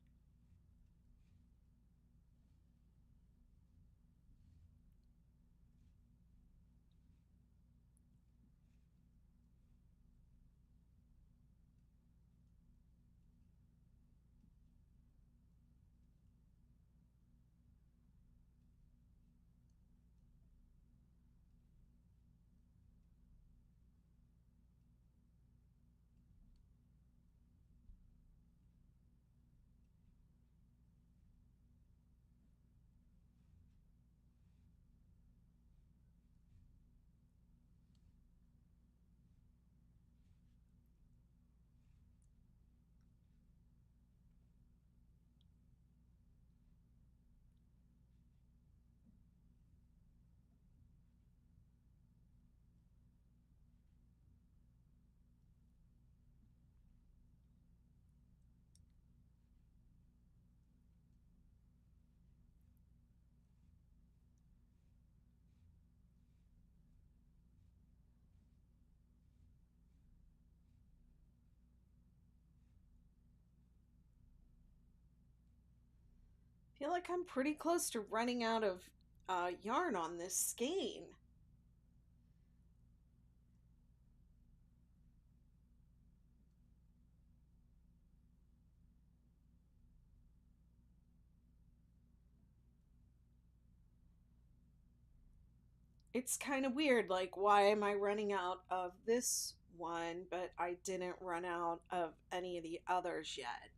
I feel like I'm pretty close to running out of yarn on this skein. it's kind of weird. Like, why am I running out of this one, but I didn't run out of any of the others yet?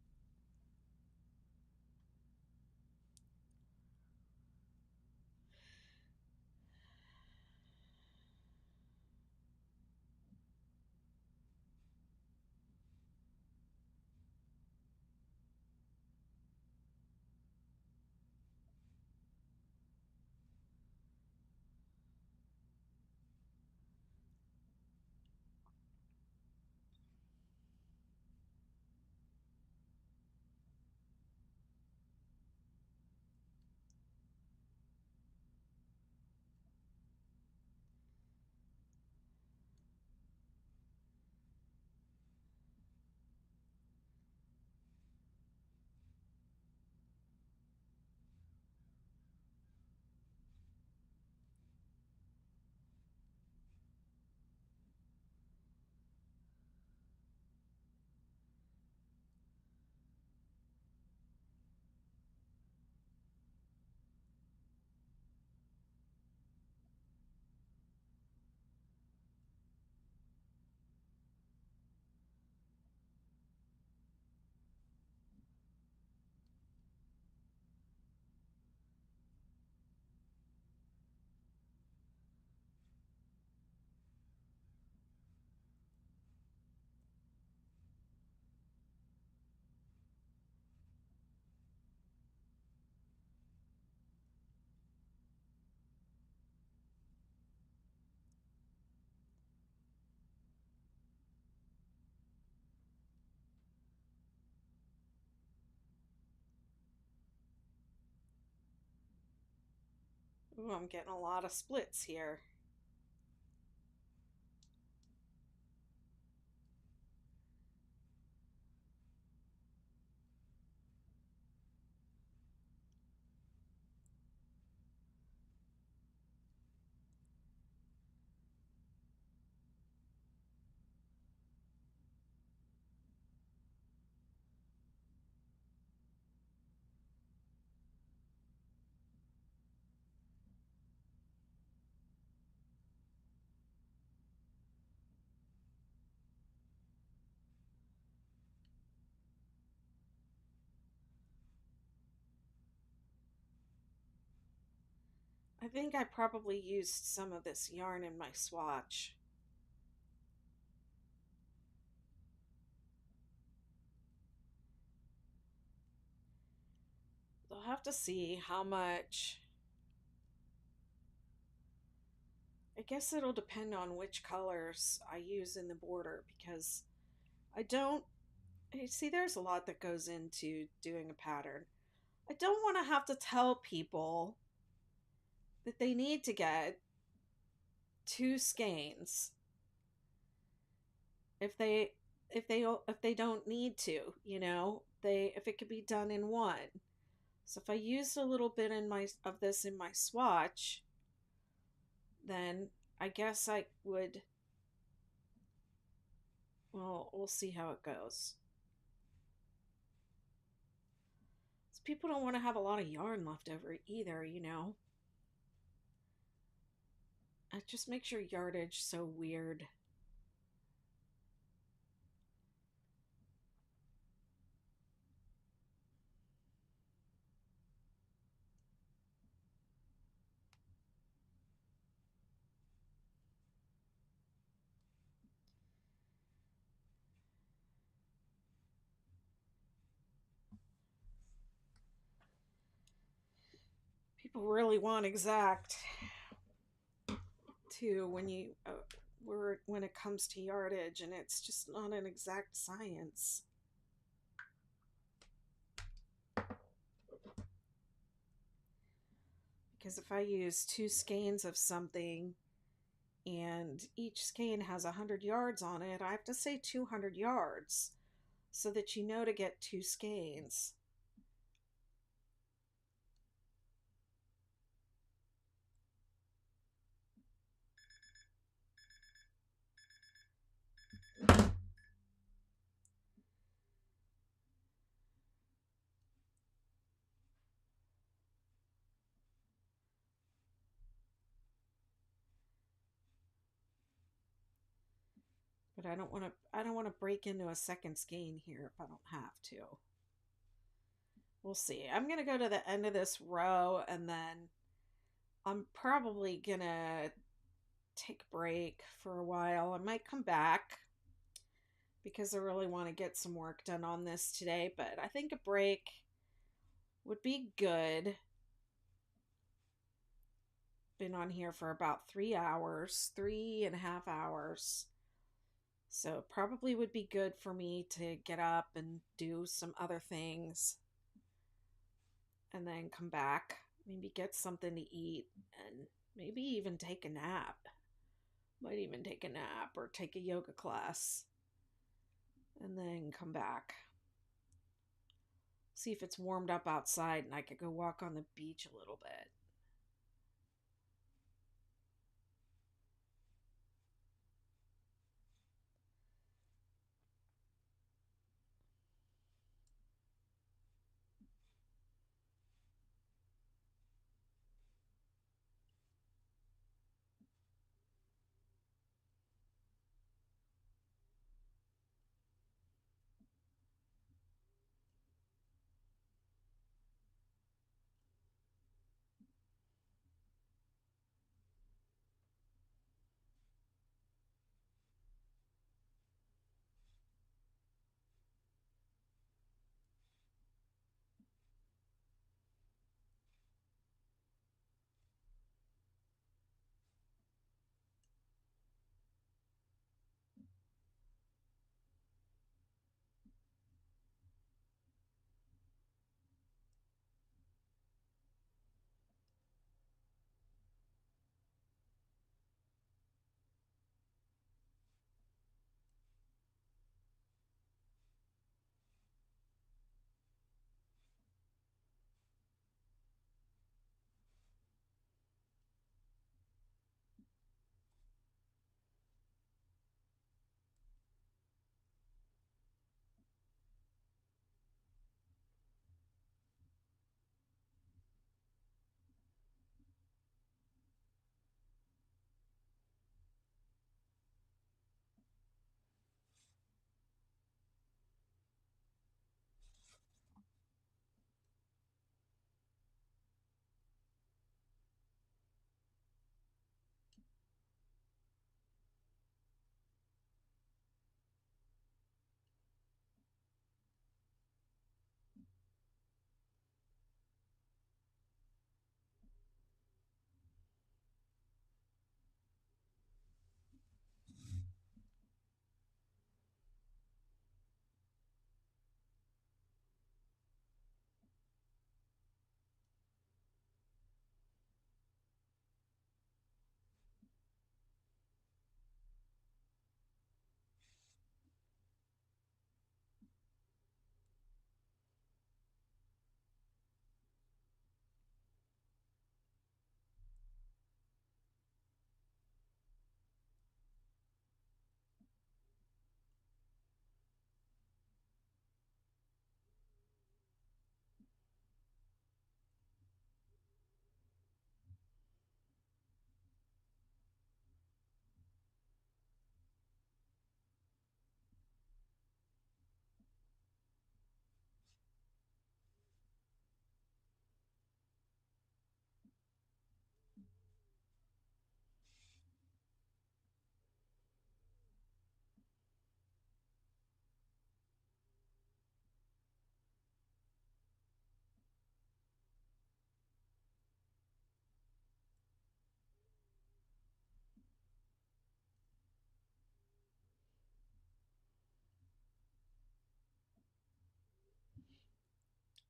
Ooh, I'm getting a lot of splits here. I think I probably used some of this yarn in my swatch. I'll have to see how much. I guess it'll depend on which colors I use in the border because I don't. You see, there's a lot that goes into doing a pattern. I don't want to have to tell people that they need to get two skeins if they if they don't need to, they if it could be done in one. So if I used a little bit in my of this in my swatch, then I guess I would. Well, we'll see how it goes. So people don't want to have a lot of yarn left over either. It just makes your yardage so weird. People really want exact too when it comes to yardage, and it's just not an exact science. Because if I use two skeins of something and each skein has 100 yards on it, I have to say 200 yards so that you know to get two skeins. But I don't want to break into a second skein here if I don't have to. We'll see. I'm going to go to the end of this row, and then I'm probably going to take a break for a while. I might come back because I really want to get some work done on this today, but I think a break would be good. Been on here for about 3 hours, 3.5 hours. So it probably would be good for me to get up and do some other things and then come back, maybe get something to eat, and maybe even take a nap. Might even take a nap or take a yoga class and then come back. See if it's warmed up outside and I could go walk on the beach a little bit.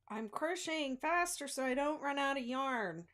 I'm crocheting faster so I don't run out of yarn.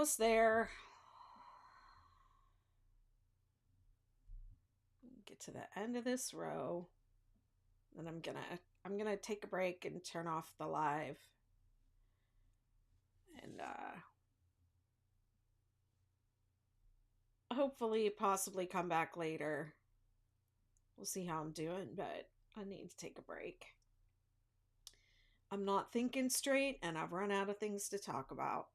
almost there. Get to the end of this row. Then I'm gonna take a break and turn off the live. And hopefully possibly come back later. We'll see how I'm doing, but I need to take a break. I'm not thinking straight and I've run out of things to talk about.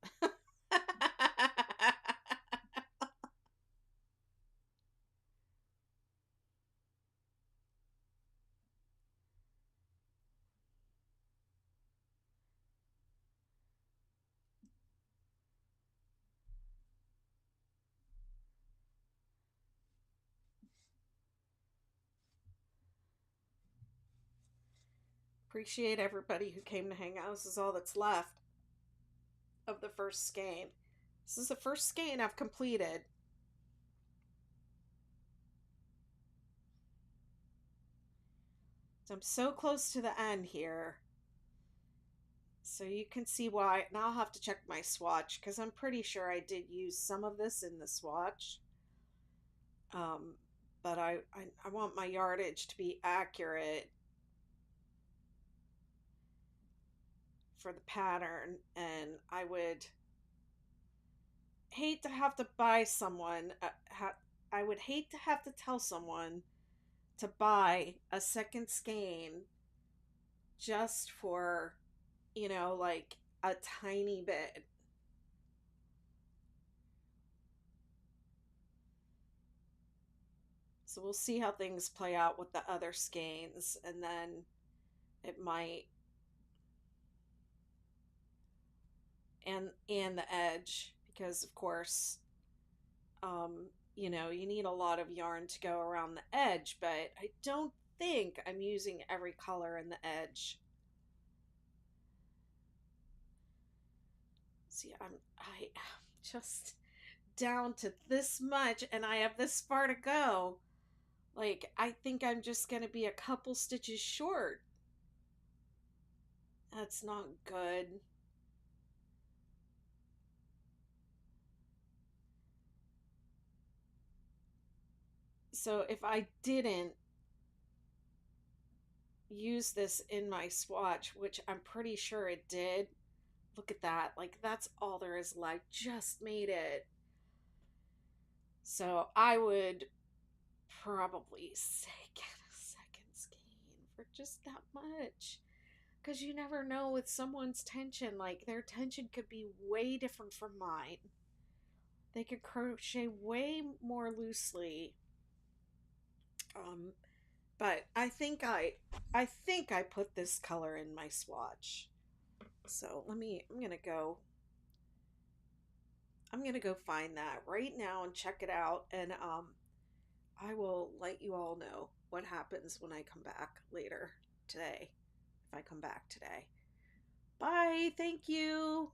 Appreciate everybody who came to hang out. This is all that's left of the first skein. This is the first skein I've completed. So I'm so close to the end here. So you can see why. Now I'll have to check my swatch because I'm pretty sure I did use some of this in the swatch. But I want my yardage to be accurate for the pattern, and I would hate to have to buy someone. I would hate to have to tell someone to buy a second skein just for, you know, like a tiny bit. So we'll see how things play out with the other skeins, and then it might, and the edge, because of course, you know, you need a lot of yarn to go around the edge, but I don't think I'm using every color in the edge. See, I just down to this much and I have this far to go. Like, I think I'm just gonna be a couple stitches short. That's not good. So if I didn't use this in my swatch, which I'm pretty sure it did, look at that. Like, that's all there is left. Just made it. So I would probably say get a second skein for just that much. Because you never know with someone's tension. Like, their tension could be way different from mine. They could crochet way more loosely. But I think I put this color in my swatch. So I'm gonna go find that right now and check it out, and I will let you all know what happens when I come back later today, if I come back today. Bye, thank you.